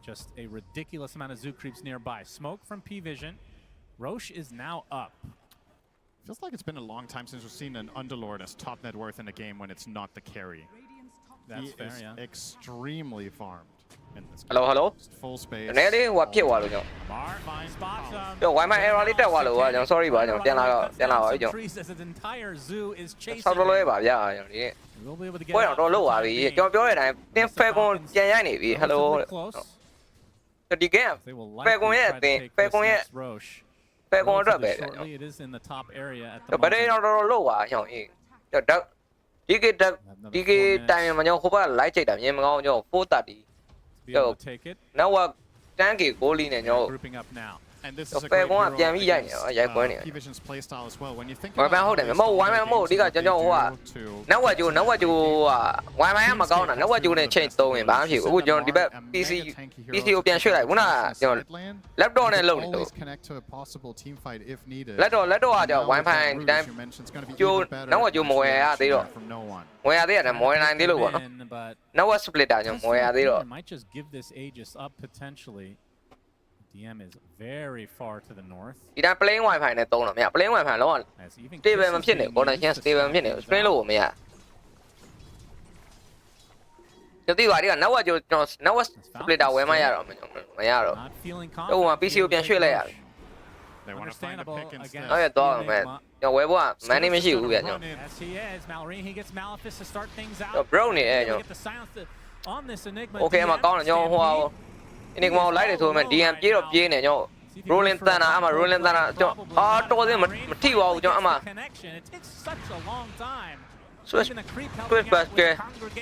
Just a ridiculous amount of zoo creeps nearby. Smoke from P-Vision. Roche is now up. Feels like it's been a long time since we've seen an Underlord as top net worth in a game when it's not the carry. That's he fair, is yeah. extremely farmed in this game. Hello. Just full space. နည်းလေးဟိုဖြစ်သွားလို့ကျွန် Mar spots him. တော် Wi-Fi error လေးတက်သွားလို့ကျွန်တော် sorry ပါကျွန်တော်ပြန်လာပါပြီကျွန်တော် Trees as an entire zoo is chasing. ဆောက်လွှဲပါဗျာကျွန်တော်ဒီ We'll be able to get ပွဲတော့လောက်ပါပြီကျွန်တော်ပြောတဲ့အတိုင်းတင်းဖဲကွန်ပြန်ရိုက်နေပြီ hello ဒီ game ဖဲကွန်ရဲ့အတင်းဖဲကွန်ရဲ့ဖဲကွန်အတွက်ပဲကျွန်တော် It is in the top area at the ဗဒဲတော့တော်လောက်ပါကျွန်တော်ဒီကေတိုင်းမှာကျွန်တော်ဟိုဘက်လိုက်ချိတ်တာမြင်မကောင်းကျွန်တော်430 network 10k goal လေးနဲ့ကျွန်တော် grouping up now. And this is a fair great one, heroပြန်ပြီးရိုက်နေပါ P-Vision's playstyle as well. When you think Wi-Fi ဟုတ်တယ်မဟုတ် Wi-Fi မဟုတ်ဒီကကျွန်တော်ဟိုက network ကျိုး Wi-Fi ကမကောင်းတာ network ကျိုးနဲ့ချိန်သုံးရင်ဘာမှမဖြစ်ဘူးအခုကျွန်တော်ဒီဘက် PC ကိုပြန်ရွှေ့လိုက်ခုနကကျွန်တော် laptop နဲ့လုပ်နေလို့ laptop ကကျွန်တော် Wi-Fi တိုင်းကျိုး network ကျိုးမဝယ်ရသေးတော့ဝယ်ရသေးတယ်မဝယ်နိုင်သေးလို့ပေါ့နော် network splitter ကျွန်တော်မဝယ်ရသေးတော့ Might just give this Aegis up potentially. DM is very far to the north. ဒီတိုင်း plain Wi-Fi နဲ့သုံးတော့မရ plain Wi-Fi လုံးဝ stable မဖြစ်နေ connection stable မဖြစ်နေ screen လို့မရကျွန်တော်ဒီက network ကျကျွန်တော် network splitter ဝယ်မရတော့မရတော့ဟိုမှာ PC ကိုပြန်ရွှေ့လိုက်ရတယ် They want to find a pick instead. ဟုတ်ရတော့မယ်ကျွန်တော်ဝယ်ဖို့က money မရှိဘူးဗျကျွန်တော် As he is, Mallory, he gets Malefice to start things out. bro နေအဲ့ကျွန် Get the silence on this Enigma. Okay မှာကောင်းတယ်ကျွန်တော်ဟိုဟာEnigma ကိုလိုက်တယ်ဆိုပေမဲ့ DM ပြေးတော့ပြေးနေကျွန်တော် rolling thunder အမှ rolling thunder ကျွန်တော်တော်စင်းမထိပါဘူးကျွန်တော်အမှ It takes such a long time. Swiss basket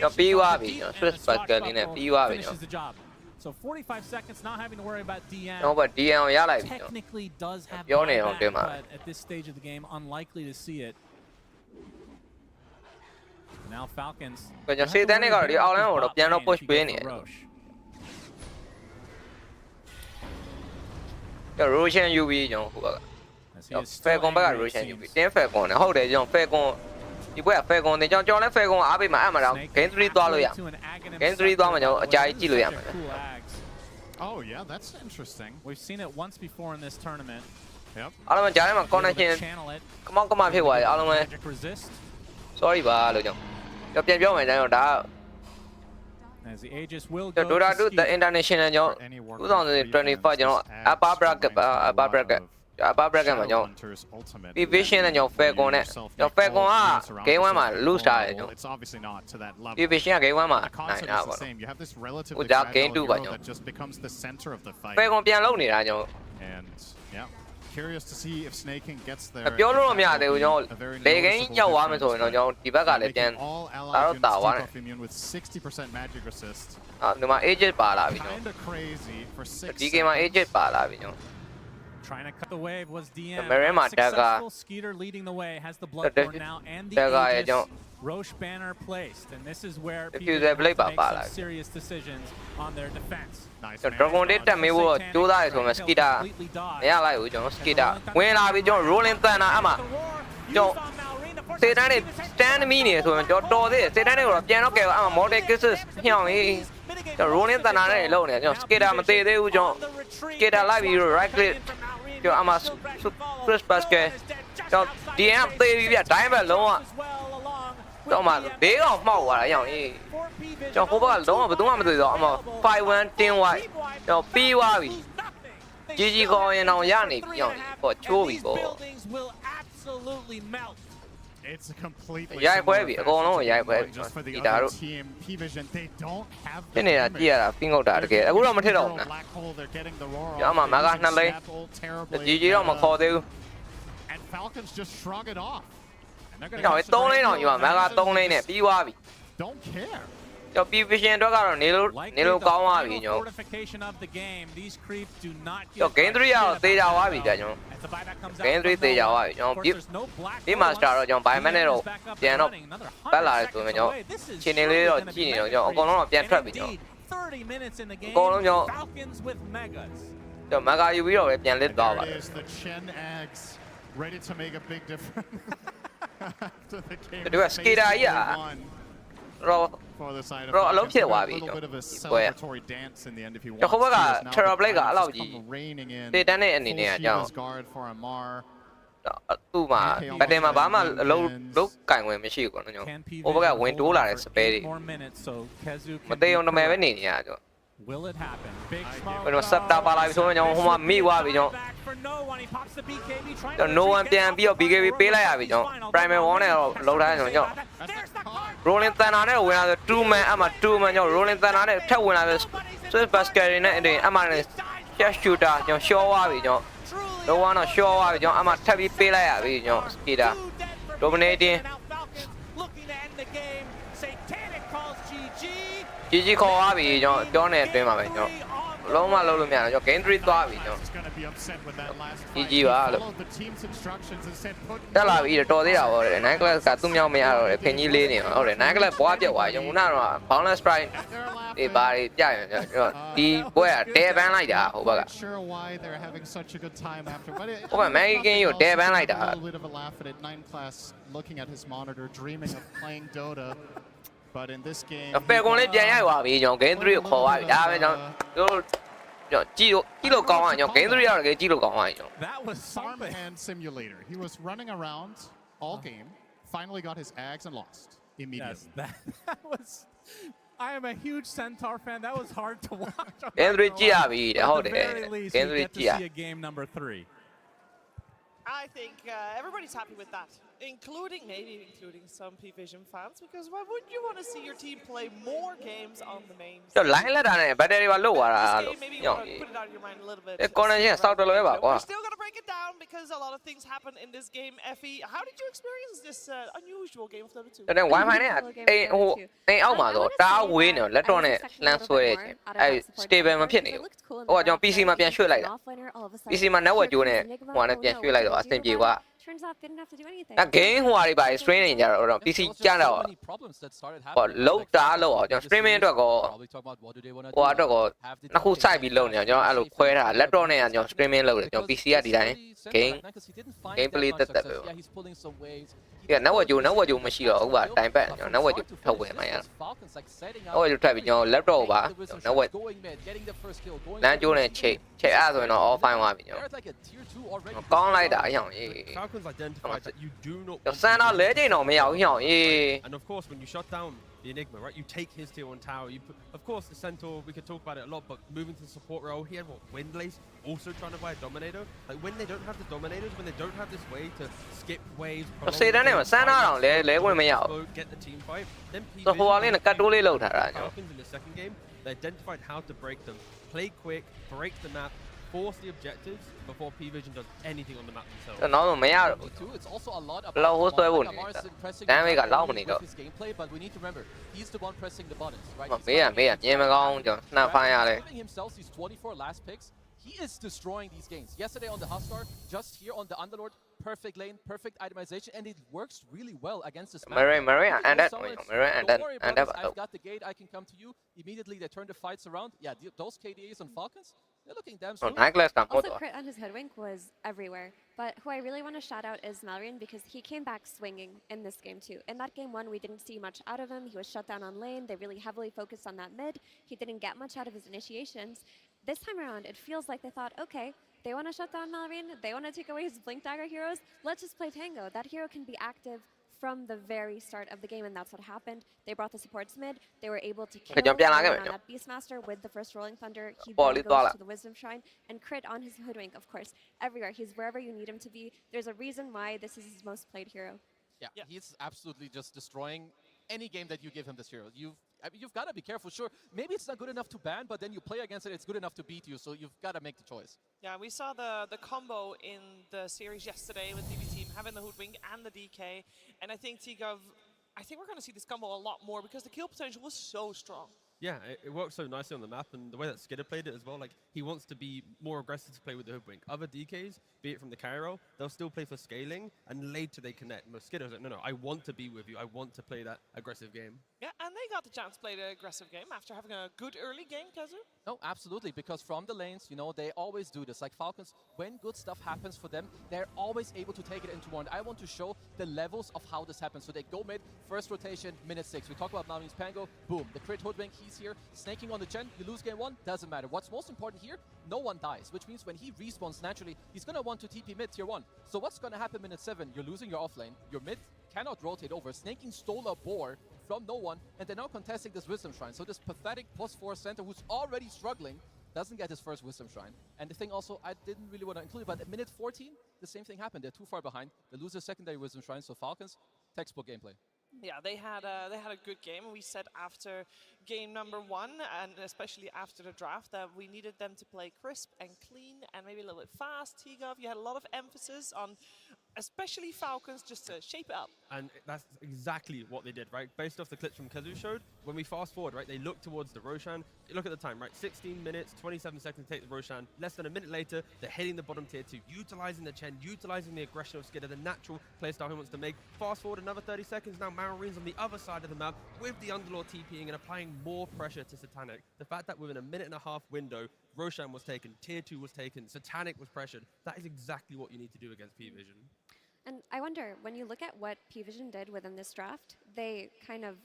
ကျွန်တော်ပြီးသွားပြီကျွန်တော် Swiss basket လေးနဲ့ပြီးသွားပြီကျွန်တော် So 45 seconds not having to worry about DM. တော့ DM ကိုရလိုက်ပြီကျွန်တော် Technically does have ပြောနေတော့တင်ပါ but at this stage of the game unlikely to see it. Now Falcons ကျွန်တော်စေတန်းတွေကတော့ဒီ outline ကိုတော့ပြန်တော့ push ပေးနေတယ်ကျွန်တော် Roshan UV ကျွန်တော်ဟိုဘက်က Falcon ဘက်က Roshan UV တင်း Falcon နဲ့ဟုတ်တယ်ကျွန်တော် Falcon ဒီဘက်က Falcon တင်ကျွန်တော်လည်း Falcon အားပေးမှာအဲ့မှာတော့ Game 3သွားလို့ရ Game 3သွားမှာကျွန်တော်အကြာကြီးကြည့်လို့ရမှာ Oh yeah, that's interesting. We've seen it once before in this tournament. Yep. အားလုံးကြားထဲမှာ connection ကမောက်ကမဖြစ်သွားတယ်အားလုံးပဲ sorry ပါလို့ကျွန်တော်ပြန်ပြောမယ်ကျွန်တော်ဒါ As the Aegis will go Dota2 the international ကျွန်တော်2025ကျွန်တော် upper bracket မှာကျွန်တော် P-Vision နဲ့ကျွန်တော် Falcon နဲ့ကျွန်တော် Falcon က Game 1မှာ lose ထားတယ်ကျွန်တော် P-Vision က Game 1မှာနိုင်တာပေါ့ဟိုဒါ Game 2ပါကျွန်တော် Falcon ပြန်လုံနေတာကျွန်တော် Curious to see if Snaking gets there. ပြောလို့မရသေးဘူးကျွန်တော်လေကိန်းရောက်သွားမယ်ဆိုရင်တော့ကျွန်တော်ဒီဘက်ကလည်းပြန်တာတော့တာသွားတယ် with 60% magic resist. ဒီမှာ Aegis ပါလာပြီကျွန် Kinda crazy for 6. တော်ဒီ game မှာ Aegis ပါလာပြီကျွန်တော် Trying to cut the wave was DM. Marima Successful Skeeter leading the way has the Bloodborne now and the Aegis Roche banner placed, and this is where people make some serious decisions on their defense. Nice. Dragon တက်တက်မေးဖို့ကြိုးစားရဆိုမှ Skeeter မရလိုက်ဘူးကျွန်တော် Skeeter ဝင်လာပြီကျွန်တော် rolling thunder အမှကျွန်တော်စေတန်းနဲ့ stand မီနေဆိုရင်ကျွန်တော်တော်သေးတယ်စေတန်းတွေကိုတော့ပြန်တော့ကဲအမှ model cases ညှောင်းရေးကျွန်တော် rolling thunder နဲ့လုံနေကျွန်တော် Skeeter မသေးသေးဘူးကျွန်တော် Skeeter လိုက်ပြီး right click ကျွန်တော်အမှ Swiss basket ကျွန်တော် DM သေးပြီဗျတိုင်းပဲလုံးဝတော့မှဘေးကောင်မှောက်သွားတာအရောင်ကြီးကျွန်တော်ဟိုဘက်ကလုံးဝဘယ်သူမှမသိတော့အမှ5-1 10 white ကျွန်တော်ပြီးသွားပြီကြီးကြီးကောင်းရင်တော့ရနေပြီအောင်ပေါ့ချိုးပြီပေါ့ It's a completely ရိုက်ခွဲပြီအကုန်လုံးကိုရိုက်ခွဲပြီဒီတာတို့ P-Vision they don't have ဖြစ်နေတာကြည့်ရတာပင်းငုတ်တာတကယ်အခုတော့မထစ်တော့ဘူးနော်ကျွန်တော်မှမကနှစ်လိမ့်ကြီးကြီးတော့မခေါ်သေးဘူး And Falcons just shrug it off. ကျွန်တော်3လိမ့်တော့ယူမှာမက3လိမ့်နဲ့ပြီးသွားပြီ Don't care. ကျွန်တော် P-Vision အတွက်ကတော့နေလို့ကောင်းသွားပြီကျွန်တော်ကျွန်တော် Game 3ရောက်သေးကြသွားပြီကြာကျွန်တော် Game 3သေးကြသွားပြီကျွန်တော်ဒီ Master တော့ကျွန်တော် Bioman နဲ့တော့ပြန်တော့ပတ်လာတယ်ဆိုရင်ကျွန်တော်ခြေနေလေးတော့ကြည့်နေတော့ကျွန်တော်အကုန်လုံးတော့ပြန်ထွက်ပြီကျွန်တော်အကုန်လုံးကျွန်တော်မဂါယူပြီးတော့ပဲပြန်လစ်သွားပါတယ် Ready to make a big difference. After the game. ဒီက Skater ကြီးอ่ะ တော့ For the side of တော့အလုံး Falcons, ဖြစ် a သွားပြီ little ကျွန် bit of a တော်ပွဲ celebratory dance in the end if he ကျွန် wants တော်ဘက်က to. As now Terror the Blade ကအဲ့ Giants လောက် just ကြီး come raining in. တေးတန်းတဲ့အနေနဲ့ Full အကြောင်း Shiva's guard for Amar. သူ့မှာဘတ်တင်မှာဘာမှအလုံးကင်ဝင်မရှိဘူးကွာကျွန်တော် Can ဟိုဘက်ကဝင်တိုးလာတဲ့ for စပယ်တွေ 8 more minutes, so Kezu မ can သေး be အောင်တမယ်ပဲ correct. နေနေရကျွန်တော် Will it happen? Big smoke. ကျွန်တော်စက်တာပါလာပြီဆိုတော့ကျွန်တော်ဟိုမှာမိသွားပြီကျွန်တော် Back for no one. He pops the BKB trying ကျွန် to တော် no one retreat, ပြန် gets ပြီးတော့ off the BKB ပေးလိုက်ရ rope. ပြီကျွန်တော် He's fine. primary wall နဲ့တော့လှုပ်ထားတယ်ကျွန်တော် There's the card. rolling thunder နဲ့ဝင်လာဆို2 man အမှ2 man ကျွန်တော် rolling thunder နဲ့ထပ်ဝင်လာဆို Swiss basket တွေနဲ့အဲ့အမှနဲ့ shot shooter ကျွန်တော် short သွားပြီကျွန်တော် no one တော့ short သွားပြီကျွန်တော်အမှထပ်ပြီးပေးလိုက်ရပြီကျွန်တော် skater dominating Looking to end the game. Satanic calls GG. GG ခေါ်သွားပြီကျွန်တော်ပြောနေအတွင်းမှာပဲကျွန်တော်လုံးဝလုံးလို့မရတော့ကျွန်တော် game 3သွားပြီကျွန်တော် He's going to be upset with that last fight. GG He ပါလို့ followed the team's instructions and said put တက်လာပြီတော်သေးတာပေါ့လေ9 class ကသူ့မြောက်မရတော့လေဖင်ကြီးလေးနေဟုတ်တယ်9 class ဘွားပြတ်သွားကျွန်တော်ကတော့ boundless strike ဒီဘာတွေပြရင်ကျွန်တော်ဒီပွဲကတဲပန်းလိုက်တာဟိုဘက်က Not sure why they're having such a good time after, but it, ဟိုဘက် American ကိုတဲပန်းလိုက်တာ a little bit of a laugh at it. 9 class looking at his monitor, dreaming of playing Dota, but in this game, ပယ်ကွန်လေးပြန်ရိုက်သွားပြီကျွန်တော် game 3ကိုခေါ်သွားပြီဒါပဲကျွန်တော်ကြည့်လို့ကောင်းသွားကျွန်တော် game 3ရောက်တယ်ကြည့်လို့ကောင်းသွားကျွန်တော် That was something. farmhand simulator. He was running around all game, finally got his ags and lost immediately. Yes, that was. I am a huge Centaur fan. That was hard to watch. I'm not game 3 gonna ကြည့်ရ lie. ပြီ At ဟုတ်တ the ယ် very least, game we 3 get to ကြည့်ရ see a game number 3. I think everybody's happy with that, including some P-Vision fans, because why wouldn't you want to see your team play more games on the main ကျွန်တော် line လက်တာနဲ့ battery ပါလုတ်သွားတာ This လို့ game, maybe you ညောင်း want to put it out of your mind a little bit. အဲ corner ချင်းစောက်တယ်လို့ပဲပါ But ကွာ we're still going to break it down because a lot of things happen in this game. Effie, how did you experience this unusual game of Dota 2? ကျွန်တော် wifi နဲ့အိမ်ဟိုအိမ်အောက်မှာဆိုတအားဝေးနေလက်တော့နဲ့လမ်းဆွဲရချင်းအဲ stable မဖြစ်နေဘူးဟိုကကျွန်တော် PC မှာပြန်ရွှေ့လိုက်တာ PC မှာ network ကျိုးနဲ့ဟိုကနေပြန်ရွှေ့လိုက်တော့အဆင်ပြေကွာ Turns out didn't have to do anything. အဲ game ဟိုဟာတွေပါ strain နေကြတော့ PC ကျတော့ဟိုလုံးတာလို့အောင်ကျွန်တော် streaming အတွက်ကောဟိုအတွက်ကောနှစ်ခုစိုက်ပြီးလုပ်နေကျွန်တော်အဲ့လိုခွဲထား laptop နဲ့ကျွန်တော် streaming လုပ်တယ်ကျွန်တော် PC ကဒီတိုင်း gameplay တက်ပဲပေါ့ဒီက network ကျိုးမရှိတော့ဘူးပါတိုင်းပတ်ကျွန်တော် network ကျိုးထုတ်ဝင်မှရတော့ network ကျိုးထပ်ပြီးကျွန်တော် laptop ကိုပါ network လမ်းကျိုးနဲ့ချိန်အဲ့ဆိုရင်တော့ offline သွားပြီကျွန်တော်ကောင်းလိုက်တာအရောင်ကြီး Falcons identified that you do not စမ်းတော့လဲချိန်တော့မရဘူးဟောင်ကြီး and of course when you shut down the Enigma, right, you take his tier 1 tower. Of course the Centaur, we could talk about it a lot, but moving to the support role, he had what, Windlace also trying to buy a Dominator. Like when they don't have the Dominators, when they don't have this way to skip waves, say that name, Sana don't let win me out. get the team fight, then So who are in a Katuli load Falcons in the second game, they identified how to break them. Play quick, break the map, force the objectives before P-Vision does anything on the map themselves. No, me out. It's also a lot Low about host to everyone. Lamar's impressing Damn, we got low money with though. his gameplay, but we need to remember he's the one pressing the buttons, right? Yeah, me gone, not fine out there. Giving himself these 24 last picks, he is destroying these games. Yesterday on the Huskar, just here on the Underlord, perfect lane, perfect itemization, and it works really well against this map. Maria, and that, Don't worry about this, I've got the gate, I can come to you. Immediately they turn the fights around. Yeah, those KDAs on Falcons, they're looking damn smooth. Also, crit on his hoodwink was everywhere. But who I really want to shout out is Malrian because he came back swinging in this game too. In that game 1, we didn't see much out of him. He was shut down on lane. They really heavily focused on that mid. He didn't get much out of his initiations. This time around, it feels like they thought, okay, they want to shut down Malrian. They want to take away his Blink Dagger heroes. Let's just play Tango. That hero can be active from the very start of the game, and that's what happened. They brought the supports mid. They were able to kill on that Beastmaster with the first Rolling Thunder. He then goes to the Wisdom Shrine and crit on his Hoodwink, of course. Everywhere. He's wherever you need him to be. There's a reason why this is his most played hero. Yeah, he's absolutely just destroying any game that you give him this hero. You've got to be careful. Sure, maybe it's not good enough to ban, but then you play against it, it's good enough to beat you, so you've got to make the choice. Yeah, we saw the combo in the series yesterday with DB Team having the Hoodwink and the DK, and I think Tigov, I think we're going to see this combo a lot more because the kill potential was so strong. Yeah, it works so nicely on the map, and the way that Skidder played it as well, like, he wants to be more aggressive to play with the Hoodwink. Other DKs, be it from the carry role, they'll still play for scaling, and later they connect. But Skidder's like, no, I want to be with you. I want to play that aggressive game. Yeah, and they got the chance to play the aggressive game after having a good early game, Kazu? No, absolutely, because from the lanes, you know, they always do this. Like Falcons, when good stuff happens for them, they're always able to take it into one. I want to show the levels of how this happens. So they go mid, first rotation, minute 6. We talk about Malvin's Pango, boom, the crit hoodwink, he's here, snaking on the gen, you lose game 1, doesn't matter. What's most important here, no one dies, which means when he respawns naturally, he's gonna want to TP mid tier 1. So what's gonna happen minute 7? You're losing your offlane, your mid cannot rotate over, snaking stole a boar from no one, and they're now contesting this Wisdom Shrine. So this pathetic +4 center who's already struggling doesn't get his first Wisdom Shrine. And the thing also, I didn't really want to include, but at minute 14, the same thing happened. They're too far behind. They lose their secondary Wisdom Shrine, so Falcons, textbook gameplay. Yeah, they had a good game. We said after game number 1, and especially after the draft, that we needed them to play crisp and clean and maybe a little bit fast. T-Gov, you had a lot of emphasis on especially Falcons just to shape it up. And that's exactly what they did, right? Based off the clips from Kazu showed, when we fast forward, right, they look towards the Roshan. Look at the time, right? 16 minutes, 27 seconds to take the Roshan. Less than a minute later, they're hitting the bottom tier 2, utilizing the Chen, utilizing the aggression of Skidder, the natural playstyle he wants to make. Fast forward another 30 seconds, now Marines on the other side of the map with the Underlord TPing and applying more pressure to Satanic. The fact that within a minute and a half window, Roshan was taken, tier 2 was taken, Satanic was pressured, that is exactly what you need to do against P-Vision. And I wonder, when you look at what P-Vision did within this draft, they kind of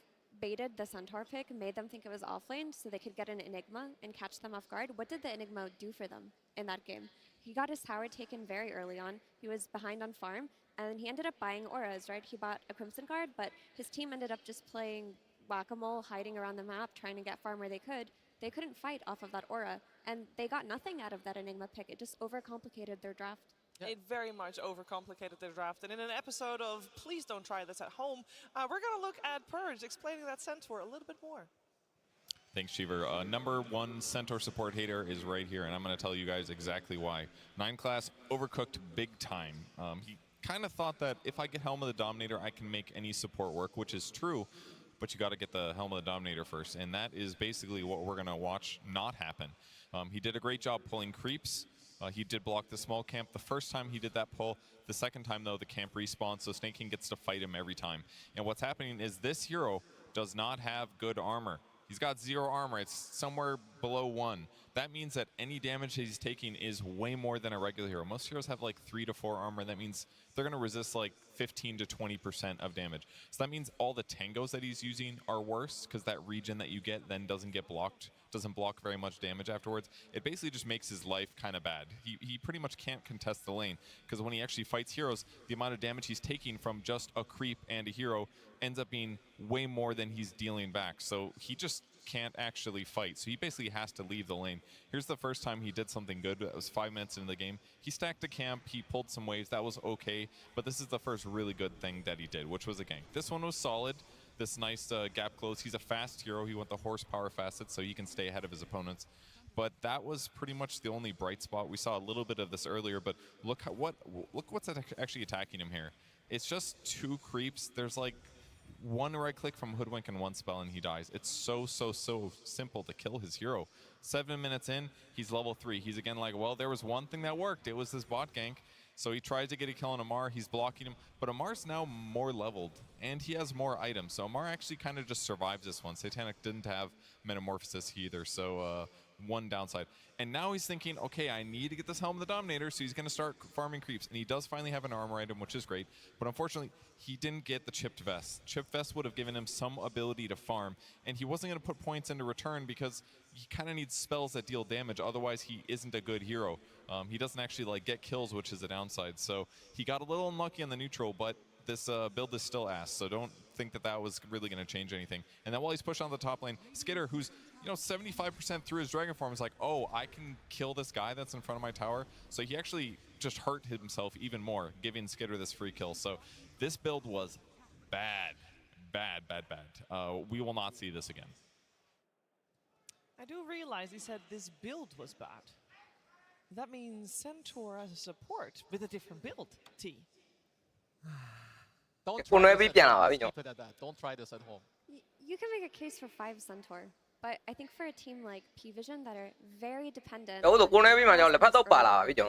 baited the Centaur pick, made them think it was offlane so they could get an Enigma and catch them off guard. What did the Enigma do for them in that game? He got his tower taken very early on. He was behind on farm, and he ended up buying auras, right? He bought a Crimson Guard, but his team ended up just playing whack-a-mole, hiding around the map, trying to get farm where they could. They couldn't fight off of that aura, and they got nothing out of that Enigma pick. It just overcomplicated their draft. Yeah. It very much overcomplicated their draft. And in an episode of Please Don't Try This at Home, we're going to look at Purge explaining that Centaur a little bit more. Thanks, Cheever. Number 1 Centaur support hater is right here, and I'm going to tell you guys exactly why. 9 class overcooked big time. He kind of thought that if I get Helm of the Dominator, I can make any support work, which is true, but you got to get the Helm of the Dominator first, and that is basically what we're going to watch not happen. He did a great job pulling creeps. He did block the small camp the first time he did that pull. The second time, though, the camp respawns, so Snake King gets to fight him every time. And what's happening is this hero does not have good armor. He's got 0 armor. It's somewhere below 1. That means that any damage that he's taking is way more than a regular hero. Most heroes have like 3 to 4 armor. That means they're going to resist like 15 to 20% of damage. So that means all the tangos that he's using are worse because that regen that you get then doesn't get blocked, doesn't block very much damage afterwards. It basically just makes his life kind of bad. He pretty much can't contest the lane because when he actually fights heroes, the amount of damage he's taking from just a creep and a hero ends up being way more than he's dealing back. So he just can't actually fight. So he basically has to leave the lane. Here's the first time he did something good. It was 5 minutes into the game. He stacked a camp. He pulled some waves. That was okay. But this is the first really good thing that he did, which was a gank. This one was solid. This nice gap close. He's a fast hero. He went the horsepower facet so he can stay ahead of his opponents. But that was pretty much the only bright spot. We saw a little bit of this earlier, but look what's actually attacking him here. It's just 2 creeps. There's like 1 right click from Hoodwink and 1 spell and he dies. It's so simple to kill his hero. 7 minutes in, he's level 3. He's again like, well, there was one thing that worked. It was this bot gank. So he tries to get a kill on Amar. He's blocking him. But Amar's now more leveled, and he has more items. So Amar actually kind of just survives this one. Satanic didn't have Metamorphosis either, so one downside. And now he's thinking, okay, I need to get this Helm of the Dominator, so he's going to start farming creeps. And he does finally have an armor item, which is great. But unfortunately, he didn't get the Chipped Vest. Chipped Vest would have given him some ability to farm, and he wasn't going to put points into return because he kind of needs spells that deal damage. Otherwise, he isn't a good hero. He doesn't actually like get kills, which is a downside. So he got a little unlucky on the neutral, but this build is still ass. So don't think that that was really going to change anything. And then while he's pushed on the top lane, Skidder, who's 75% through his Dragon form, is like, oh, I can kill this guy that's in front of my tower. So he actually just hurt himself even more, giving Skidder this free kill. So this build was bad. We will not see this again. I do realize he said this build was bad. That means Centaur as a support with a different build, T. Don't Uno try es this Vipiana, at home. Viño. Keep it at that. Don't try this at home. You can make a case for 5 Centaur, But I think for a team like P-Vision that are very dependent Đâu có on cô này bây giờ là phát tốc bà là ví dụ.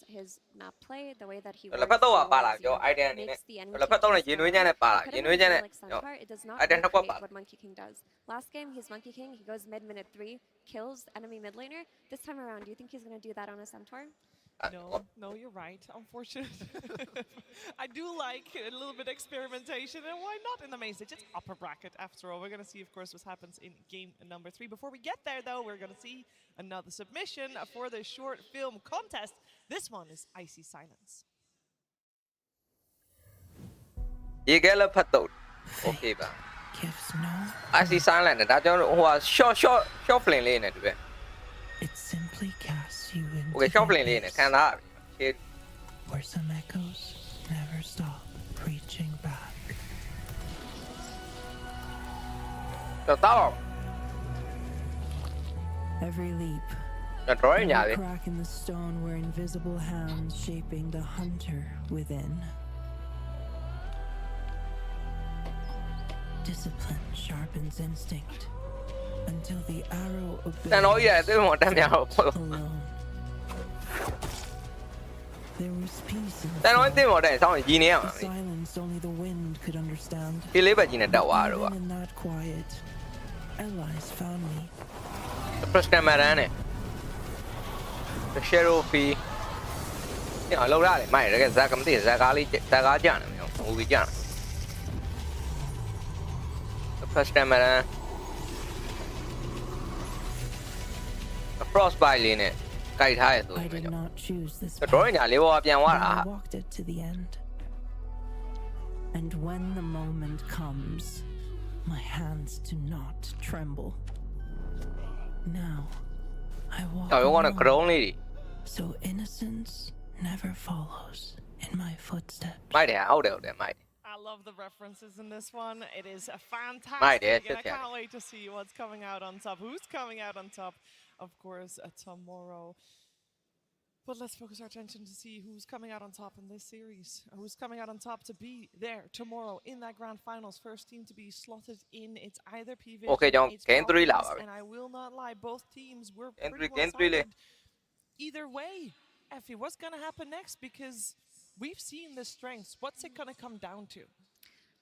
his map play, the way that he Là phát tốc bà là towards, cho idea này. makes the enemy Là phát tốc này chỉ nuôi nha này bà là, chỉ nuôi nha này. it does not Idea nó có bà. recreate what Monkey King does. Last game, he's Monkey King, he goes mid minute 3, kills enemy mid laner. This time around, do you think he's going to do that on a Centaur? No, you're right. Unfortunate. I do like a little bit experimentation, and why not in the main stage? It's upper bracket after all. We're going to see, of course, what happens in game number 3. Before we get there, though, we're going to see another submission for the short film contest. This one is Icy Silence. You get a pato. Okay, ba. Icy Silence. Đã cho short flame lên này được. It simply casts you into Okay, short flame lên này,看他。where some echoes never stop reaching back. Cho tao. Every leap, Cho trói nhà đi. every crack in the stone were invisible hands shaping the hunter within. Discipline sharpens instinct until the arrow Ta nói obeys về tôi một trăm nhà hộp. alone. There was peace in Ta nói the thêm một đây xong rồi gì nè. silence only the wind could understand. Khi lấy bài gì này đầu à rồi. Even in that quiet, allies found me. First camera này. The Shadow Fee. Nhưng mà lâu ra để mày cái ra cấm thì ra gá chán này, không uống chán. The first camera. The Frostbite lên này. Cày thay rồi. I did not choose this Cái path, rối nhà lấy vào piang but quá I à. walked it to the end. And when the moment comes, my hands do not tremble. Now, I walk Trời ơi, con này alone, crone đi. so innocence never follows in my footsteps. Mày để áo đều để mày. I love the references in this one. It is a fantastic, Right, yeah, and I yeah. can't wait to see what's coming out on top. Who's coming out on top? Of course, tomorrow. But let's focus our attention to see who's coming out on top in this series. Who's coming out on top to be there tomorrow in that grand finals. First team to be slotted in. It's either PV. Okay, John, it's game 3 là Falcons, rồi. and I will not lie, both teams were Game pretty 3 well lên. sided. Either way, Effie, what's going to happen next? Because we've seen the strengths. What's it going to come down to?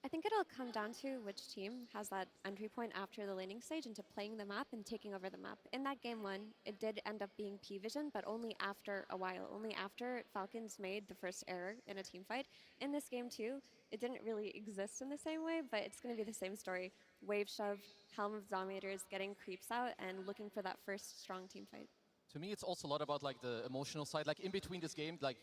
I think it'll come down to which team has that entry point after the laning stage into playing the map and taking over the map. In that game 1, it did end up being P-Vision, but only after a while, only after Falcons made the first error in a team fight. In this game 2, it didn't really exist in the same way, but it's going to be the same story. Wave shove, Helm of Dominators, getting creeps out, and looking for that first strong team fight. To me, it's also a lot about like the emotional side. Like in between this game, like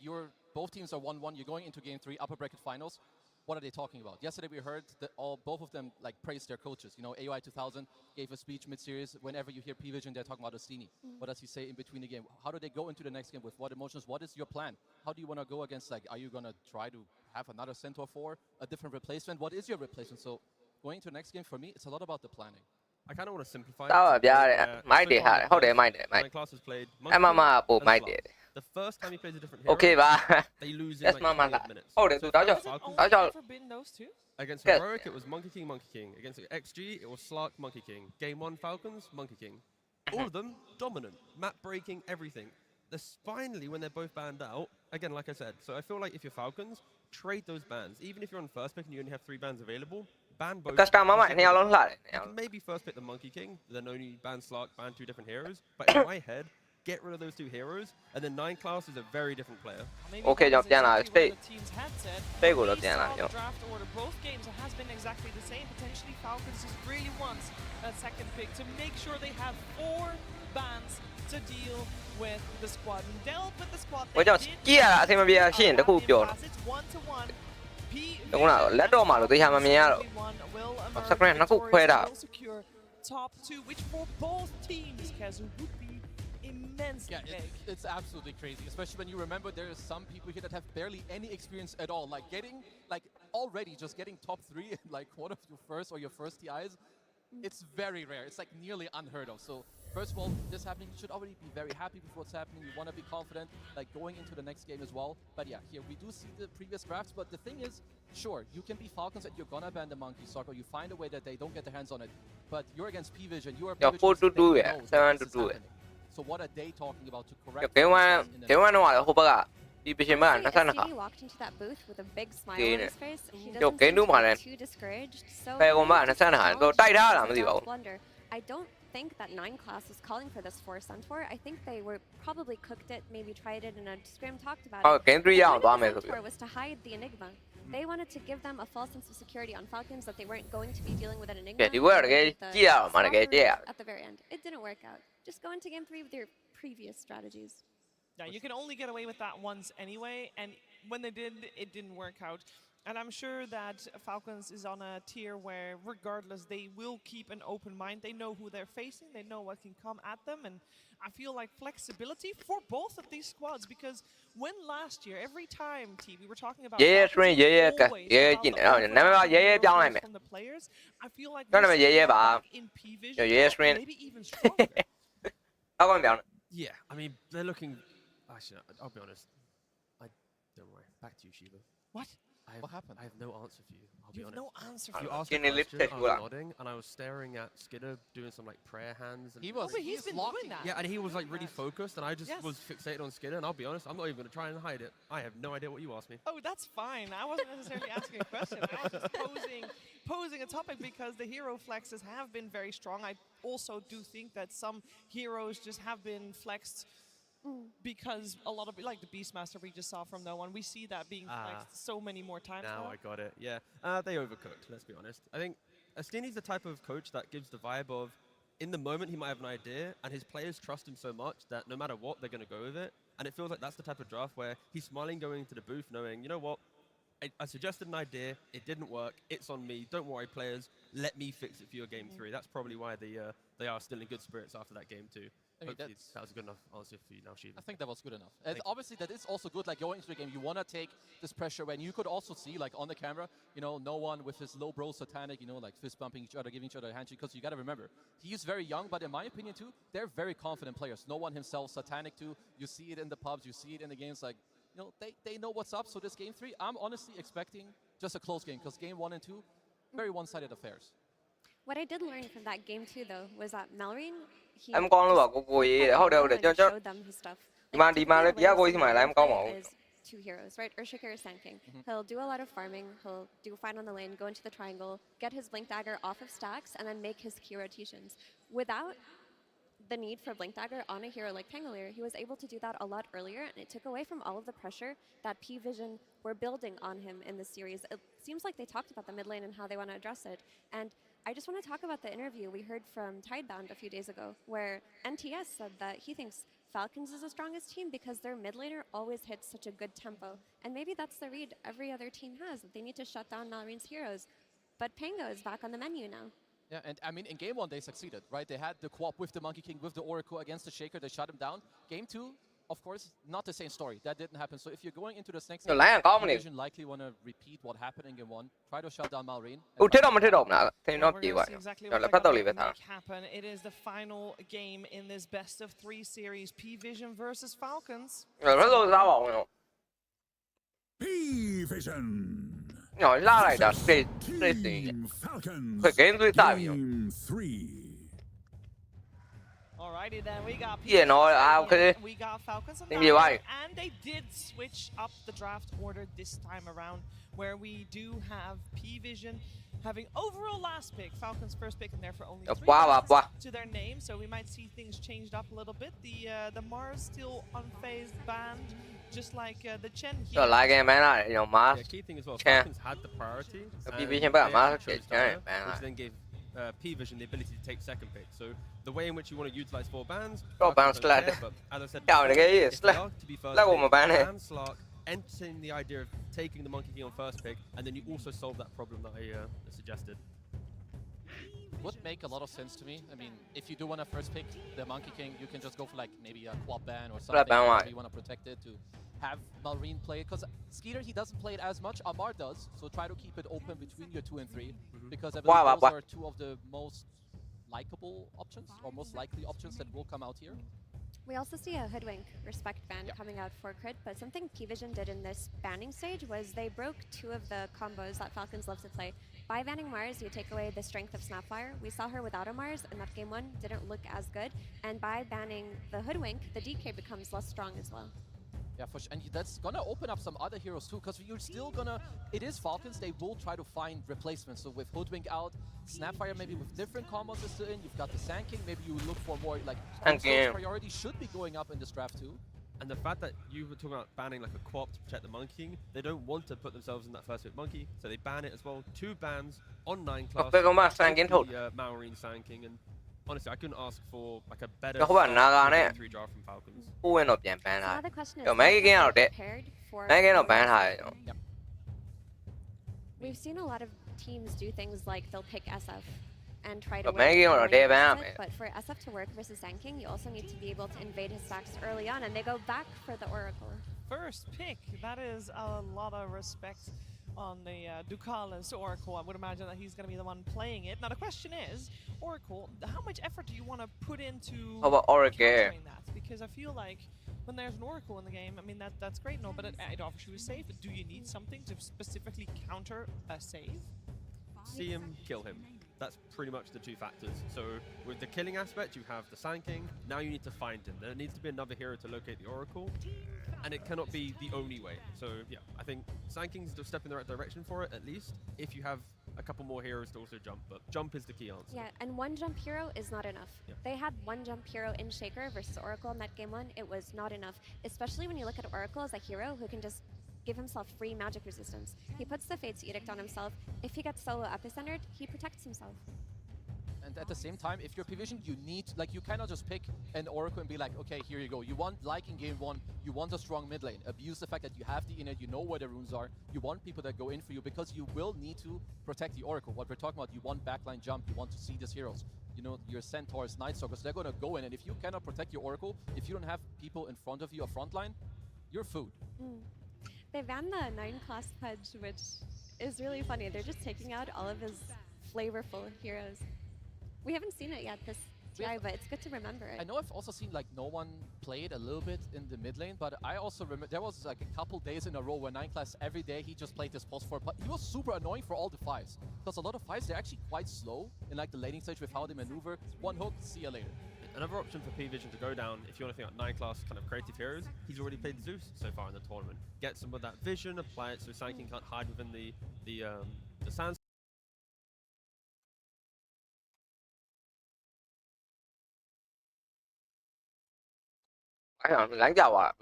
both teams are 1-1. You're going into game 3, upper bracket finals. What are they talking about? Yesterday we heard that both of them like praised their coaches. You know, AY 2000 gave a speech mid-series. Whenever you hear P-Vision, they're talking about Ostini. What does he say in between the game? How do they go into the next game? With what emotions? What is your plan? How do you want to go against, like, are you going to try to have another Centaur 4, a different replacement? What is your replacement? So going to the next game, for me, it's a lot about the planning. I kind of want to simplify Tao it. là bia mày để hả? Không để mày để mày. Nine classes played. Em mà bộ and mày Slark. để. The first time he plays a different hero, Okay ba. they lose in Yes, like mama. 28 minutes. Không để So tụi tao cho. Has it Falcons- only cho. ever been those two? Against Yes. Heroic, it was Monkey King, Monkey King. Against XG, it was Slark, Monkey King. Game 1, Falcons, Monkey King. All of them dominant, map breaking, everything. Finally, when they're both banned out, again, like I said, so I feel like if you're Falcons, trade those bans. Even if you're on first pick and you only have 3 bans available, ban both. Custom mà mày neo luôn lại. You can maybe first pick the Monkey King, then only ban Slark, ban 2 different heroes. But in my head, get rid of those 2 heroes, and then 9 class is a very different player. Maybe Okay, that is John, yeah, exactly stay- what the teams had said. stay good, Based yeah, on yeah. draft order, both games has been exactly the same. Potentially, Falcons just really wants that second pick to make sure they have 4 bans to deal with the squad. And dealt with the squad. Ôi trời, kia là thêm mà bia xin được khu kiểu. Đúng là lẽ đâu mà được tôi ham mà mía rồi. Sắc này nó cũng khoe đã. Top 2, which for both teams, Kazu, would be immensely Yeah, big. it's absolutely crazy, especially when you remember there are some people here that have barely any experience at all. Like already just getting top 3 in like one of your first or your first TIs, it's very rare. It's like nearly unheard of. So first of all, this happening, you should already be very happy with what's happening. You want to be confident, like going into the next game as well. But yeah, here we do see the previous drafts. But the thing is, sure, you can be Falcons and you're gonna ban the Monkey Soccer. You find a way that they don't get their hands on it. But you're against P-Vision. You are Yeah, 4-2 yeah, 7-2 So what are they talking about to correct? Game one là hộp bạc. P-Vision mà nó sang He walked into that booth with a big smile Kì on nè. his face. He Kiểu doesn't cái seem nút to mà be này. too discouraged. So Phe con bạn nó sang hẳn rồi tay ra làm gì vậy? blunder. I don't think that 9 class was calling for this for Centaur. I think they were probably cooked it, maybe tried it in a scrim, talked about it. Game 3 The giao point tỏa of mày the rồi. Centaur was to hide the Enigma. They wanted to give them a false sense of security on Falcons that they weren't going to be dealing with an Enigma. Thì quên rồi cái The chia mà cái chia. at the very end. It didn't work out. Just go into game 3 with your previous strategies. Yeah, you can only get away with that once anyway, and when they did, it didn't work out. And I'm sure that Falcons is on a tier where, regardless, they will keep an open mind. They know who they're facing. They know what can come at them. And I feel like flexibility for both of these squads, because when last year, every time, T, we were talking about Falcons, from the players, I feel like Cái này mà dễ bà. in P-Vision, Dễ screen. maybe even stronger. Tao con béo. Yeah, I mean, they're looking... Actually, I'll be honest. Don't worry. Back to you, Shiva. What? What happened? I have no answer for you. I'll be You have honest. no answer for You that. asked a Skinny lip question, I test was là. nodding, and I was staring at Skidder doing some like prayer hands. And He was. Oh, but he's been doing locking. that. yeah, and he was like really focused, and I just Yes. was fixated on Skidder. And I'll be honest, I'm not even gonna try and hide it. I have no idea what you asked me. Oh, that's fine. I wasn't necessarily asking a question. I was just posing a topic because the hero flexes have been very strong. I also do think that some heroes just have been flexed because a lot of, like the Beastmaster we just saw from No One, we see that being flexed so many more times Now now. I got it. Yeah, they overcooked. Let's be honest. I think Skinny's the type of coach that gives the vibe of, in the moment he might have an idea, and his players trust him so much that no matter what, they're going to go with it. And it feels like that's the type of draft where he's smiling going into the booth, knowing, you know what, I suggested an idea, it didn't work, it's on me. Don't worry, players. Let me fix it for your game 3. That's probably why they are still in good spirits after that game 2. I mean, Hopefully that was a good enough answer for you now, Shiva. I think that was good enough. And obviously, that is also good. Like going into the game, you want to take this pressure when you could also see, like on the camera, you know, No One with his low bro satanic, you know, like fist bumping each other, giving each other a handshake. Because you got to remember, he's very young, but in my opinion too, they're very confident players. No One himself, satanic too. You see it in the pubs, you see it in the games. Like, you know, they know what's up. So this game 3, I'm honestly expecting just a close game, because game 1 and 2, very one-sided affairs. What I did learn from that game 2 though was that Malrine, he Em con nó bảo cô gì để hốt đâu để cho showed them his stuff. Mà đi mà nó giá cô mà lại em con một. Is 2 heroes, right? Urshakir is Sand King. He'll do a lot of farming. He'll do fine on the lane, go into the triangle, get his Blink Dagger off of stacks, and then make his key rotations. Without the need for Blink Dagger on a hero like Pangolier, he was able to do that a lot earlier, and it took away from all of the pressure that P-Vision were building on him in this series. It seems like they talked about the mid lane and how they want to address it. And I just want to talk about the interview we heard from Tidebound a few days ago, where NTS said that he thinks Falcons is the strongest team because their mid laner always hits such a good tempo. And maybe that's the read every other team has, that they need to shut down Malrine's heroes. But Pango is back on the menu now. Yeah, and I mean, in game 1, they succeeded, right? They had the co-op with the Monkey King, with the Oracle against the Shaker. They shut him down. Game 2, of course, not the same story. That didn't happen. So if you're going into the next game, Division likely want to repeat what happened in game 1. Try to shut down Malrine. Thế đâu mà thế đâu nè, thế nó We're gì gonna vậy? see exactly Rồi what lại they're phát tàu gonna lì về thằng. make happen. It is the final game in this best of 3 series, P-Vision versus Falcons. Rồi nó rồi ra bọn rồi. P-Vision. Nhỏ ra này đã đi Team Falcons. Phải game 3 tại vì Game 3. Alrighty then, we got Yeah, no, ok. We got Falcons on Team that gì one, vậy? and they did switch up the draft order this time around, where we do have P-Vision having overall last pick, Falcons first pick, and therefore only 3 Wow. to their name. So we might see things changed up a little bit. The Mars still unfazed banned, just like the Chen here. Rồi lại game bán lại, you know, Mars. Yeah, key thing as well, Yeah. Falcons had the priority, P-Vision they bắt Mars actually chết chose chơi Diana, bán which lại. then gave P-Vision the ability to take second pick. So the way in which you want to utilize 4 bans, Có ban Falcons don't Slark. care, but as I said Chào này before, cái gì? if they are to be first Slark một pick, ban này. ban Slark, entertain the idea of taking the Monkey King on first pick, and then you also solve that problem that I suggested. Would make a lot of sense to me. I mean, if you do want to first pick the Monkey King, you can just go for like maybe a quad ban or something. ban If you want to protect it, to have Malrine play it. Because Skeeter, he doesn't play it as much. Amar does. So try to keep it open between your 2 and 3. Because I believe those are 2 of the most likable options or most likely options that will come out here. We also see a Hoodwink respect ban coming out for crit, but something P-Vision did in this banning stage was they broke 2 of the combos that Falcons love to play. By banning Mars, you take away the strength of Snapfire. We saw her without a Mars, and that game 1 didn't look as good. And by banning the Hoodwink, the DK becomes less strong as well. Yeah, for sure. And that's gonna open up some other heroes too, because you're still gonna, it is Falcons, they will try to find replacements. So with Hoodwink out, Snapfire maybe with different combos is still in, you've got the Sand King, maybe you look for more, like, priority should be going up in this draft too. And the fact that you were talking about banning like a co-op to protect the Monkey King, they don't want to put themselves in that first hit Monkey, so they ban it as well. 2 bans on 9 class. Maureen Sand King, and honestly, I couldn't ask for like a better Day-3 draft from Falcons. Now the question is, prepared for We've seen a lot of teams do things like they'll pick SF and try to win, but for SF to work versus Sand King, you also need to be able to invade his stacks early on, and they go back for the Oracle. First pick, that is a lot of respect on the Ducalis Oracle. I would imagine that he's going to be the one playing it. Now the question is, Oracle, how much effort do you want to put into countering that? Because I feel like when there's an Oracle in the game, I mean that's great, no, but it offers you a save. But do you need something to specifically counter a save? See him, kill him. That's pretty much the 2 factors. So with the killing aspect, you have the Sand King. Now you need to find him. There needs to be another hero to locate the Oracle, and it cannot be the only way. So yeah, I think Sand King's a step in the right direction for it, at least, if you have a couple more heroes to also jump, but jump is the key answer. Yeah, and 1 jump hero is not enough. Yeah. They had 1 jump hero in Shaker versus Oracle in that game 1. It was not enough, especially when you look at Oracle as a hero who can just give himself free magic resistance. He puts the Fate's Edict on himself. If he gets solo epicentered, he protects himself. And at the same time, if you're P-Vision, you need, like, you cannot just pick an Oracle and be like, okay, here you go. You want, like in game 1, you want a strong mid lane. Abuse the fact that you have the innate, you know where the runes are. You want people that go in for you because you will need to protect the Oracle. What we're talking about, you want backline jump, you want to see these heroes. You know, your Centaurs, Night Stalkers, they're going to go in. And if you cannot protect your Oracle, if you don't have people in front of you or frontline, you're food. They banned the 9 class Pudge, which is really funny. They're just taking out all of his flavorful heroes. We haven't seen it yet this TI, but it's good to remember it. I know I've also seen like no one played a little bit in the mid lane, but I also remember there was like a couple days in a row where 9 class every day he just played this pulse for, but he was super annoying for all the 5s. Because a lot of 5s, they're actually quite slow in like the laning stage with how they maneuver. 1 hook, see you later. Another option for P-Vision to go down, if you want to think about 9 class kind of creative heroes, he's already played Zeus so far in the tournament. Get some of that vision, apply it so Sand King can't hide within the sand. Lãng giàu à?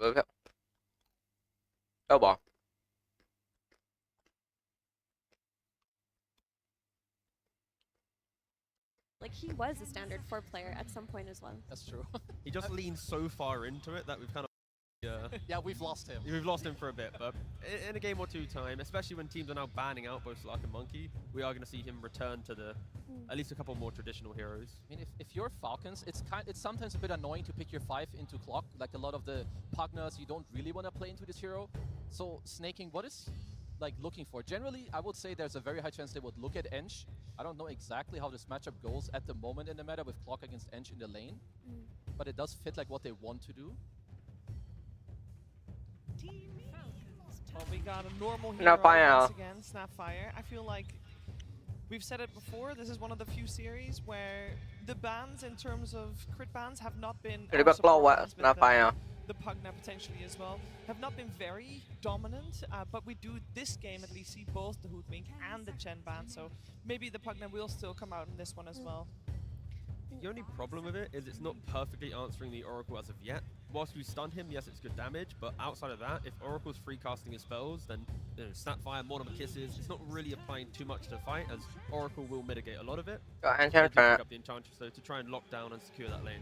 Đâu bỏ? Like, he was a standard 4 player at some point as well. That's true. He just leaned so far into it that we've kind of... yeah, we've lost him. We've lost him for a bit, but in a game or 2 time, especially when teams are now banning out both Slark and Monkey, we are going to see him return to the at least a couple more traditional heroes. I mean, if you're Falcons, it's sometimes a bit annoying to pick your 5 into clock. Like a lot of the Pugners, you don't really want to play into this hero. So Snaking, what is like looking for? Generally, I would say there's a very high chance they would look at Ench. I don't know exactly how this matchup goes at the moment in the meta with Clock against Ench in the lane, but it does fit like what they want to do. Well, we got a normal hero once again, Snapfire. I feel like we've said it before, this is one of the few series where the bans in terms of crit bans have not been the Pugna potentially as well, have not been very dominant, but we do this game at least see both the Hoodwink and the Chen ban, so maybe the Pugna will still come out in this one as well. The only problem with it is it's not perfectly answering the Oracle as of yet. Whilst we stun him, yes, it's good damage, but outside of that, if Oracle's free casting his spells, then Snapfire, Mortimer Kisses, it's not really applying too much to the fight, as Oracle will mitigate a lot of it. Pick up the Enchantress, though, to try and lock down and secure that lane.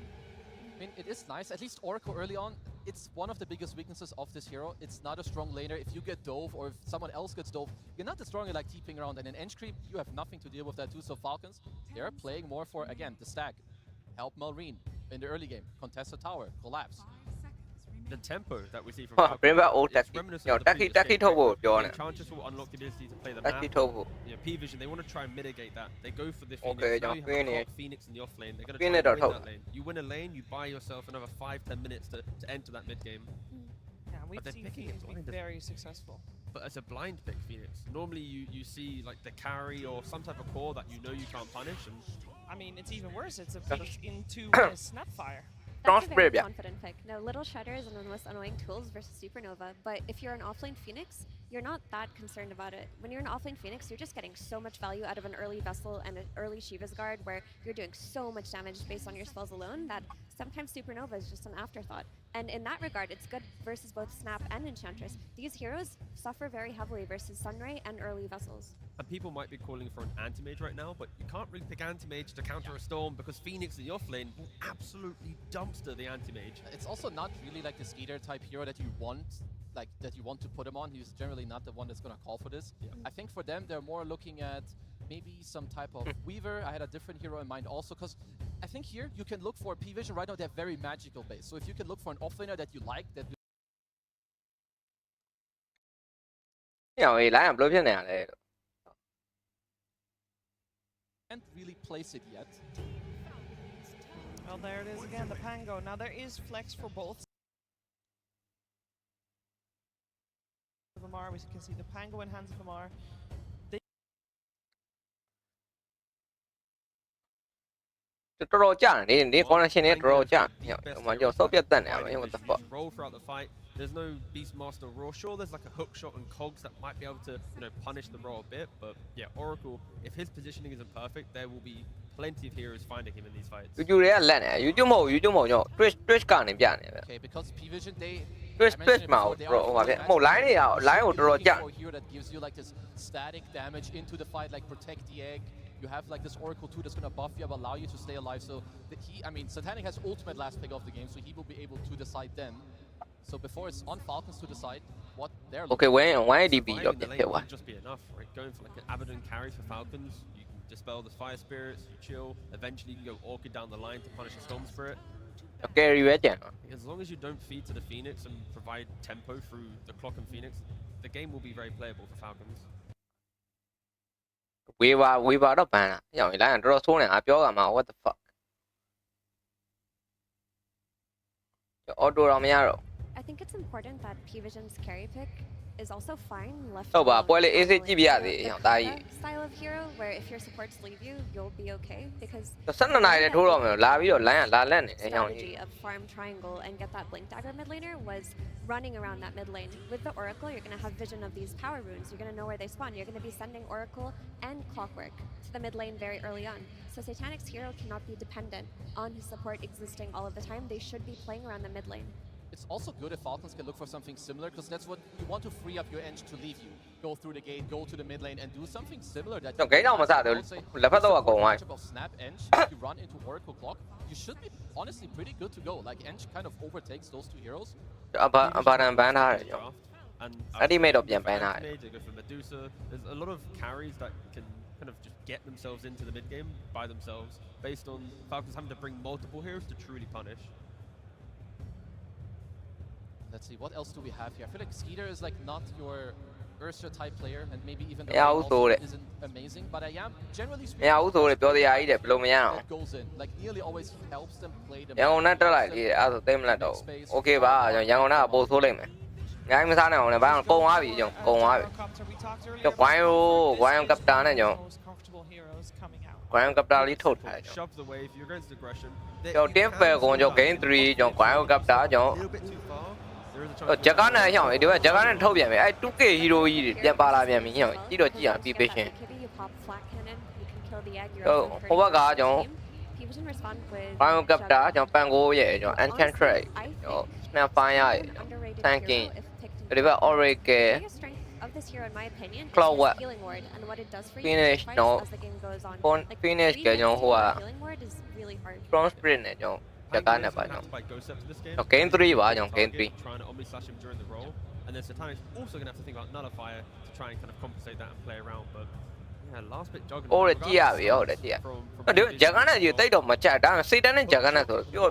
I mean, it is nice, at least Oracle early on, it's one of the biggest weaknesses of this hero. It's not a strong laner. If you get dove or if someone else gets dove, you're not as strong at like TPing around. And in Ench creep, you have nothing to deal with that too. So Falcons, they're playing more for, again, the stack. Help Malrine in the early game, contest the tower, collapse. the tempo that we see from ဟာ Falcons, bring back old it's tactic reminiscent ကျွန် of တော် the previous tactic game, ထုတ်ဖို့ right? ပြော The နေ Enchantress will unlock the ability to play the tactic map. ထုတ်ဖို့ P-Vision, they want to try and mitigate that. They go for the Phoenix. Okay, Now you have Phoenix. a Clock, Phoenix in the off lane. They're going to Phoenix try and win out. that lane. You win a lane, you buy yourself another 5-10 minutes to enter that mid game. Yeah, we've they're seen picking Phoenix it be blind. very successful. But as a blind pick Phoenix, normally you see like the carry or some type of core that you know you can't punish. And I mean, it's even worse. It's a Phoenix into Snapfire. That's a very Brave, yeah. confident pick. No, Little Shredder is one of the most annoying tools versus Supernova, but if you're an offlane Phoenix, you're not that concerned about it. When you're an offlane Phoenix, you're just getting so much value out of an early Vessel and an early Shiva's Guard where you're doing so much damage based on your spells alone that sometimes Supernova is just an afterthought. And in that regard, it's good versus both Snap and Enchantress. These heroes suffer very heavily versus Sunray and early Vessels. And people might be calling for an anti-mage right now, but you can't really pick anti-mage to counter a storm because Phoenix in the offlane will absolutely dumpster the anti-mage. It's also not really like the Skeeter type hero that you want, like that you want to put him on. He's generally not the one that's going to call for this. I think for them, they're more looking at maybe some type of Weaver. I had a different hero in mind also, because I think here you can look for P-Vision. Right now, they have very magical base. So if you can look for an offlaner that you like, that ညောင်လေး line ဘယ်လိုဖြစ်နေရလဲ can't really place it yet. Well, there it is again, the Pango. Now there is flex for both. Amar, we can see the Pango in hands of Amar. တော်တော်ကြာနေနေ connection တွေတော်တော်ကြာညောင်ဟိုမှာကျွန်တော်စောက်ပြတ်တက်နေရပါ what the fuck Roll throughout the fight. There's no Beastmaster Raw. Sure, there's like a hook shot and cogs that might be able to, punish the Raw a bit. But yeah, Oracle, if his positioning isn't perfect, there will be plenty of heroes finding him in these fights. YouTube တွေကလက်နေ YouTube မဟုတ် YouTube မဟုတ်ညောင် Twitch ကနေပြနေပဲ Okay, because P-Vision, they Twitch မှာ bro ဟိုပါဗျမဟုတ် line တွေက line ကိုတော်တော်ကြာ here that gives you like this static damage into the fight, like protect the egg. You have like this Oracle 2 that's going to buff you up, allow you to stay alive. So Satanic has ultimate last pick of the game, so he will be able to decide then. So before it's on Falcons to decide what they're looking Okay, when ADB Surviving တော့ the ပြ lane ဖြစ်သွား won't just be enough, right? Going for like an Abaddon carry for Falcons, you can dispel the Fire Spirits, you chill. Eventually you can go Orchid down the line to punish a Storm Spirit. carry ပဲကြံတော့ As long as you don't feed to the Phoenix and provide tempo through the Clock and Phoenix, the game will be very playable for Falcons. ဝေပါတော့ဘန်လားညောင် line ကတော်တော်ဆိုးနေငါပြောကမှာ what the fuck auto တော့မရတော့ I think it's important that P-Vision's carry pick is also fine left ဟုတ်ပါ alone ပွဲလေး in AC the ကြည့်ပြရသေး the ညောင်တာကြီး Kafka style of hero where if your supports leave you, you'll be okay because 12နာရီလည်းထိုးတော့မယ်လာပြီးတော့ line ကလာလက်နေညောင်ကြီး strategy of farm triangle and get that blink dagger mid laner was running around that mid lane. With the Oracle, you're going to have vision of these power runes. You're going to know where they spawn. You're going to be sending Oracle and Clockwork to the mid lane very early on. So Satanic's hero cannot be dependent on his support existing all of the time. They should be playing around the mid lane. It's also good if Falcons can look for something similar, because that's what you want to free up your Eng to leave you. Go through the gate, go to the mid lane, and do something similar that Okay, now what's that? Left foot over goal, right? Of Snap Eng, you run into Oracle Clock, you should be honestly pretty good to go. Like Eng kind of overtakes those two heroes. အဘာတန်ဘန်ထားတယ်ညောင် And Ultimate theyတော့ပြန် go ဘ for န်ထားတယ် Anti-Mage, they go for Medusa. There's a lot of carries that can kind of just get themselves into the mid game by themselves, based on Falcons having to bring multiple heroes to truly punish. Let's see, what else do we have here? I feel like Skeeter is like not your Ursula type player, and maybe even the Yeah, lane also also it. isn't amazing, but I am generally မ speaking ရဘူးဆိုလေပြောတရားကြီးတယ်ဘယ်လိုမရအောင် that goes in. Like nearly always helps them play the ရန်ကုန်နဲ့တက်လိုက်လေအဲ့ဒါဆိုသိမလက်တော့ Okay ပါကျွန်တော်ရန်ကုန်နဲ့ပို့ဆိုးလိုက်မယ်ငိုင်းမစားနိုင်အောင်လည်းဘာမှကုန်သွားပြီကျွန်တော်ကုန်သွားပြီ ကျွန်တော် Guayo Captain နဲ့ကျွန်တော် Most comfortable heroes coming out. Guayo Captain လေးထုတ်ထားတယ်ကျွန်တော် Shove the wave, you're against aggression. ကျွန်တော် team fair ကိုကျွန်တော် game 3ကျွန်တော် Guayo Captain ကျွန်တော် A little bit too far. There is a ဂျက်ကားနဲ့ရှောင်းဒီဘက်ဂျက်ကားနဲ့ထုတ်ပြန်ပြီအဲ့ 2K hero ကြီးတွေပြန်ပါလာပြန်ပြီညောင်ကြည့်တော့ကြည့်အောင် Once youပြီး get ပေးရှ that င် Kibby, you pop flat cannon, you can kill the egg. You're So, also hurting ဟိုဘက်က the ကျွန်တော် team. P-Vision respond with Guayo Captain Juggernaut. ကျွန်တော်ပန်ကိုရဲ့ကျွန်တော် Enchant Trade Honestly, I ကျွန်တော် think Snap Fire ရဲ့ an underrated Tanking hero if picked in ဒီဘက် Oracle The biggest strength of this hero, in my opinion, is Cloud his Web. healing ward and what it does for Finish, you no. as the game goes on. Like, Finish က 3 ကျွန်တော် minutes ဟို to က a healing ward is really hard. Strong Spirit နဲ့ကျွန်တော်ဂျက်ကားနဲ့ပါကျွန် have တော် to fight Ghost Scepter this game. ကျွန်တော် game 3ပါကျွန်တော် game 3 Trying to omni slash him during the roll, and then Satanic's also gonna have to think about Nullifier to try and kind of compensate that and play around. But yeah, last bit Juggernaut. ဟိုကြည့်ရပြီဟုတ်တယ်ကြည့်ရ From ဒီဂျက်ကားနဲ့ယူတိတ်တော့မကြိုက်ဒါပေမဲ့စိတ်တန်းနဲ့ဂျက်ကားနဲ့ဆိုပြော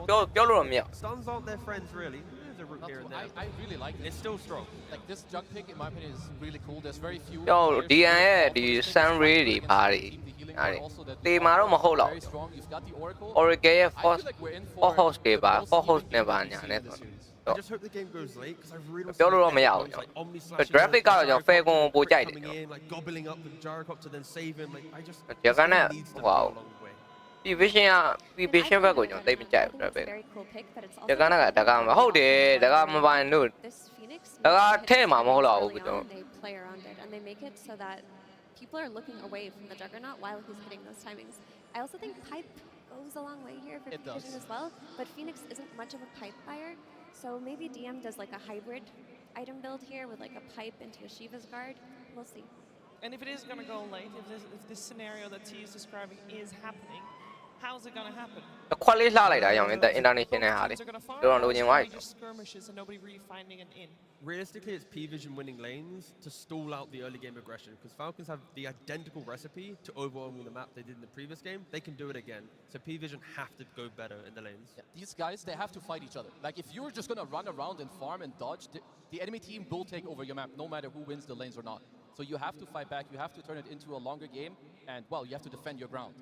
လို့တော့မရ Stuns aren't their friends really. There's a route not here too, and there. I really like it. It's still strong. Like this jug pick, in my opinion, is really cool. There's very few. ကျွန်တော် players DN who ရဲ့ offer ဒီ this pick. sun It's ray quite တွေ good ဘာ against တွေ keep the healing ဒါ ward တွေ also that တေ we မာတော့မ offer. ဟုတ်တော့ Very strong. You've got the Oracle. Oracle ရဲ့ I force feel like we're in for for host တွေပါ the most for host even နဲ့ game ပါ we've ညာ seen နဲ့ in the ဆို series. I just hope the game goes late because I've really ပြောလို့တော့မရဘူး like Omni ကျွန်တော် graphic ကတော့ကျွန်တော် fair ကိုပိုကြိုက်တယ် coming in like gobbling up the gyrocopter then save him like I just ဂျကန်နဲ့ needs to ဟို go a long way. vision က vision ဘက်ကိုကျွန်တော်သိပ်မကြိုက်ဘူး I think it's a graphic very cool pick, but it's also ဂျကန်ကတကမဟုတ်တယ်တကမပိုင်လို့ this Phoenix တက hits ထဲမှာမဟုတ်တော့ early ဘူးကျွန် on, တော် they play around it and they make it so that people are looking away from the Juggernaut while he's hitting those timings. I also think pipe goes a long way here for It does. Vision as well, but Phoenix isn't much of a pipe buyer, so maybe DM does like a hybrid item build here with like a pipe into a Shiva's guard. We'll see. And if it is going to go late, if this scenario that T is describing is happening, how's it going to happen? ခွက်လေးလှလိုက်တာရောင် international ဟာလေ Both teams are gonna farm, ကျွန်တော်လိုချင်သွားပြီ just skirmishes and nobody really finding an in. Realistically, it's P Vision winning lanes to stall out the early game aggression because Falcons have the identical recipe to overwhelming the map they did in the previous game. They can do it again. So P Vision have to go better in the lanes. Yeah, these guys, they have to fight each other. Like if you're just gonna run around and farm and dodge, the enemy team will take over your map no matter who wins the lanes or not. So you have to fight back, you have to turn it into a longer game, and well, you have to defend your ground.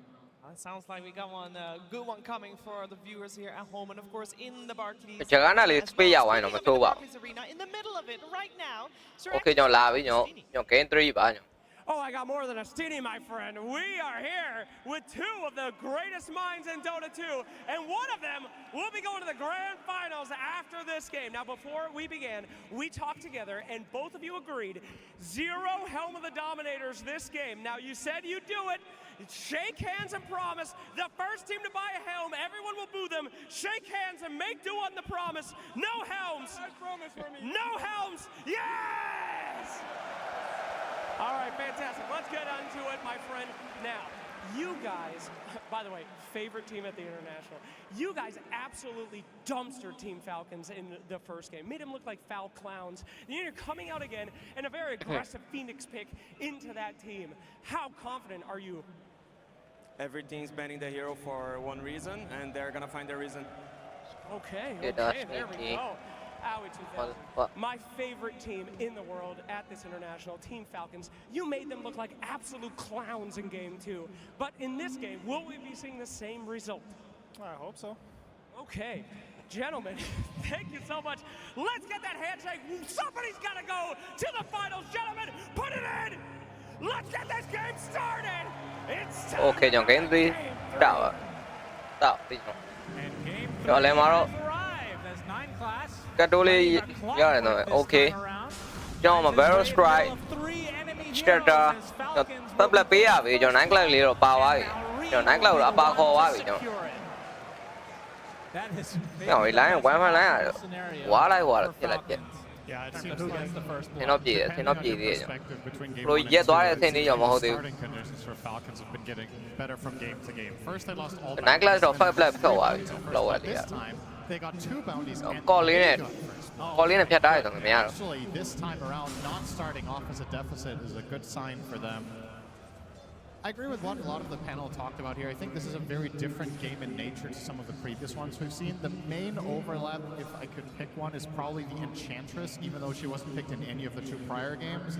It sounds like we got one good one coming for the viewers here at home, and of course in the Barclays. ဂျကန်ကလေ space ရောက်သွားရင်တော့မဆိုးပါဘူး Barclays Arena, in the middle of it right now. okay ကျွန်တော်လာပြီကျွန်တော် game 3ပါကျွန်တော် Oh, I got more than a Steenie, my friend. We are here with two of the greatest minds in Dota 2, and one of them will be going to the grand finals after this game. Now, before we began, we talked together, and both of you agreed, 0 Helm of the Dominators this game. Now, you said you'd do it. Shake hands and promise. The first team to buy a helm, everyone will boo them. Shake hands and make do on the promise. No helms. No helms. Yes! All right, fantastic. Let's get onto it, my friend. Now, you guys, by the way, favorite team at the International. You guys absolutely dumpster Team Falcons in the first game. Made them look like foul clowns. And you're coming out again in a very aggressive Phoenix pick into that team. How confident are you? Every team's banning the hero for one reason, and they're gonna find their reason. Okay, Good, there we go. Owie 2000. My favorite team in the world at this international, Team Falcons. You made them look like absolute clowns in game 2. But in this game, will we be seeing the same result? I hope so. Okay, gentlemen, thank you so much. Let's get that handshake. Somebody's got to go to the finals, gentlemen. Put it in. Let's get this game started. It's time. okay ကျွန်တော် game 3တောက်ပြီကျွန်တော်လည်းမတော့ ကတ်တိုးလေးရတယ်တော့ okay ကျွန်တော်မှာ barrel strike shatter တပ်လက်ပေးရပြီကျွန်တော်9 class လေးတော့ပါသွားပြီကျွန်တော်9 class တော့အပါခေါ်သွားပြီကျွန်တော်ကျွန်တော် line 1 fan line ရတယ်ဝါလိုက်ဖြစ်လိုက်ပြက် Yeah, it seems like starting conditions for Falcons have been getting better from game to game. First they lost all back. This time they got 2 bounties and actually this time around not starting off as a deficit is a good sign for them. I agree with what a lot of the panel talked about here. I think this is a very different game in nature to some of the previous ones we've seen. The main overlap, if I could pick one, is probably the Enchantress, even though she wasn't picked in any of the 2 prior games.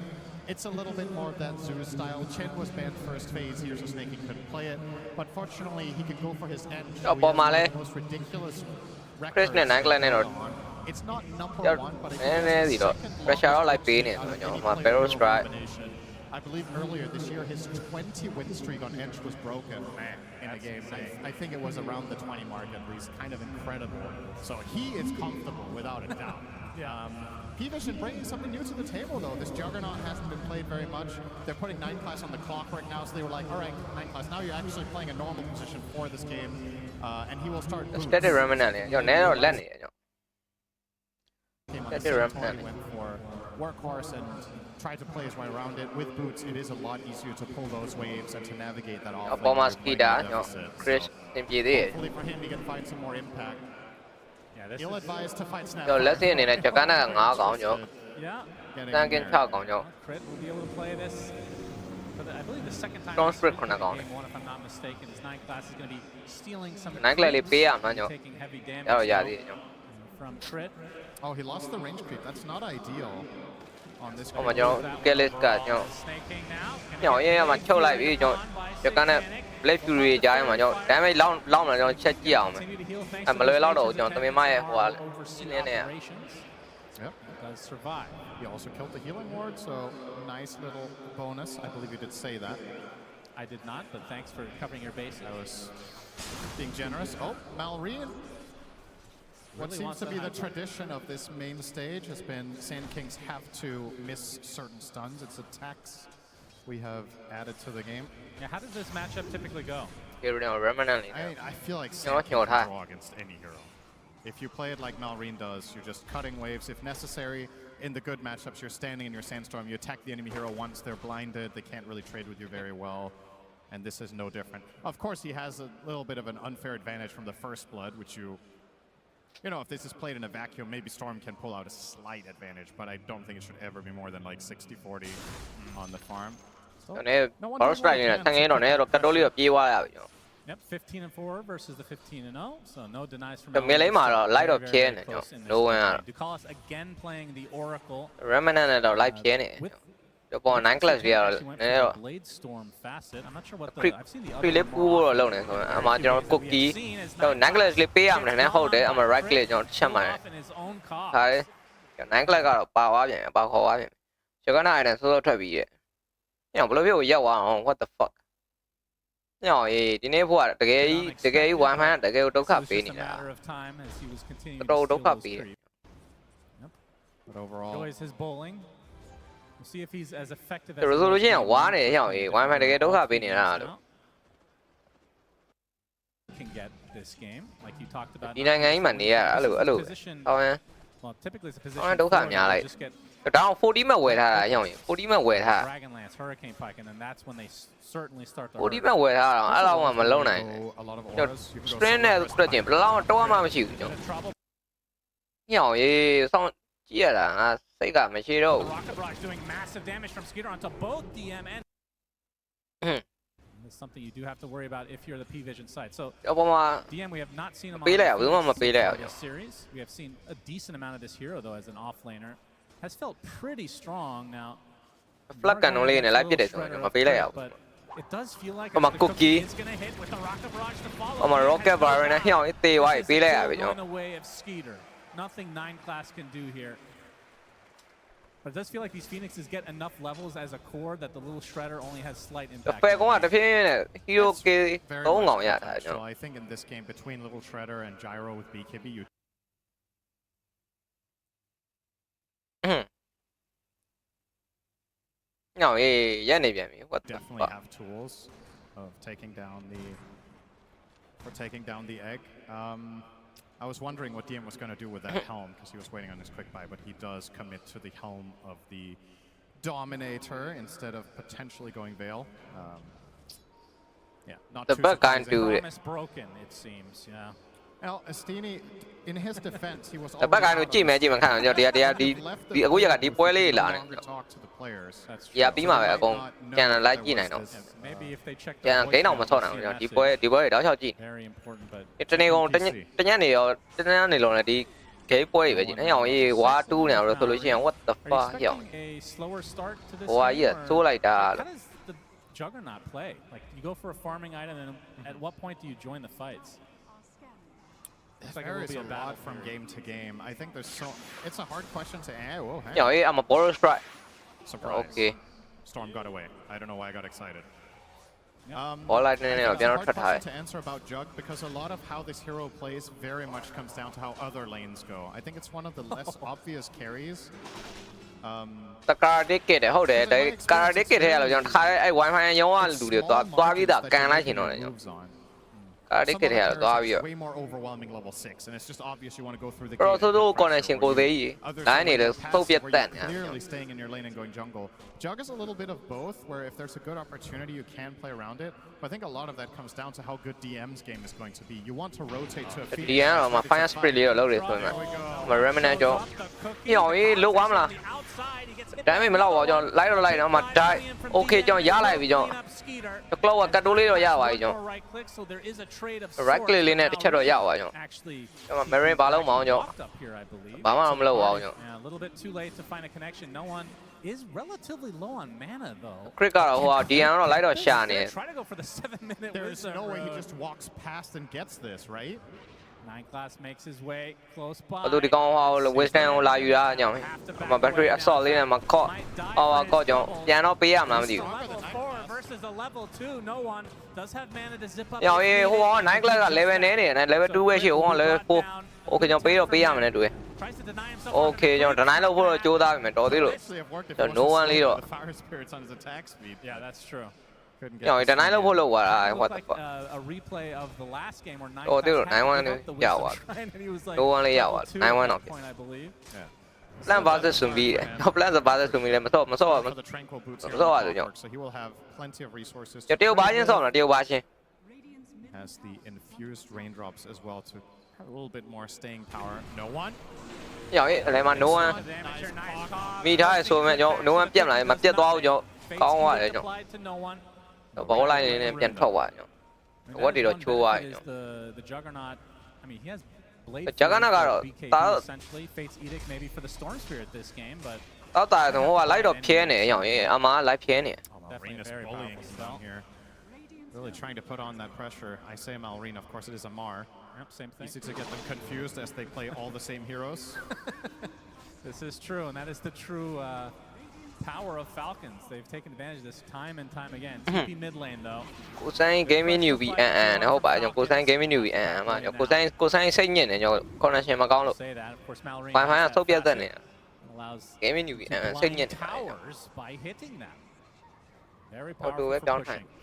It's a little bit more of that Zeus style. Chen was banned first phase, Here's a Snake, he couldn't play it. But fortunately, he could go for his end. The most ridiculous record. It's not number 1, but it's second. I believe earlier this year his 20 win streak on Edge was broken in a game. I think it was around the 20 mark at least. Kind of incredible. So he is comfortable without a doubt. P-Vision bringing something new to the table though. This Juggernaut hasn't been played very much. They're putting 9 class on the clock right now, so they were like, all right, 9 class, now you're actually playing a normal position for this game. And he will start boots. Went for workhorse and tried to play his way around it. With boots, it is a lot easier to pull those waves and to navigate that off. Hopefully for him he can find some more impact. Ill advised to fight Snap. Yeah. Crit will be able to play this for I believe the second time in game 1, if I'm not mistaken. His 9 class is going to be stealing some taking heavy damage from from Trit. Oh, he lost the range creep. That's not ideal on this. Mà cho cái list cả cho nhỏ như mà châu lại vì cho cái này lấy fury trái mà cho cái mấy long là cho chết chiều mà lấy lao đầu cho tụi mai hòa nên nè. Yep, does survive. He also killed the healing ward, so nice little bonus. I believe you did say that. I did not, but thanks for covering your bases. I was being generous. Oh, Malrine. What seems to be the tradition of this main stage has been Sand Kings have to miss certain stuns. It's a tax we have added to the game. Yeah, how does this matchup typically go? I feel like Sand Kings can draw against any hero. If you play it like Malrine does, you're just cutting waves. If necessary, in the good matchups, you're standing in your Sandstorm. You attack the enemy hero once they're blinded. They can't really trade with you very well. And this is no different. Of course, he has a little bit of an unfair advantage from the first blood, which you know, if this is played in a vacuum, maybe Storm can pull out a slight advantage, but I don't think it should ever be more than like 60-40 on the farm. Yep, 15-4 versus the 15-0, so no denies from light of chain. Ducalis again playing the Oracle. Remnant light chain. Cho 9 class Blade Storm facet. I'm not sure what the I've seen the other lâu này mà cho cookie. Cho 9 class live PM này nó hold để mà right click cho chăm mà. Thấy. Cho 9 class có bao quá vậy, bao khó quá vậy. Cho cái này là số thoại bị. Nhưng mà biết gì wow, what the fuck. Nhỏ thì đi nếp qua cái quan phá để cái đấu khắp bị nè. Đấu khắp bị. But overall, enjoys his bowling. We'll see if he's as effective as. Rồi rồi chứ quá này nhỏ thì quan phá để cái đấu khắp bị nè là được. Can get this game like you talked about. Đi ngay ngay mà nè, alo. Thôi nha. Well, typically it's a position. Đấu khắp nhà lại. Đó 40 mà quay thà nhỏ 40 mà quay thà. Dragonlance, Hurricane Pike, and then that's when they certainly start to. 40 mà quay thà, alo mà lâu này. Strength này cũng chỉ lâu đâu mà chịu chứ. Nhỏ gì xong chia là xây cả mà chia đâu. It's something you do have to worry about if you're the P-Vision side. So, DM, we have not seen him on this series. We have seen a decent amount of this hero, though, as an off-laner. Has felt pretty strong now. Flag can only in a live today, but it does feel like it's going to hit with a rocket barrage to follow. My rocket barrage, going the way of Skeeter. Nothing 9 class can do here. But it does feel like these Phoenixes get enough levels as a core that the little Shredder only has slight impact. So I think in this game, between little Shredder and Gyro with BKB, you definitely have tools of taking down the egg. I was wondering what DM was going to do with that helm because he was waiting on his quick buy, but he does commit to the helm of the Dominator instead of potentially going Veil. Yeah, not too surprising. Promise broken, it seems. Yeah. Now, Astini, in his defense, he was always left to the players. Yeah, be my can like Maybe if they check very important, but it's an ego what the fuck? A slower start to this Why, yeah, so like that. How does the Juggernaut play? Like, you go for a farming item, and at what point do you join the fights? It varies a lot from game to game. I think there's it's a hard question to answer. Yeah, I'm a borrow strike. Surprise. Okay. Storm got away. I don't know why I got excited. All I think it's a hard question to answer about Jug because a lot of how this hero plays very much comes down to how other lanes go. I think it's one of the less obvious carries. The card ticket, hold it. The card ticket here, I want to do the moves on. Way more overwhelming level 6, and it's just obvious you want to go through the game. Clearly staying in your lane and going jungle. Jug is a little bit of both, where if there's a good opportunity, you can play around it. But I think a lot of that comes down to how good DM's game is going to be. You want to rotate to a Phoenix. DM, my fire spree loaded. My remnant. damage မလောက်ပါကျွန်တော်လိုက်တော့လိုက်တော့မှ die okay ကျွန်တော်ရလိုက်ပြီကျွန်တော် cloud ကကတ်တိုးလေးတော့ရပါပြီကျွန်တော် right click လေးနဲ့တစ်ချက်တော့ရပါကျွန်တော် marine ဘာလုံးမအောင်ကျွန်တော်ဘာမှမလုပ်ပါဘူးကျွန်တော် a little bit too late to find a connection. No one is relatively low on mana though. crit ကတော့ဟို DN တော့လိုက်တော့ရှာနေတယ် Try to go for the 7-minute. There's no way he just walks past and gets this, right? 9 class makes his way close by. ဘယ်သူဒီကောင်ဟို Western ကိုလာယူတာအကြောင်းဟို battery assault လေးနဲ့မခော့ကော့ကျွန်တော်ပြန်တော့ပေးရမလားမသိဘူး Level 4 versus a level 2. No one does have mana to zip up. ညောင်ရေးဟိုကောင်9 class က level နဲ့နေတယ် level 2ပဲရှိဟိုကောင် level 4 okay ကျွန်တော်ပေးတော့ပေးရမယ်နဲ့တူတယ် okay ကျွန်တော် deny လုပ်ဖို့တော့ကြိုးစားပြီမယ်တော်သေးလို့ no one လေးတော့ Yeah, that's true. Couldn't get. ညောင်ရေး deny လုပ်ဖို့လုပ်သွားတာ what the fuck. A replay of the last game where 9 တော်သေးလို့9-1 လေးရသွား no one လေးရသွား9-1တော့ I believe. Yeah. plan versus Sumbi တော့ plan versus Sumbi လည်းမစော့မစော့ရဆိုကျွန်တော် So he will have plenty of resources. တရုတ်ဘာချင်းစော့မလားတရုတ်ဘာချင်း Has the infused raindrops as well to have a little bit more staying power. No one. ညောင်ရေးအလဲမှာ no one မိထားရဆိုမဲ့ကျွန်တော် no one ပြတ်မလားမပြတ်သွားဘူးကျွန်တော်ကောင်းသွားတယ်ကျွန်တော်ဘောလိုက်နေပြန်ထွက်သွားကျွန်တော်ဝတ်တွေတော့ချိုးသွားတယ်ကျွန်တော် The Juggernaut. I mean, he has Blade. Juggernaut ကတော့ essentially Fate's Edict maybe for the Storm Spirit this game, but တော့တာတော့ဟိုကလိုက်တော့ဖြဲနေညောင်ရေးအမားလိုက်ဖြဲနေ Malrine is bullying him down here. Really trying to put on that pressure. I say Malrine, of course it is Amar. Yep, same thing. Easy to get them confused as they play all the same heroes. This is true, and that is the true power of Falcons. They've taken advantage of this time and time again. TP mid lane though. ကိုဆိုင် gaming newbie ဟုတ်ပါကျွန်တော်ကိုဆိုင် gaming newbie အမကျွန်တော်ကိုဆိုင်စိတ်ညစ်နေကျွန်တော် connection မကောင်းလို့ Say that. Of course, Malrine Wi-Fi ကဆုတ်ပြတ်တတ်နေ allows gaming newbie စိတ်ညစ် towers by hitting them. Very ဟိုတူပဲ powerful ပြောင်း for ထိုင် pushing.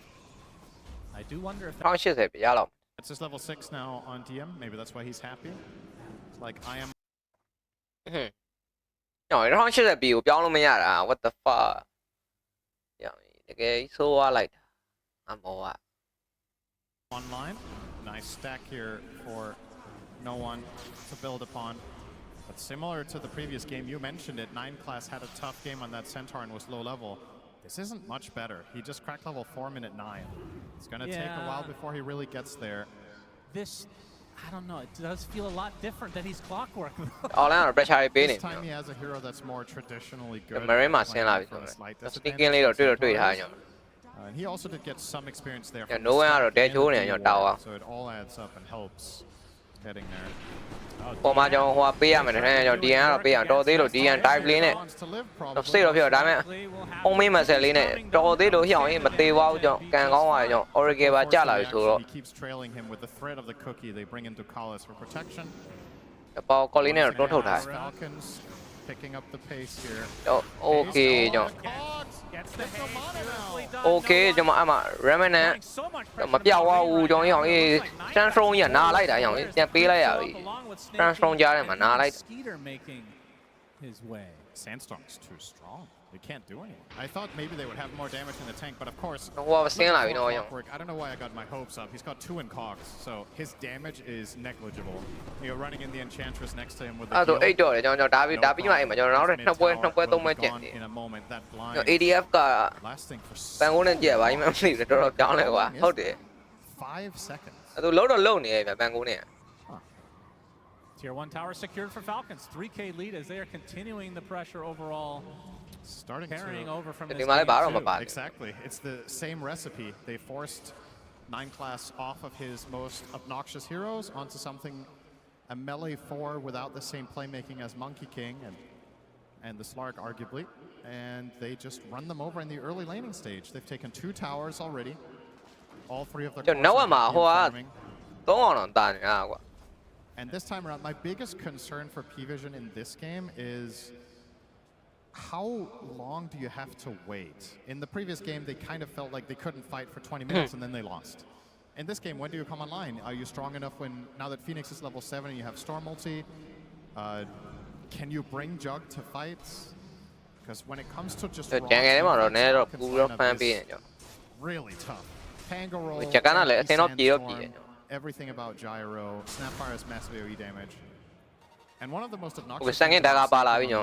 I do wonder if 1080ပြရလောက် It's just level 6 now on DM. Maybe that's why he's happy. It's like I am. ညောင်1080ပြကိုပြောင်းလို့မရတာ what the fuck ညောင်တကယ်ဆိုးသွားလိုက်တာအမောက Online. Nice stack here for no one to build upon. But similar to the previous game, you mentioned it. 9 class had a tough game on that Centaur and was low level. This isn't much better. He just cracked level 4 minute 9. It's going to take a while before he really gets there. This, I don't know, it does feel a lot different that he's clockwork. This time he has a hero that's more traditionally good. And he also did get some experience there. So it all adds up and helps getting there. ပေါ်မှာကျွန်တော်ဟိုပေးရမယ်တဲ့ကျွန်တော် DN ကတော့ပေးရတော်သေးလို့ DN dive လေးနဲ့စိတ်တော့ဖြစ်တော့ဒါပေမဲ့အုံးမင်းမဆက်လေးနဲ့တော်သေးလို့ဟျောင်းရင်မသေးပါဘူးကျွန်တော်ကန်ကောင်းသွားတယ်ကျွန်တော် Oracle ပါကြလာပြီဆိုတော့ He keeps trailing him with the threat of the cookie. They bring into Collis for protection. ပေါ်ကော်လီနဲ့တော့တွန်းထုတ်ထားတယ် Falcons picking up the pace here. Okay ကျွန်တော် Okay ကျွန်တော်အမ Remnant မပြောက်သွားဘူးကျွန်တော်ဟျောင်းရေး Transform ရနားလိုက်တာဟျောင်းရေးပြန်ပေးလိုက်ရပြီ Transform ကြားထဲမှာနားလိုက် Skeeter making his way. Sandstorm's too strong. They can't do anything. I thought maybe they would have more damage in the tank, but of course, I don't know why I got my hopes up. He's got 2 in cogs, so his damage is negligible. You're running in the Enchantress next to him with the heal. In a moment, that blind. ADF က Lasting for ပန်ကုန်နဲ့ကြည့်ပါမှမသိဘူးတော်တော်ပြောင်းလဲကွာဟုတ်တယ် 5 seconds. သူလုံးတော့လုံးနေရဲ့ပန်ကုန်နဲ့ Tier 1 tower secured for Falcons. 3K lead as they are continuing the pressure overall. Starting carrying over from this game. Exactly. It's the same recipe. They forced 9 class off of his most obnoxious heroes onto something, a melee 4 without the same playmaking as Monkey King and the Slark, arguably. And they just run them over in the early laning stage. They've taken 2 towers already. All 3 of their farming. And this time around, my biggest concern for P-Vision in this game is how long do you have to wait? In the previous game, they kind of felt like they couldn't fight for 20 minutes and then they lost. In this game, when do you come online? Are you strong enough when, now that Phoenix is level 7 and you have Storm ulti, can you bring Jug to fights? Because when it comes to just really tough. Pango roll, everything about Gyro, Snapfire's massive AoE damage. And one of the most Okay, obnoxious sang in daga pa la bi nyo.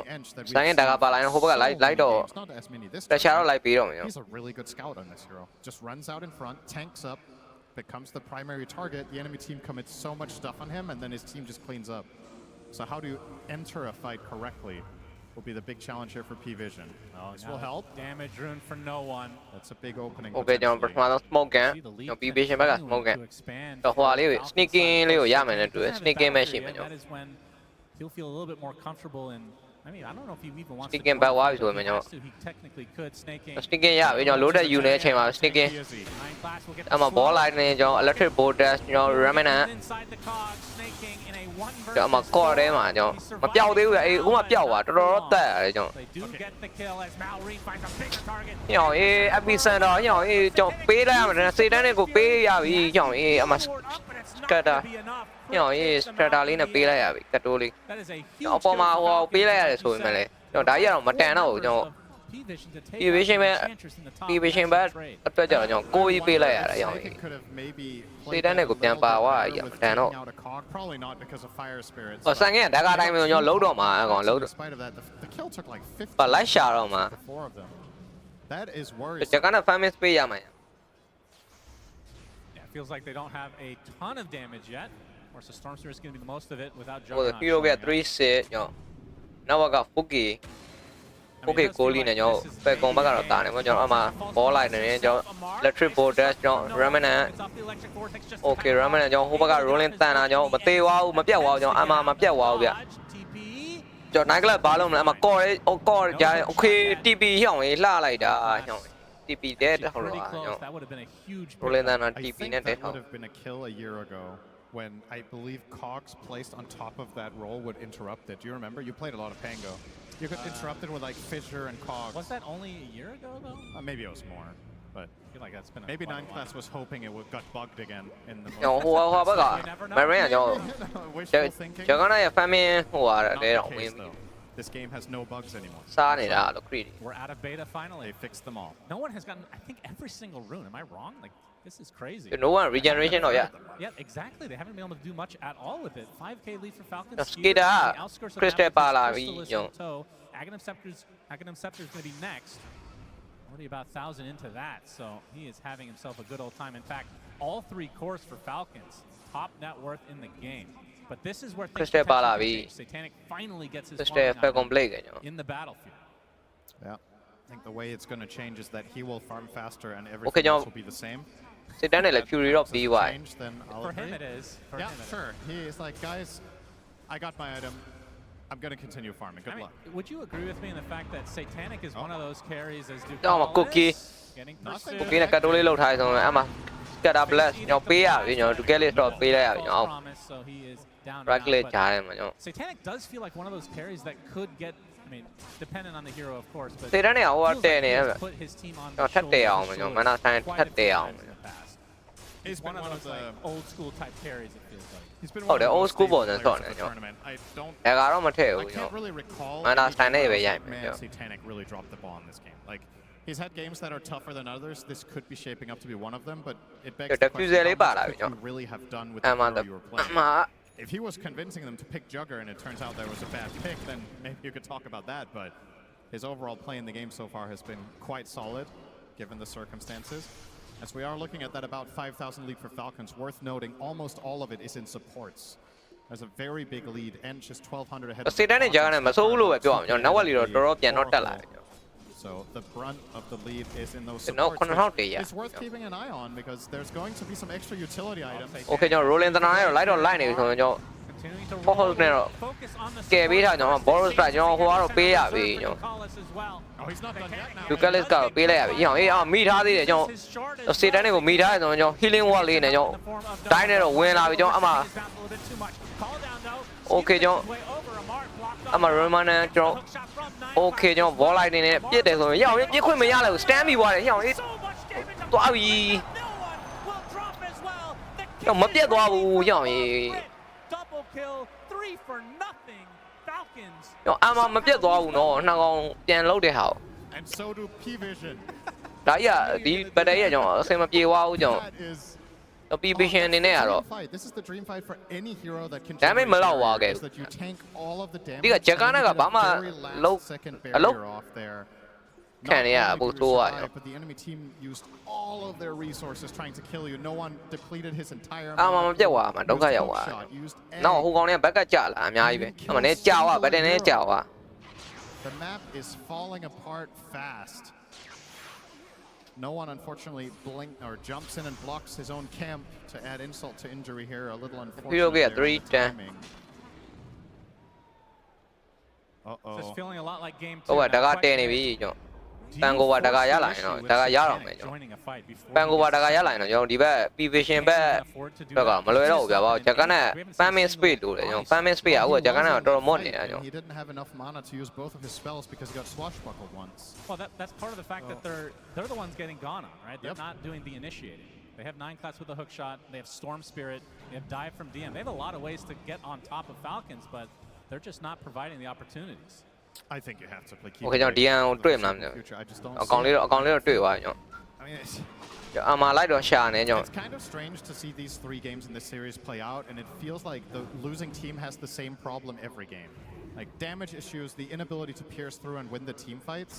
Sang in daga pa la no hoba light do. Pressure do light pi do nyo. He's a really good scout on this hero. Just runs out in front, tanks up, becomes the primary target. The enemy team commits so much stuff on him, and then his team just cleans up. So how do you enter a fight correctly will be the big challenge here for P-Vision. This will help. Damage rune for no one. That's a big opening. Okay, ကျွန်တော်ပထမဆုံး smoke ကန်ကျွန်တော် P-Vision ဘက်က smoke ကန်တော့ဟိုဟာလေးကို sneaking လေးကိုရမယ်နဲ့တူတယ် sneaking ပဲရှိမယ်ကျွန်တော် He'll feel a little bit more comfortable in I mean, I don't know if he even wants sneaking back ဝါပြီဆိုရင်ကျွန်တော် he technically could snaking sneaking ရပြီကျွန်တော် loaded ယူနေတဲ့အချိန်မှာ sneaking အမှ ball line နဲ့ကျွန်တော် electric bolt dash ကျွန်တော် remnant ကျွန်တော်အမှ core ထဲမှာကျွန်တော်မပြောက်သေးဘူးအေးအခုမှပြောက်သွားတော်တော်တက်ရတယ်ကျွန်တော်ညောင်အေး epicenter ညောင်အေးကျွန်တော်ပေးလိုက်ရမယ်စေတန်းတွေကိုပေးရပြီညောင်အေးအမှ scatter ညောင်အေး scatter လေးနဲ့ပေးလိုက်ရပြီကတ်တိုးလေးကျွန်တော်အပေါ်မှာဟိုပေးလိုက်ရတယ်ဆိုရင်လည်းကျွန်တော်ဒါကြီးကတော့မတန်တော့ဘူးကျွန်တော် P-Vision ပဲ P-Vision ပဲအတွက်ကြတော့ကျွန်တော်ကိုကြီးပေးလိုက်ရတာညောင်အေးစေတန်းတွေကိုပြန်ပါသွားရမတန်တော့ဆန်ငယ်ဒါကတိုင်းမျိုးကျွန်တော်လုံးတော့မှာအကောင်လုံးတော့ပါလိုက်ရှာတော့မှာ That is worrisome. ကျွန်တော်က famous ပေးရမှာ feels like they don't have a ton of damage yet. Of course, the Stormster is going to be the most of it without Well, the hero get 3 set, yo. Now I got Fuki. Fuki goalie နဲ့ကျွန်တော်ဖက်ကွန်ဘက်ကတော့တာနေမှာကျွန်တော်အမှ ball line နဲ့ကျွန်တော် electric bolt dash ကျွန်တော် remnant Okay, remnant ကျွန်တော်ဟိုဘက်က rolling တန်တာကျွန်တော်မသေးသွားဘူးမပြတ်သွားဘူးကျွန်တော်အမှမပြတ်သွားဘူးဗျကျွန်တော် night club ဘာလို့မလဲအမှ core လေး core ကြား Okay, TP ဟျောင်းရေးလှလိုက်တာဟျောင်းTP တဲ့ဟုတ်လားညော rolling တန်တာ TP နဲ့ that would have been a kill a year ago when I believe Cogs placed on top of that roll would interrupt it. Do you remember? You played a lot of Pango. You could interrupt it with like Fissure and Cogs. Was that only a year ago though? Maybe it was more, but I feel like that's been maybe 9 class was hoping it would got bugged again in the. ဟိုဘက်က Marine ကျွန်တော်ကလည်း family ဟိုဟာတဲ့တော့ဝင်ပြီ This game has no bugs anymore. စားနေတာလို့ creed. We're out of beta finally. They fixed them all. No one has gotten I think every single rune. Am I wrong? Like this is crazy. No one regeneration or Yeah, exactly. They haven't been able to do much at all with it. 5k lead for Falcons. Skida. Crystal ပါလာပြီညော Aghanim Scepter is going to be next. Already about 1,000 into that, so he is having himself a good old time. In fact, all 3 cores for Falcons, top net worth in the game. But this is where things change. Satanic finally gets his farm in the battlefield. Yeah, I think the way it's going to change is that he will farm faster and everything else will be the same. Satanic like Fury of BY. For him it is. Yeah, sure. He is like, guys, I got my item. I'm going to continue farming. Good luck. Would you agree with me in the fact that Satanic is one of those carries as Duke Cookie. Cookie နဲ့ကတ်တိုးလေးလောက်ထားဆိုရင်အမှ scatter blast ညောပေးရပြီညော to get it တော့ပေးလိုက်ရပြီညော Rightကြားထဲမှာညော Satanic does feel like one of those carries that could get I mean dependent on the hero of course but စေတန်းနဲ့ဟိုတဲနေရပဲညောထက်တဲအောင်ညောမနာဆိုင်ထက်တဲအောင် He's one of those like old school type carries it feels like. He's been one of the old school ones in the tournament. I can't really recall. Satanic really dropped the ball in this game. Like he's had games that are tougher than others. This could be shaping up to be one of them, but it begs the question what you really have done with the hero you were playing. If he was convincing them to pick Jugger and it turns out there was a bad pick, then maybe you could talk about that. But his overall play in the game so far has been quite solid, given the circumstances. As we are looking at that about 5,000 lead for Falcons, worth noting, almost all of it is in supports. There's a very big lead, and just 1,200 ahead of So the brunt of the lead is in those supports. It's worth keeping an eye on, because there's going to be some extra utility items. Okay, rolling the light on line is on your focus on the borrow strike, pay up. Oh, he's not done yet now. You can let's go, pay up. Meet how they don't sit any of meet on your healing wall in and your diner win out with your ama. Okay, John. I'm a Roman and John. Okay, John, ball line in it. You quit me yellow, stand me while it's Bobby. You're my dear young. Double kill, 3 for nothing. Falcons. I'm on my dear dog, no, not on the load the house. And so do P-Vision. Yeah, but I don't same up you. That is P vision အနေနဲ့ကတော့ This is the dream fight for any hero that can damage မလောက်ပါခဲ့ that you tank all of the damage ဒီကဂျက်ကနာကဘာမှလုံး second အလုံး barrier off there ခံရပို့ဆိုးရ but the enemy team used all of their resources trying to kill you. No one depleted his entire အာမမပြတ်သွားမှာဒုက္ခရောက်သွားနောက်ဟိုကောင်တွေကဘက်ကကြာလာအများကြီးပဲအမှန်နဲ့ကြာသွားဗတ်တယ်နဲ့ကြာသွား The map is falling apart fast. No one unfortunately jumps in and blocks his own camp to add insult to injury here. A little unfortunate. Uh-oh. Just feeling a lot like game 2. ဟိုကတကားတဲနေပြီကျွန်တော်ပန်ကိုပါတကားရလာရင်တော့တကားရတော့မယ်ကျွန်တော်ပန်ကိုပါတကားရလာရင်တော့ကျွန်တော်ဒီဘက် P vision ဘက်ကမလွယ်တော့ဘူးဗျာဘာဂျက်ကနဲ့ farming speed လို့လေကျွန်တော် farming speed ကဟိုကဂျက်ကနဲ့တော့တော်တော်မော့နေတာကျွန်တော် He didn't have enough mana to use both of his spells because he got swashbuckled once. Well, that's part of the fact that they're the ones getting gone on, right? They're not doing the initiating. They have 9 class with a hook shot. They have Storm Spirit. They have Dive from DM. They have a lot of ways to get on top of Falcons, but they're just not providing the opportunities. I think you have to play keep. Okay ကျွန်တော် DM ကိုတွေ့မလားမသိဘူးအကောင်လေးတော့တွေ့သွားကျွန်တော် I mean it's အမလိုက်တော့ရှာနေကျွန်တော် It's kind of strange to see these 3 games in this series play out, and it feels like the losing team has the same problem every game. Like damage issues, the inability to pierce through and win the team fights,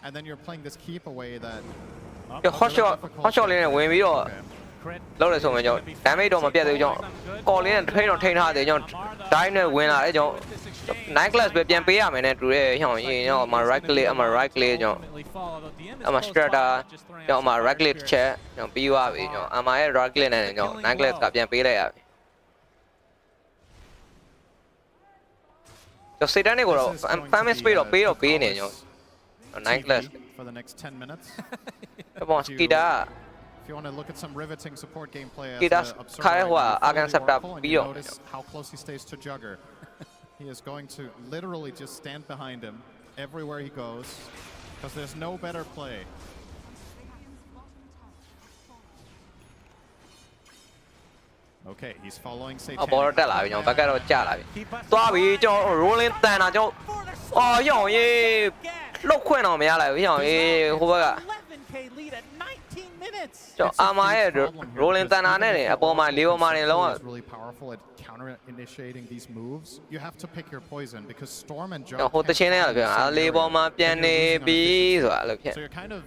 and then you're playing this keep away that. hot shot လေးနဲ့ဝင်ပြီးတော့လောက်လဲဆိုရင်ကျွန်တော် damage တော့မပြတ်သေးဘူးကျွန်တော် call လေးနဲ့ထိန်းတော့ထိန်းထားတယ်ကျွန်တော် dive နဲ့ဝင်လာတယ်ကျွန်တော် 9 class ပဲပြန်ပေးရမယ်နဲ့တူတယ်ဟောင်းရင်ကျွန်တော်အမ right click အမ right click ကျွန်တော်အမ strata ကျွန်တော်အမ right click ချက်ကျွန်တော်ပြီးသွားပြီကျွန်တော်အမရဲ့ right click နဲ့ကျွန်တော် 9 class ကပြန်ပေးလိုက်ရပြီကျွန်တော်စိတ်တန်းနေကိုတော့ famous speed တော့ပေးနေကျွန်တော် 9 class for the next 10 minutes. ဘော skida If you want to look at some riveting support gameplay as Skida notice how close he stays to Jugger. He is going to literally just stand behind him everywhere he goes because there's no better play. Okay, he's following Satan. ဘောတက်လာပြီကျွန်တော်ဘက်ကတော့ကြာလာပြီသွားပြီကျွန်တော် rolling တန်တာကျွန်တော်အော်ရောင်ရေးလှုပ်ခွင့်တော့မရလိုက်ဘူးရောင်ရေးဟိုဘက်က 11k lead at 19 minutes. ကျွန်တော်အာမာရဲ့ rolling တန်တာနဲ့အပေါ်မှာလေးပေါ်မှာနေလုံးဝ is really powerful at counter initiating these moves. You have to pick your poison because Storm and Jug ဟိုတချင်းလေးရတယ်ဗျာလေးပေါ်မှာပြန်နေပြီဆိုတာအဲ့လိုဖြစ် So you're kind of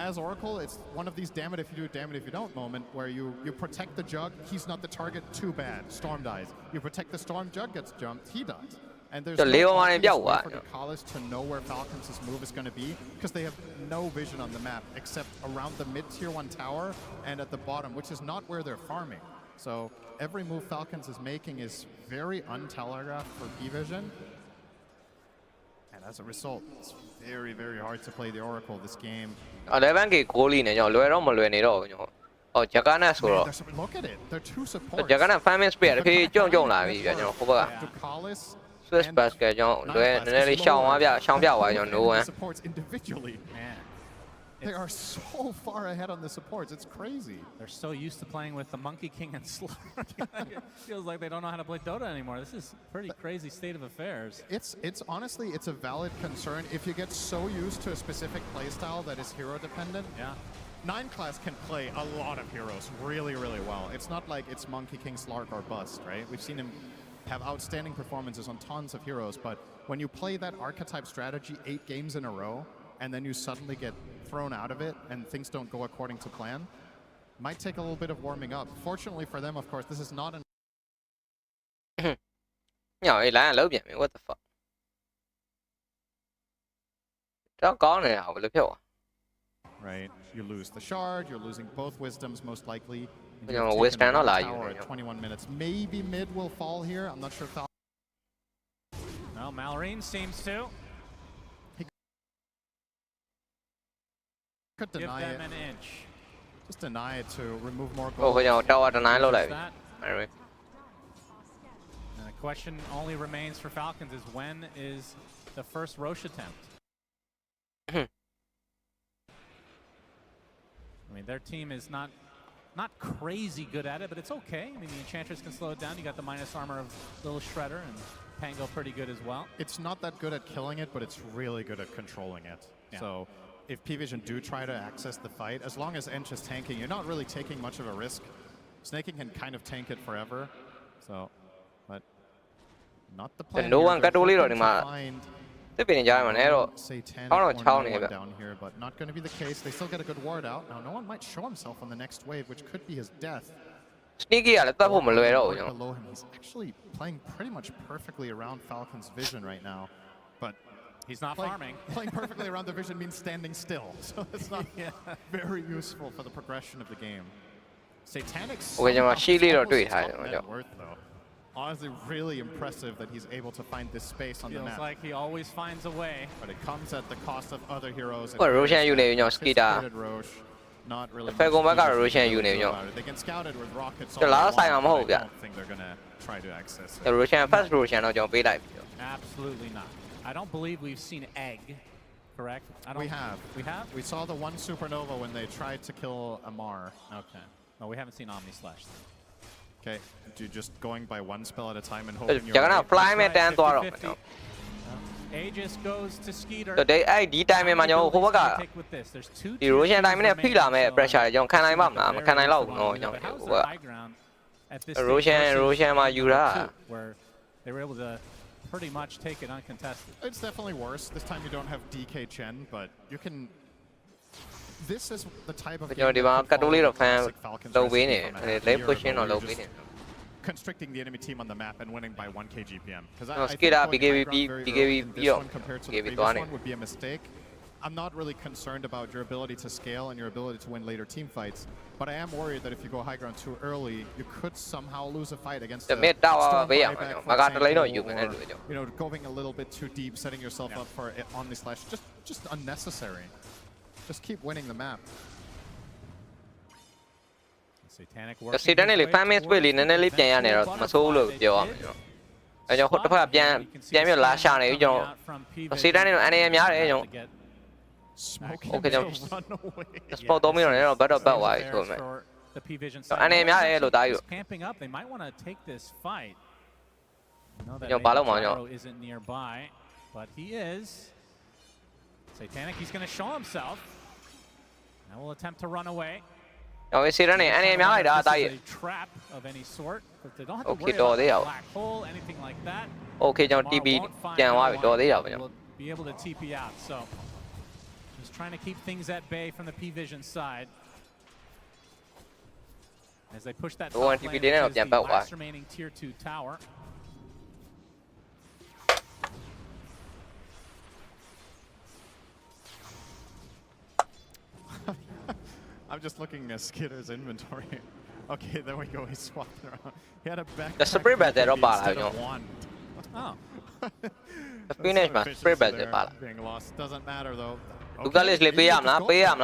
as Oracle, it's one of these damn it if you do, damn it if you don't moment where you protect the Jug, he's not the target, too bad, Storm dies. You protect the Storm, Jug gets jumped, he dies. And there's no way for Nicalis to know where Falcons' move is going to be because they have no vision on the map except around the mid-tier 1 tower and at the bottom, which is not where they're farming. So every move Falcons is making is very untelegraphed for P-Vision. And as a result, it's very, very hard to play the Oracle this game. 11k ကိုလီနဲ့ကျွန်တော်လွယ်တော့မလွယ်နေတော့ဘူးကျွန်တော်ဟောဂျက်ကနာဆိုတော့ Look at it. They're 2 supports. ဂျက်ကနာ famous speed တဖြည်းကြုံလာပြီဗျာကျွန်တော်ဟိုဘက်က Swiss basket ကျွန်တော်လွယ်နည်းနည်းလေးရှောင်းသွားကျွန်တော် no one supports individually. Man. They are so far ahead on the supports. It's crazy. They're so used to playing with the Monkey King and Slurk. It feels like they don't know how to play Dota anymore. This is a pretty crazy state of affairs. It's honestly, it's a valid concern if you get so used to a specific playstyle that is hero dependent. Yeah. 9 class can play a lot of heroes really, really well. It's not like it's Monkey King, Slark, or Bust, right? We've seen him have outstanding performances on tons of heroes, but when you play that archetype strategy 8 games in a row, and then you suddenly get thrown out of it and things don't go according to plan, might take a little bit of warming up. Fortunately for them, of course, this is not an... What the fuck? Right, you lose the shard, you're losing both wisdoms most likely. Tower at 21 minutes. Maybe mid will fall here. I'm not sure if Well, Malrine seems to. Could deny Give them it. an inch. Just deny it to remove more gold. And the question only remains for Falcons is when is the first Roche attempt? I mean, their team is not crazy good at it, but it's okay. I mean, the Enchantress can slow it down. You got the minus armor of Little Shredder and Pango pretty good as well. It's not that good at killing it, but it's really good at controlling it. Yeah. So if P-Vision do try to access the fight, as long as Ench is tanking, you're not really taking much of a risk. Snaking can kind of tank it forever, so, but not the plan. No one got to lead on him. They've been down here, but not going to be the case. They still get a good ward out. Now, no one might show himself on the next wave, which could be his death. Sneaky below him. He's actually playing pretty much perfectly around Falcon's vision right now, but he's not farming. Playing perfectly around the vision means standing still, so it's not very useful for the progression of the game. Satanic's worth though. Honestly, really impressive that he's able to find this space on the map. Feels like he always finds a way. But it comes at the cost of other heroes. Not really. They can scout it with rockets. I don't think they're gonna try to access it. Absolutely not. I don't believe we've seen egg. Correct? We have. We have? We saw the one supernova when they tried to kill Amar. Okay. No, we haven't seen Omni Slash. Okay, you're just going by one spell at a time and hoping you're Aegis goes to Skeeter. Today I did time in my own Hovaga. The Russian diamond Pila pressure, John can I mama, can I love no Russian Mayura. Where they were able to pretty much take it uncontested. It's definitely worse. This time you don't have DK Chen, but you can. This is the type of constricting the enemy team on the map and winning by 1 kGPM. Because I think this one compared to the previous one would be a mistake. I'm not really concerned about your ability to scale and your ability to win later team fights, but I am worried that if you go high ground too early, you could somehow lose a fight against the mid tower, you know, going a little bit too deep, setting yourself up for Omni Slash, just unnecessary. Just keep winning the map. Satanic work. Satanic family really neneပြန်ရနေတော့မဆိုးလို့ပြောရမယ်ကျွန်တော်။အဲကြောင့်ဟိုတစ်ဖက်ကပြန်ပြီးလာရှာနေပြီကျွန်တော်။ Satanic တို့အနေနဲ့များတယ်ကျွန်တော်။ Okay ကျွန်တော် spot 3မိနစ်တော့ဘတ်တော့ဘတ်သွားပြီဆိုပေမဲ့အနေနဲ့များတယ်လို့တားယူ။ Camping up, they might want to take this fight. Yo,ဘာလို့မအောင် isn't nearby, but he is. Satanic, he's going to show himself. Now we'll attempt to run away. Okay, see that? Any like that? A trap of any sort, but they don't have to worry about a black hole, anything like that. Okay, don't TP. We'll be able to TP out. So just trying to keep things at bay from the P-Vision side. As they push that top lane, which is the last remaining tier 2 tower. I'm just looking at Skitter's inventory. Okay, there we go. He swapped around. He had a back. The spray bed there, Oh. Finish man, spray bed there. Being lost doesn't matter though. Dugalis le pay am na,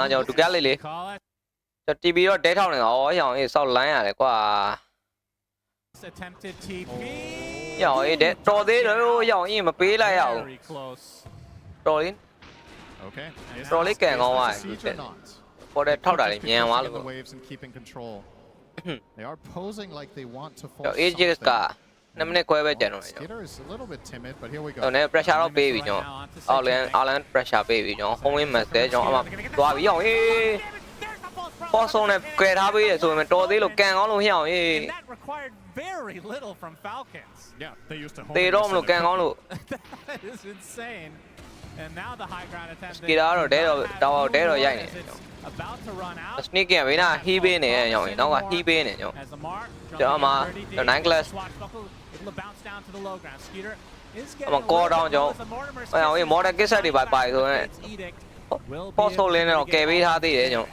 yo. Dugalis le. So TB တော့ dead ထောက်နေဩရောင်အေးစောက်လိုင်းရတယ်ကွာ Attempted TP. ရောင်အေးတဲ့တော်သေးတယ်ရောင်အေးမပေးလိုက်ရအောင်တော်လေး Okay. တော်လေးကန်ကောင်းသွားတယ် For the top that the waves and keeping control. They are posing like they want to force. Aegis ka. Skitter is a little bit timid, but here we go. No pressure out baby ကျွန်တော် Allen pressure baby ကျွန်တော် home win message ကျွန်တော်အမသွားပြီးရောင်အေး ပေါ်ဆုံးနဲ့ကြွယ်ထားပေးရဆိုရင်တော်သေးလို့ကန်ကောင်းလို့ဟျောင်းအေး That required very little from Falcons. Yeah, they used to home. တေတော့မလို့ကန်ကောင်းလို့ That is insane. And now the high ground attempt. Skitter တော့တဲတော့ရိုက်နေတယ် About to run out. Sneak ကဘေးနာဟီးပေးနေရရောင်နောက်ကဟီးပေးနေရောကျွန်တော်မှာ 9 class Able to bounce down to the low ground. Skeeter is getting အမကောတောင်းကျွန်တော်အေးမော်ဒယ်ကစ်ဆက်တွေပါဆိုရင်ပေါ်ဆိုလင်းတော့ကယ်ပေးထားသေးတယ်ကျွန်တော်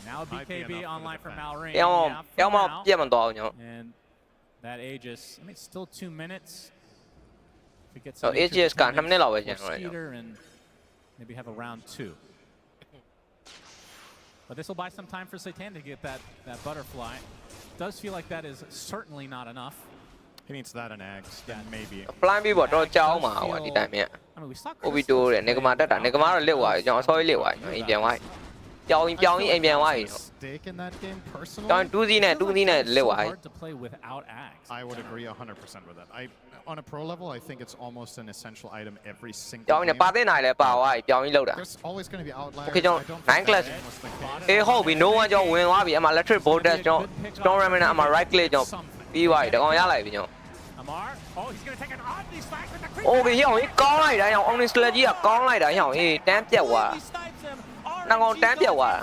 Now BKB online for Malrain. ပြောင်းမပြတ်မသွားဘူးကျွန်တော် And that Aegis, I mean, it's still 2 minutes. So Aegis က2မိနစ်လောက်ပဲကျန်တော့တယ် and maybe have a round 2. But this will buy some time for Satan to get that butterfly. Does feel like that is certainly not enough. He needs that and eggs, then maybe. Plan ပြီးတော့ကြောက်မှာဟိုဒီတိုင်းမြတ် I mean, we saw ဟိုဗီတိုးတယ်နေကမာတက်တာနေကမာတော့လစ်သွားပြီကျွန်တော်အစောကြီးလစ်သွားပြီကျွန်တော်အိမ်ပြန်သွားပြီ ပြောင်းရင်အိမ်ပြန်သွားပြီ Stake in that game personally. ပြောင်း2စီးနဲ့လက်သွားပြီ to play without Axe. I would agree 100% with that. On a pro level, I think it's almost an essential item every single ပြောင်းရင် game. ပါတဲ့နိုင်လဲပါသွားပြီပြောင်းရင်လောက်တာ There's always going to be outliers. Okay ကျွန်တော် I don't 9 think class that was the case. အေးဟုတ်ပြီ no one ကျွန်တော်ဝင်သွားပြီအမှ electric voltage ကျွန်တော် storm remnant အမှ right click ကျွန်တော်ပြီးသွားပြီတကောင်ရလိုက်ပြီကျွန်တော် Amar, oh, he's going to take an Omni Slash with the creep. โอเคဟောင်းကောင်းလိုက်တာဟောင်း Omni Slash ကြီးကကောင်းလိုက်တာဟောင်းအေးတန်းပြတ်သွားတာနောက်ကောင်တန်းပြတ်သွား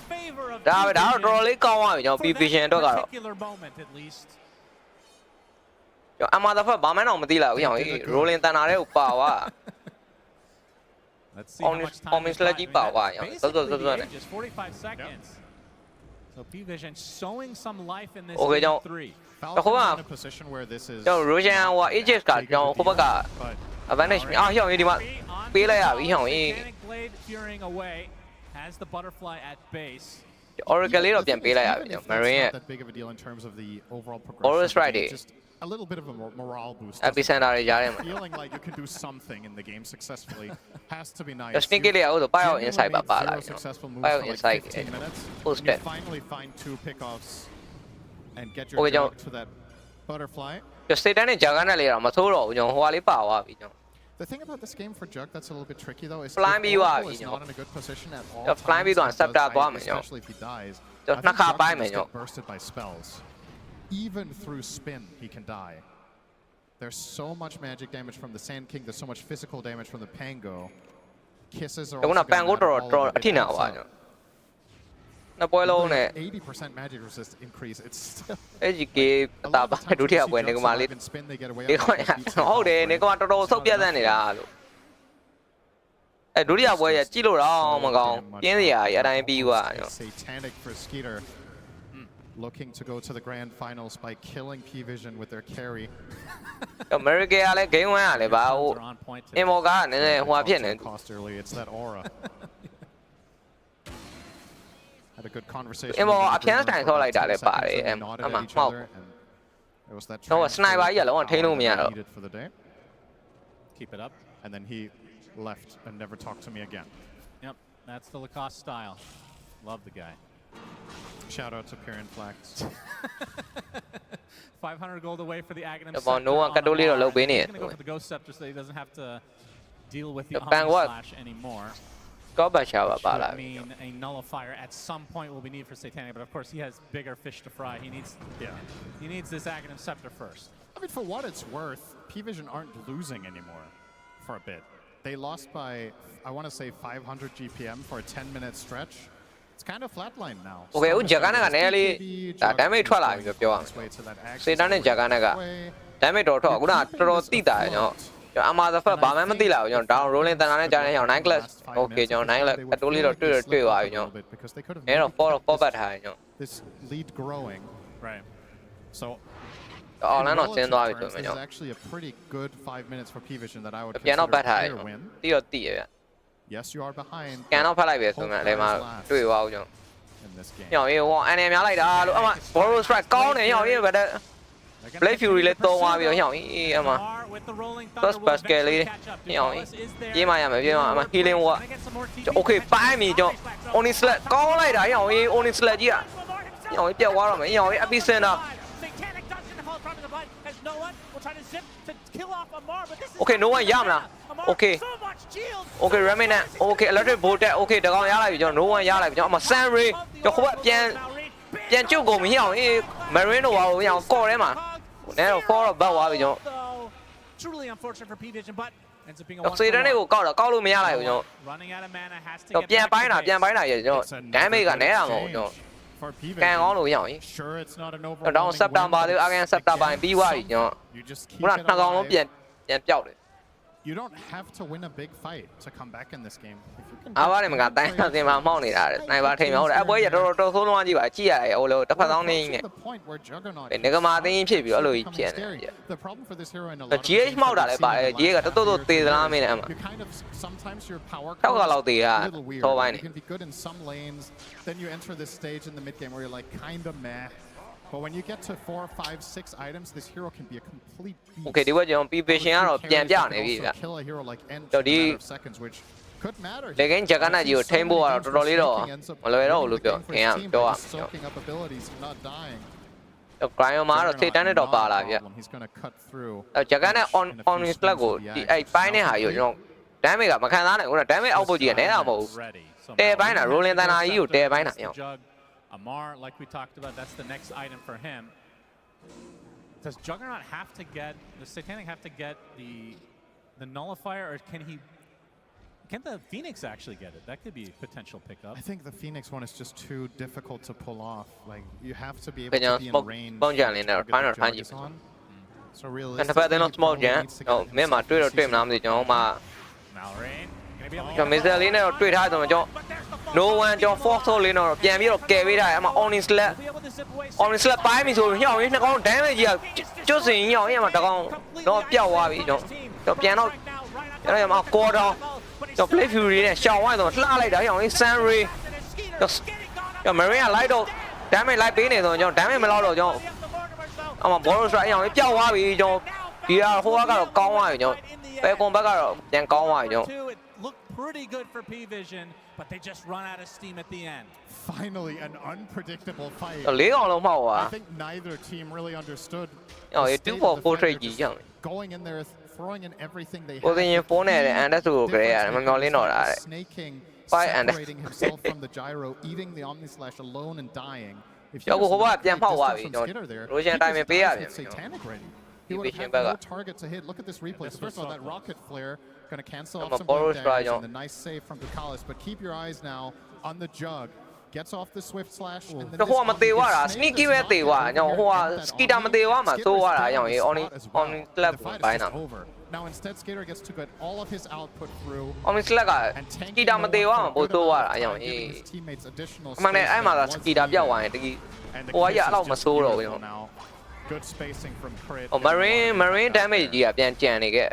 တာဒါပဲဒါတော့တော်တော်လေးကောင်းသွားပြီကျွန်တော် P-Vision အတွက်ကတော့ကျွန်တော်အမှန်တဖက်ဘာမှန်းတော့မသိလိုက်ဘူးဟောင်းအေး rolling တန်တာတဲ့ကိုပါသွား Let's see how much time Omni Slash ကြီးပါသွားဟောင်းစောစောနဲ့ just 45 seconds. So P-Vision showing some life in this Okay, game don't- 3. Falcon's in a position where this is ကျွန်တော် Roshan ဟို Aegis ကကျွန်တော်ဟိုဘက်က but advantage အာဟောင်းအေးဒီမှာပေးလိုက်ရပြီဟောင်းအေး Volcanic Blade fearing away has the butterfly at base. Oracle လေးတော့ပြန်ပေးလိုက်ရပြီကျွန်တော် Marine ရဲ့ not that big of a deal in terms of the overall progression. Always of the right, game, eh? Just a little bit of a morale boost. epicenter တွေကြားထဲမှာ Feeling like you can do something in the game successfully has to be nice. Just sneaky လေးအောင်ဆို bio inside ပါပါလာ Zero successful moves bio for like inside 15 minutes. full And you step finally find 2 pickoffs and get Okay, your John. jug to that butterfly. ကျွန်တော် state နဲ့ Jagan နဲ့လေးတော့မဆိုးတော့ဘူးကျွန်တော်ဟိုဟာလေးပါသွားပြီကျွန်တော် The thing about this game for Jug that's a little bit tricky though is Flying if bee Oracle wa- is not in a good position at all. Yeah, flying bee times, doon, as scepter does ba Ivy, man, yo. especially if he dies. Just I think naka Jug ba can man, just yo. get bursted by spells. Even through spin, he can die. There's so much magic damage from the Sand King. There's so much physical damage from the Pango. Kisses are ခု also န ပန် gonna ကို matter matter တော် all တော် over အထိနာ the ပါ game. ကျွန်တော်နှစ်ပွဲလုံးနဲ့ 80% magic resist increase. It's still အဲ့ဒီကေ a တာ lot ပါ of times ဒုတိယ when you ပွဲ see နေ Jug ကမာလေး survive and spin, they get away ဒီ with ကောင် it. Beats them ဟုတ်တယ် halfway. နေကမာတော်တော်ဆုတ်ပြတ်နေတာလို့အဲ့ဒုတိယပွဲရကြည့်လို့တော့မကောင်းပြင်းစရာကြီးအတိုင်းပြီးသွားကျွန်တော် Satanic for Skeeter. Looking to go to the grand finals by killing P-Vision with their carry. America ကလည်း game 1ကလည်းပါဟို Are on point to အင်မော်ကနည်းနည်းဟိုဖြစ်နေ Cost early. It's that aura. Had a good conversation. အင်မော် with အ the ဖျန်း Dreamer တိုင် for ဆော့ about လိုက်တာ 10 လည်း seconds, ပါတယ် and အ they မှ nodded အ at မှ each မောက် other, and it was that No, transfer sniper ကြီးကလုံးဝ power ထိန်းလို့မရ that တော့ they needed for the day. keep it up. And then he left and never talked to me again. Yep, that's the Lacoste style. Love the guy. Shout out to Pyrian Flax. 500 gold away for the Aghanim Well, no Scepter one on can do little Amar. low bin He's it. gonna go for the Ghost Scepter so he doesn't have to deal with the The bang Omni what? Slash anymore. ကောပါချာပါပါလာ Should mean a nullifier at some point will be needed for Satanic, but of course he has bigger fish to fry. He needs this Aghanim Scepter first. I mean, for what it's worth, P-Vision aren't losing anymore for a bit. They lost by, I want to say, 500 GPM for a 10-minute stretch. It's kind of flatlined now. Okay, Storm is Jagan doingက his နည်းလေး BKB, ဒါ Jug damage is ထွက်လာပြီ going ပြောရမယ် his way to that Axe, Satan နဲ့ is Jagan က going way. damage တော်ထွက်ခုနကတော်တော်တိတာကျွန်တော်အမှားသဖက်ဘာမှမသိလာဘူးကျွန်တော် down rolling တန်တာနဲ့ကြားနေအောင် 9 class okay ကျွန်တော် 9 class အတိုးလေးတော့တွေ့သွားပြီကျွန်တော် Because they could have အဲတော့ 4 bat ထားတယ်ကျွန်တော် this lead growing. Right. So အော် in လမ်းတော့ relative ဆင်းသွားပြီ terms, ဆို this ကျွန် is တော် actually a pretty good 5 minutes for P-Vision that I would ပြန်တော့ consider ဘတ်ထား a တယ် clear ကျွန် win. တော်တိတော့တိရဗျ Yes, you are behind. ကန်တော့ဖတ်လိုက်ပြီဆိုမှလည်းမတွေ့ပါဘူးကျွန်တော် In this game. ညောင်ရေးဟောအန်နေများလိုက်တာလို့အမ borrow strike ကောင်းတယ်ညောင်ရေးပဲတဲ့ Blade Fury လေးသုံးသွားပြီးတော့ညောင်ရေးအမ first basket လေးညောင်ရေးပြေးမှရမယ်ပြေးမှအမ healing wall okay ပိုင်းပြီကျွန်တော် Oni Slash ကောင်းလိုက်တာညောင်ရေး Oni Slash ကြီးကညောင်ရေးပြတ်သွားတော့မယ်ညောင်ရေး epicenter Satanic doesn't hold from the blood as no one will try to zip to kill off Amar, but this is Okay, no one ရမလား Okay so much shield. Okay remnant okay electric voltage okay တကောင်ရလိုက်ပြီကျွန်တော် no one ရလိုက်ပြီကျွန်တော်အမ sun ray ကျွန်တော်ဟိုဘက်ပြန်ကျုပ်ကုန်ပြီညောင်ရေး marine တော့ပါဘူးညောင်ကော့ထဲမှာနည်းတော့ 4 တော့ဘတ်သွားပြီကျွန်တော် Truly unfortunate for P-Vision, but ends up being a စေတန်းလေးကိုကောက်တော့ကောက်လို့မရလိုက်ဘူးကျွန်တော် running out of mana has to ကျွန် get တော်ပြန် back ပိုင်း to တာ base. ပြန်ပိုင်းတာရကျွန်တော် damage ကနည်းတာမဟုတ်ဘူးကျွန်တော် For ကန်ကောင်း P-Vision. လို့ရအောင် Sure, it's not an ကျွန်တော် overwhelming September ပါ win, သေး but Again it's September ပိုင်း again ပြီးသွားပြီကျွန်တော် something. You just keep ခုန it နှစ်ကောင်လုံး alive. ပြန်ပျောက်တယ် You don't have to win a big fight to come back in this game. If you can အားပါတယ်မကတိုင်းအစင်မှာမှောက်နေတာတဲ့နိုင်ပါထိန်မှာဟုတ်တယ်အပွဲရတော်တော်ဆိုးလုံးကြီးပါကြည့်ရတယ်ဟိုလိုတစ်ဖက်သောင်းနေနေ the point where Juggernaut နေကမာသိင်းဖြစ်ပြီးတော့အဲ့လိုကြီးဖြစ်နေတယ် The problem for this hero in a lot of GH မှောက်တာလည်းပါတယ် GH ကတော်တော်သေးသလားမင်းနဲ့အမှ You kind of sometimes your power ထောက်ကလောက်သေးတာ a little weird. သောပိုင်းနေ You can be good in some lanes, then you enter this stage in the mid game where you're like kind of meh. But when you get to 4, 5, 6 items, this hero can be a complete beast. Okay, ဒီဘက်ကျွန်တော် P-vision ကတော့ပြန်ပြနေပြီဗျ kill a hero like End in a တော့ဒီ matter of seconds, which could matter. လေကင်းဂျက်ကနာကြီးကိုထိန်းဖို့ကတော့တော်တော်လေးတော့မလွယ်တော့ဘူးလို့ပြောခင်ဗျပြောရမယ် soaking up abilities and not dying. တော့ grind မှာတော့စိတ်တန်းနဲ့တော့ပါလာဗျ He's going to cut through. ဂျက်ကနဲ့ on slug ကိုဒီအဲ့ပိုင်းနဲ့ဟာယူကျွန်တော် damage ကမခံစားနိုင်ဘူးနော် damage output ကြီးကနဲတာမဟုတ်ဘူးတဲပိုင်းတာ rolling thunder ကြီးကိုတဲပိုင်းတာညော Amar, like we talked about, that's the next item for him. Does Juggernaut have to get, does Satanic have to get the nullifier, or can the Phoenix actually get it? That could be a potential pickup. I think the Phoenix one is just too difficult to pull off. Like, you have to be able to be in range. So really, and if not small jam, oh, me ma တွေ့တော့တွေ့မလားမသိကျွန်တော်မှ ကျွန်တော် missile လေးနဲ့တော့တွေ့ထားတယ်ကျွန်တော် no one ကျွန်တော် force ထုတ်လေးတော့ပြန်ပြီးတော့ကယ်ပေးထားတယ်အမ on slap ပိုင်းပြီဆိုညောင်းရင်းနှစ်ကောင် damage ကြီးကကျွတ်စင်ညောင်းရင်းမှာတကောင်တော့ပျောက်သွားပြီကျွန်တော်ပြန်တော့ကျွန်တော်ရမှာ core down ကျွန်တော် play fury နဲ့ရှောင်းသွားတော့လှလိုက်တာညောင်းရင်း sun ray ကျွန်တော် marine က light တော့ damage လိုက်ပေးနေတော့ကျွန်တော် damage မလောက်တော့ကျွန်တော်အမ borrow strike ညောင်းရင်းပျောက်သွားပြီကျွန်တော်ဒီကဟိုကတော့ကောင်းသွားပြီကျွန်တော်ပဲကွန်ဘက်ကတော့ပြန်ကောင်းသွားပြီကျွန်တော် Looked pretty good for P-Vision, but they just run out of steam at the end. Finally, an unpredictable fight. I think neither team really understood. Going in there, throwing in everything they had. Snaking, separating himself from the gyro, eating the Omni Slash alone and dying. If you Satanic ready. He would have had no target to hit. Look at this replay. So first of all, that rocket flare going to cancel off some damage and the nice save from Bucalis. But keep your eyes now on the jug. Gets off the swift slash. And then sneaky over. Now instead, Skater gets to get all of his output through. And his teammates additional Good spacing from Crit. Marine damage ကြီးကပြန်ကြံနေခဲ့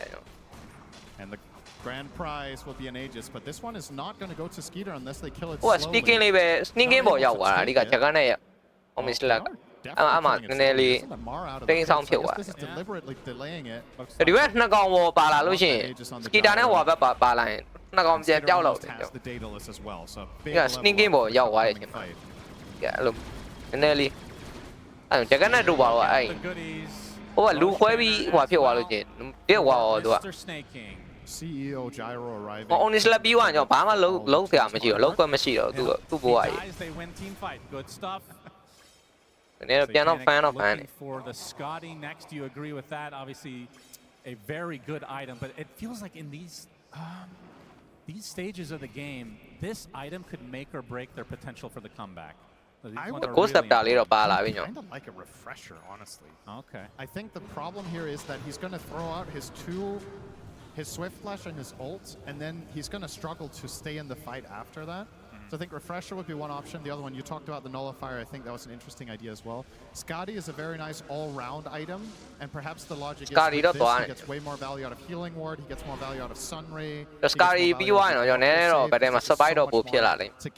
And the grand prize will be an Aegis, but this one is not going to go to Skeeter unless they kill it slowly. sneaking လေးပဲ sneaking ပေါ်ရောက်သွားတာအဓိကဂျကန်နဲ့ Omni Slug အမှနည်းနည်းလေးတိန်းဆောင်ဖြစ်သွား This is deliberately delaying it. ဒီဘက်နှစ်ကောင်ပေါ်ပါလာလို့ရှိရင် Skeeter နဲ့ဟိုဘက်ပါလာရင်နှစ်ကောင်ပြန်ပြောက်လို့တယ် sneaking ပေါ်ရောက်သွားတယ်ချင်းအဲ့လိုနည်းနည်းလေးအဲ့ဂျကန်နဲ့တူပါတော့အဲ့ဟိုကလူခွဲပြီးဟိုဖြစ်သွားလို့ချင်းတက်သွားတော့သူက CEO Gyro arriving. Only slap you on your Bama low damage, low machine, two boy. They win team fight. Good stuff. Fan for the Scotty next. Do you agree with that? Obviously, a very good item, but it feels like in these stages of the game, this item could make or break their potential for the comeback. I would kind of like a refresher, honestly. Okay. I think the problem here is that he's going to throw out his Swift Flash and his ult, and then he's going to struggle to stay in the fight after that. So I think Refresher would be one option. The other one, you talked about the Nullifier. I think that was an interesting idea as well. Scotty is a very nice all-round item, and perhaps the logic is with this, he gets way more value out of Healing Ward, he gets more value out of Sun Ray, Scotty to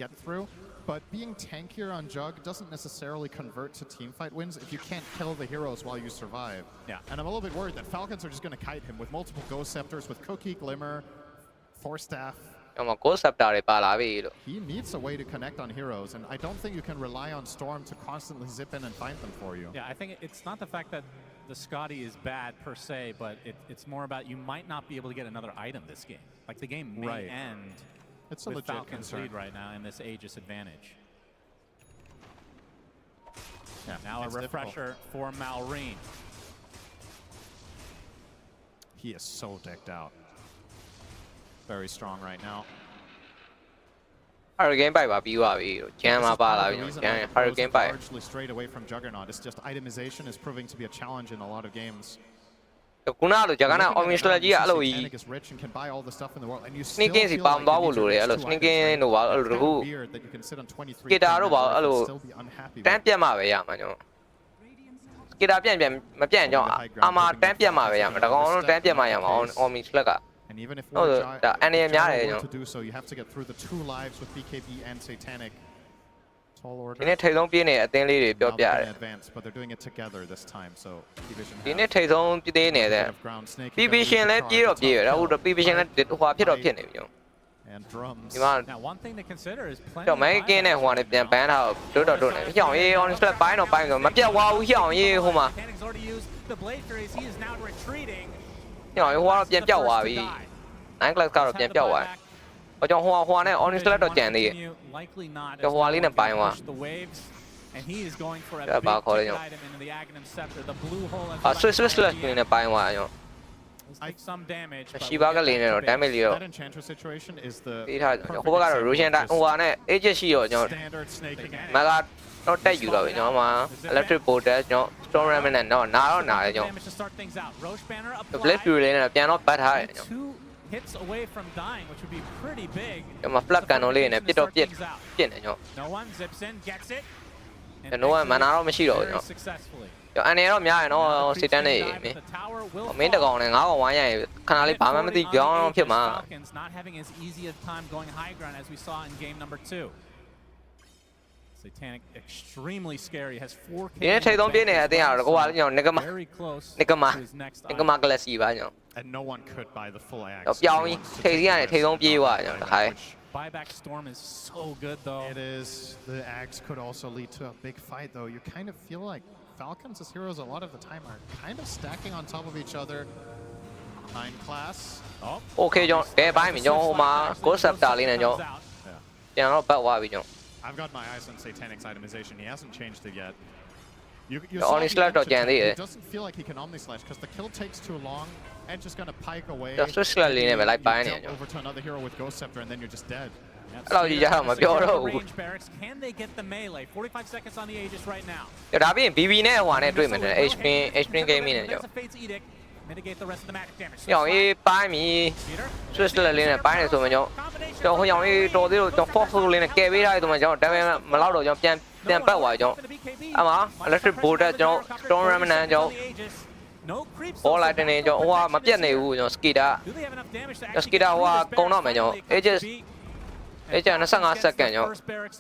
get through. But being tankier on Jug doesn't necessarily convert to teamfight wins if you can't kill the heroes while you survive. Yeah. And I'm a little bit worried that Falcons are just going to kite him with multiple Ghost Scepters, with Cookie, Glimmer, Force Staff. He needs a way to connect on heroes, and I don't think you can rely on Storm to constantly zip in and find them for you. Yeah, I think it's not the fact that the Scotty is bad per se, but it's more about you might not be able to get another item this game. Like the game may end. It's a with legit Falcon's concern. lead right now in this Aegis advantage. Yeah, now a refresher for Malrine. He is so decked out. Very strong right now. Hurricane by Hurricane by largely straight away from Juggernaut. It's just itemization is proving to be a challenge in a lot of games. Satanic is rich and can buy all the stuff in the world, and you still feel like sneaking that you can sit on 23 and still be unhappy with. And even if we're to do so, you have to get through the 2 lives with BKB and Satanic tall order. ဒီနေ့ထိတ်ဆုံးပြေးနေတဲ့အသင်းလေးတွေပြော Now ပြ they're တယ် gonna advance, but they're doing it together this time. So P-Vision ဒီ have နေ့ထိတ်ဆုံးပြေးနေတဲ့ a bit of ground snaking. P-Vision လည်းပြေးတော့ပြေးရတာဟုတ်တော့ P-Vision လည်းဟိုဖြစ်တော့ဖြစ်နေပြီကျွန်တော် and drums. ဒီမှာ Now, one thing to consider is plenty ကျွန်တော် main game နဲ့ဟိုကနေပြန်ပန်းထားတော့တို့တော့နေဟျောင်းရေး honest လက်ပိုင်းတော့ပိုင်းဆိုမပြတ်သွားဘူးဟျောင်းရေးဟိုမှာ Tanning's already used the blade furies. He is now retreating. ဟျောင်းရေးဟိုကတော့ပြန်ပြောက်သွားပြီ 9 class ကတော့ပြန်ပြောက်သွားတယ်ကျွန်တော်ဟိုနဲ့ honest လက်တော့ကြံသေးတယ် Likely not. ကျွန်တော်ဟိုလေးနဲ့ပိုင်းသွား The waves, and he is going for a Yeah, big back hole, ticket yeah. item into the Aghanim scepter. The blue hole. အာ switch နဲ့ပိုင်းသွားကျွန်တော် Take some damage. but ရှိပါကလေးနဲ့တော့ damage လေးတော့ That enchantress situation is the ပြီးထားတယ်ဟိုဘက်ကတော့ Russian ဟိုဟာနဲ့ agent ရှိရောကျွန်တော် standard snaking. မကတော့တက်ယူတော့ပြီကျွန်တော်မှာ electric bolter ကျွန်တော် storm remnant တော့နာတော့နာတယ်ကျွန်တော် Damage to start things out. Roche banner blade fury လေးနဲ့ပြန်တော့ပတ်ထားတယ်ကျွန်တော် Two hits away from dying, which would be pretty big. ကျွန်တော် flat gun လေးနဲ့ပြစ်တော့ပြစ်နေကျွန်တော် No one zips in, gets it. ကျွန်တော်ကမနာတော့မရှိတော့ဘူးကျွန်တော် Successfully. ကျွန်တော်အနေတော့များရင်တော့စစ်တန်းနေမင်းမင်းတကောင်နဲ့ငါးကောင်ဝိုင်းရရင်ခဏလေးဘာမှမသိကြောင်းဖြစ်မှာ Falcons not having as easy a time going high ground as we saw in game number 2. Satanic extremely scary, has 4K. ဒီနေ့ထိတ်ဆုံးပြင်းနေတဲ့အတင်းကတော့ကိုကလည်းကျွန်တော် Very close. Nigama glass ကြီးပါကျွန်တော် And no one could buy the full axe. တော့ပြောင်းပြီးထိတ်စီးကနေထိတ်ဆုံးပြေးသွားကျွန်တော်တခါ Buyback storm is so good though. It is. The axe could also lead to a big fight, though. You kind of feel like Falcons as heroes a lot of the time are kind of stacking on top of each other. 9 class. Oh. Okay ကျွန်တော်တဲပိုင်းပြီကျွန်တော်ဟိုမှာ Ghost Scepter လေးနဲ့ကျွန်တော်ပြန်တော့ပတ်သွားပြီကျွန်တော် I've got my eyes on Satanic's itemization. He hasn't changed it yet. You The Omni Slashတော့ကြံသေးတယ် It doesn't feel like he can Omni Slash because the kill takes too long and just gonna pike away. ကျွန်တော် switch လေးနဲ့ပဲလိုက်ပိုင်းနေ You ကျွန် jump over to another hero with Ghost Scepter and then you're just dead. အဲ့လိုကြီးရအောင်မပြောတော့ဘူး Range barracks, can they get the melee? 45 seconds on the Aegis right now. ဒါပြီးရင် BB နဲ့ဟိုနဲ့တွေ့မယ်တဲ့ HP gaming နဲ့ကျွန် There's a Fate's Edict. Mitigate the rest of the magic damage. တော်ရောင်ရေးပိုင်းပြီ switch လေးနဲ့ပိုင်းနေဆိုမှကျွန်တော်ဟိုရောင်ရေးတော်သေးလို့ကျွန်တော် force လေးနဲ့ကယ်ပေးထားတယ်ဆိုမှကျွန်တော် damage မလောက်တော့ကျွန်တော်ပြန်ပတ်သွားကျွန်တော်အမှာ electric bolter ကျွန်တော် storm remnant ကျွန်တော် all light နေကျွန်တော်ဟိုကမပြတ်နေဘူးကျွန်တော် skida skida ဟိုကကုံတော့မယ်ကျွန်တော် ages 25 second ကျွန်တော်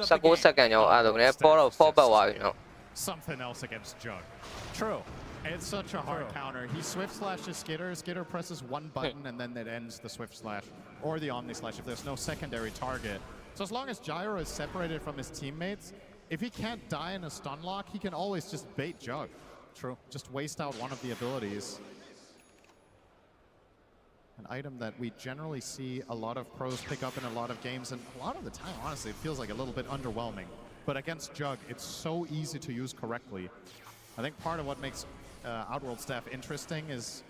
19 second ကျွန်တော်အဲ့လိုနဲ့ပေါ်တော့ fall ပတ်သွားပြီကျွန်တော် Something else against Jug. True. It's such a hard counter. He swift slashes Skitter. Skitter presses one button and then it ends the swift slash or the omni slash if there's no secondary target. So as long as Gyro is separated from his teammates, if he can't die in a stun lock, he can always just bait Jug. True. Just waste out one of the abilities. An item that we generally see a lot of pros pick up in a lot of games, and a lot of the time, honestly, it feels like a little bit underwhelming. But against Jug, it's so easy to use correctly. I think part of what makes Outworld Staff interesting is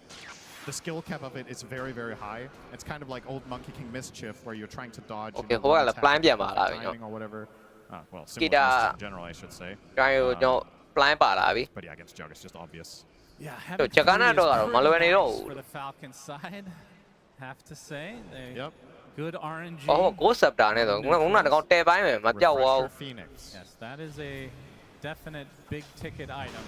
the skill cap of it is very, very high. It's kind of like old Monkey King Mischief, where you're trying to dodge Okay, hold on, timing or whatever. Well, similar in general, I should say. Blind but yeah, against Jug, it's just obvious. Yeah, for the Falcon side, have to say. Yep. Good RNG. Oh, Ghost Scepter နဲ့တော့ငုံနာတော့တဲပိုင်းမယ်မပြောက်သွားဘူး Yes, that is a definite big ticket item.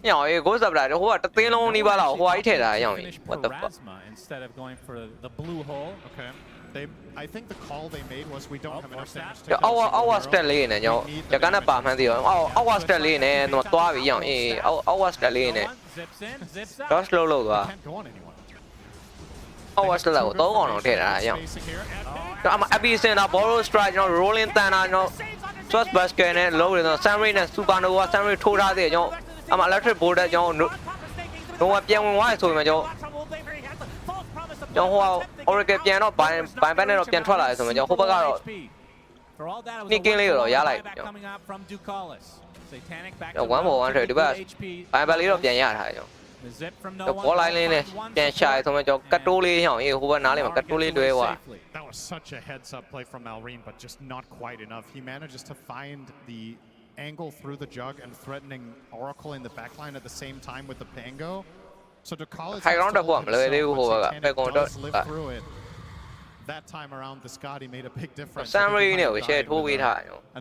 ညောင်ရေး Ghost Scepter ဟိုကတသိန်းလုံးနီးပါးလောက်ဟိုအိုက်ထည့်တာညောင်ရေး what the fuck instead of going for the blue hole. Okay. I think the call they made was we don't have enough damage to အော် step လေးနဲ့ညောင်ရကနပါမှန်းသိရောအော် step လေးနဲ့တော့သွားပြီညောင်အေးအော် step လေးနဲ့ တော့ slow လို့သွား အော် step ကိုတော့ကောင်တော့ထည့်တာညောင်အမ epicenter borrow strike ကျွန်တော် rolling thunder ကျွန်တော် Sword basket နဲ့ low တွေတော့ Sunray နဲ့ supernova Sunray ထိုးထားသေးတယ်ကျွန်တော်အမ electric bolter ကျွန်တော်တော့ပြန်ဝင်သွားရဆိုရင်ကျွန်တော်ဟို oracle ပြန်တော့ဘိုင်ဘက်နဲ့တော့ပြန်ထွက်လာရဆိုရင်ကျွန်တော်ဟိုဘက်ကတော့ sneaking လေးတော့ရလိုက်ကျွန်တော်1 trade ဒီဘက်ဘိုင်ဘက်လေးတော့ပြန်ရထားကျွန်တော်ဘောလိုက်လေးနဲ့ပြန်ရှာရဆိုရင်ကျွန်တော်ကတ်တိုးလေးဟောင်းအေးဟိုဘက်နားလေးမှာကတ်တိုးလေးတွဲသွား That was such a heads-up play from Malrine, but just not quite enough. He manages to find the angle through the Jug and threatening Oracle in the backline at the same time with the Pango. So to call it, does live through it. That time around, the Scotty made a big difference. A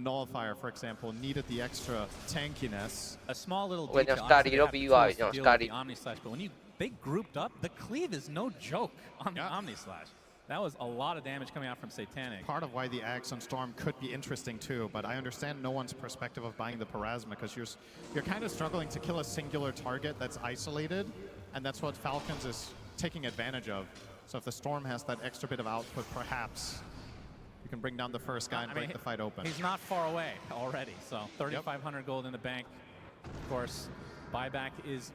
nullifier, for example, needed the extra tankiness. A small little detail. The Omni Slash, but when they grouped up, the cleave is no joke on the Omni Slash. That was a lot of damage coming out from Satanic. Part of why the Axe on Storm could be interesting too, but I understand no one's perspective of buying the Parasma because you're kind of struggling to kill a singular target that's isolated, and that's what Falcons is taking advantage of. So if the Storm has that extra bit of output, perhaps you can bring down the first guy and break the fight open. He's not far away already, so 3,500 gold in the bank. Of course, buyback is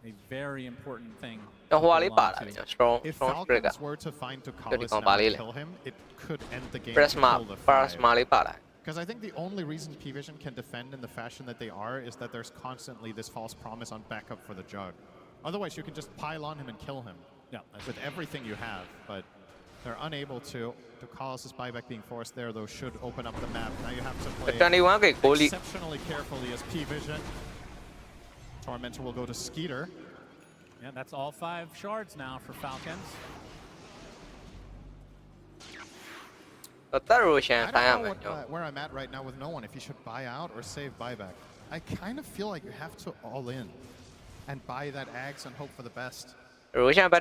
a very important thing. If Falcons were to find Tukalis now and kill him, it could end the game. Because I think the only reason P-Vision can defend in the fashion that they are is that there's constantly this false promise on backup for the Jug. Otherwise, you can just pile on him and kill him with everything you have, but they're unable to. Tukalis' buyback being forced there, though, should open up the map. Now you have to play exceptionally carefully as P-Vision. Tormentor will go to Skeeter. Yeah, that's all 5 shards now for Falcons. I don't know where I'm at right now with no one, if you should buy out or save buyback. I kind of feel like you have to all in and buy that Axe and hope for the best. Satanic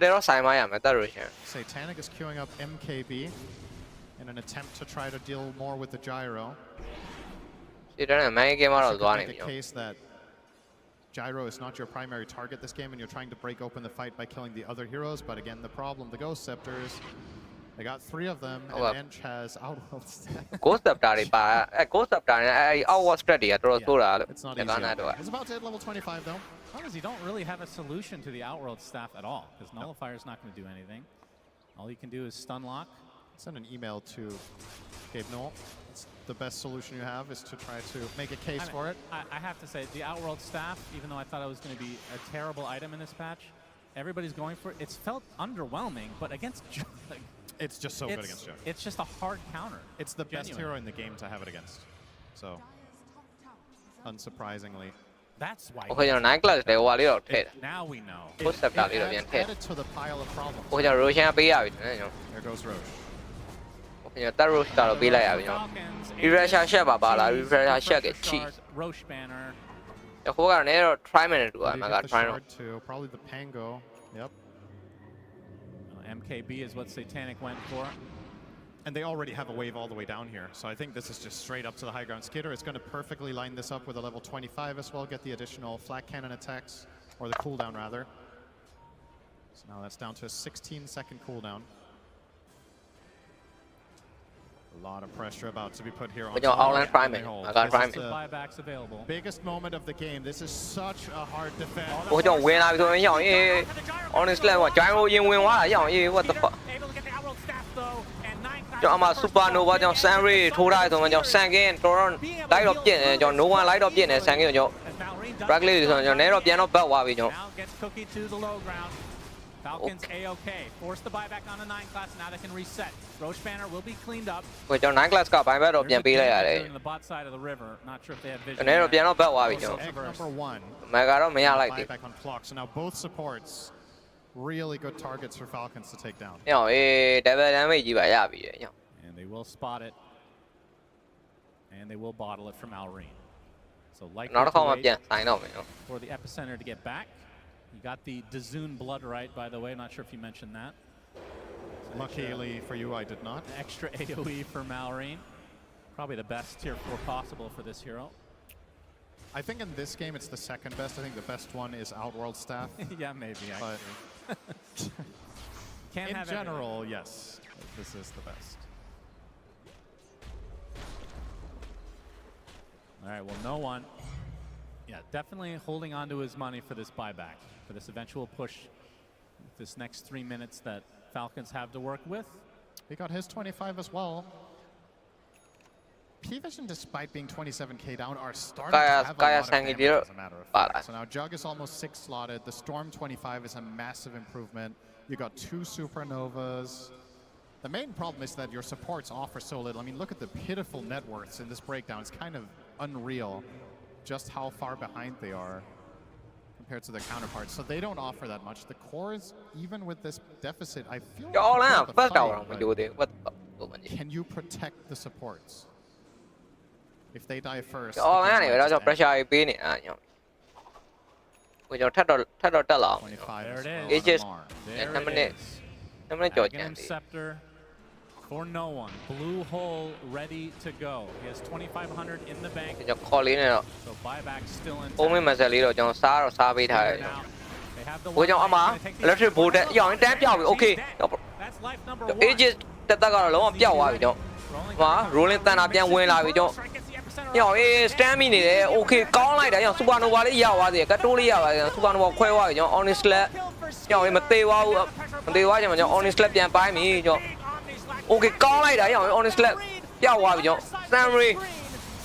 is queuing up MKB in an attempt to try to deal more with the gyro. It could make the case that Gyro is not your primary target this game and you're trying to break open the fight by killing the other heroes, but again, the problem, the Ghost Scepters, they got 3 of them, and Ench has Outworld Staff. Ghost Scepter Outworld Strategy It's not easy. It's about to hit level 25 though. Because you don't really have a solution to the Outworld Staff at all, because Nullifier's not going to do anything. All you can do is stun lock. Send an email to Gabe Noel. The best solution you have is to try to make a case for it. I have to say, the Outworld Staff, even though I thought it was going to be a terrible item in this patch, everybody's going for it. It's felt underwhelming, but against Jug, it's just so good against Jug. It's just a hard counter. It's the best hero in the game to have it against. So, unsurprisingly. That's why. Now we know. Added to the pile of problems. There goes Roche. Roche banner. Probably the Pango. Yep. MKB is what Satanic went for. And they already have a wave all the way down here. So I think this is just straight up to the high ground. Skitter is going to perfectly line this up with a level 25 as well, get the additional flak cannon attacks, or the cooldown rather. So now that's down to a 16-second cooldown. A lot of pressure about to be put here on. I got priming. Buybacks available. Biggest moment of the game. This is such a hard defense. Honestly, what the fuck? ကျွန်တော်အမှ Supernova ကြောင့် Sunray ထိုးထားတယ်ဆိုမှကျွန်တော် Sangin တော်တော် light တော့ပြည့်တယ်ကျွန်တော် Nova light တော့ပြည့်တယ် Sangin ကိုကျွန်တော် Drag လေးဆိုတော့ကျွန်တော်နည်းတော့ပြန်တော့ဘတ်သွားပြီကျွန်တော် Falcons A-OK. Force the buyback on the 9 class. Now they can reset. Roche banner will be cleaned up. ကိုကျွန်တော် 9 class က buyback တော့ပြန်ပေးလိုက်ရတယ် The bot side of the river. Not sure if they have vision. နည်းတော့ပြန်တော့ဘတ်သွားပြီကျွန်တော် Number 1. Mega တော့မရလိုက်သေး Buyback on clock. So now both supports really good targets for Falcons to take down. ညောင်အေး double damage ကြီးပါရပြီညောင် And they will spot it. And they will bottle it from Alreen. So likely to wait for the epicenter to get back. You got the Dazoon blood right, by the way. Not sure if you mentioned that. Luckily for you, I did not. Extra AoE for Malrine. Probably the best tier 4 possible for this hero. I think in this game it's the second best. I think the best one is Outworld Staff. Yeah, maybe. But Can't in have general, everything. yes, this is the best. All right, well, no one. Yeah, definitely holding on to his money for this buyback, for this eventual push, this next 3 minutes that Falcons have to work with. He got his 25 as well. P-Vision, despite being 27k down, are starting to have a lot of damage, as a matter of fact. So now Jug is almost 6 slotted. The Storm 25 is a massive improvement. You got 2 Supernovas. The main problem is that your supports offer so little. I mean, look at the pitiful net worths in this breakdown. It's kind of unreal just how far behind they are compared to their counterparts. So they don't offer that much. The cores, even with this deficit, I feel can you protect the supports? If they die first. ကိုကျွန်တော်ထပ်တော့တက်လာအောင် There it is. It's just There it is. Dragon Scepter For no one. Blue hole ready to go. He has 2,500 in the bank. ကျွန်တော်ခေါ်လေးနဲ့တော့ So buyback still in. ပုံးမမဆက်လေးတော့ကျွန်တော်စားပေးထားတယ် They have the ဘိုးကြောင့်အမ electric bolt တက်ရောင်းတန်းပြောက်ပြီ okay That's life number 1. Aegis တက်ကတော့လုံးဝပြောက်သွားပြီကျွန်တော်ဟာ rolling တန်တာပြန်ဝင်လာပြီကျွန်တော်ရောင်းအေး stand မိနေတယ် okay ကောင်းလိုက်တာရောင်း supernova လေးရောက်သွားသေးတယ်ကတိုးလေးရောက်သွားတယ် supernova ခွဲသွားပြီကျွန်တော် honest slap ရောင်းအေးမသေးသွားဘူးမသေးသွားချင်မှာကျွန်တော် honest slap ပြန်ပိုင်းပြီကျွန်တော် okay ကောင်းလိုက်တာရောင်း honest slap ပြောက်သွားပြီကျွန်တော် summary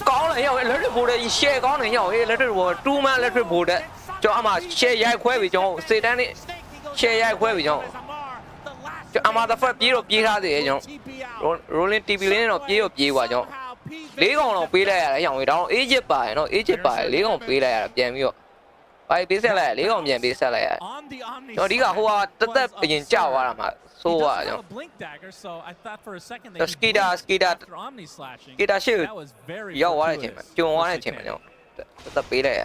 ကောင်းလိုက်ရောင်း electric bolt ကြီး share ကောင်းတယ်ရောင်းအေး electric bolt 2 man electric bolt တက်ကျွန်တော်အမှ share ရိုက်ခွဲပြီကျွန်တော်စေတန်းနဲ့ share ရိုက်ခွဲပြီကျွန်တော်ကျွန်တော်အမှ the first ပြေးတော့ပြေးထားသေးတယ်ကျွန်တော် rolling TP လေးနဲ့တော့ပြေးတော့ပြေးသွားကျွန်တော်၄កောင်တော့ပေးလိုက်ရတယ်ရောင်းရေဒါတော့ Egypt ပါရယ်နော် Egypt ပါရယ်၄កောင်ပေးလိုက်ရတာပြန်ပြီးတော့ဘာပေးဆက်လိုက်ရ၄កောင်ပြန်ပေးဆက်လိုက်ရတယ်ကျွန်တော်ဒီကဟိုကတက်တက်အရင်ကြောက်သွားတာမှာဆိုးသွားကျွန်တော် skida ရှေ့ရောက်သွားတဲ့အချိန်မှာကျွံသွားတဲ့အချိန်မှာကျွန်တော်တက်ပေးလိုက်ရ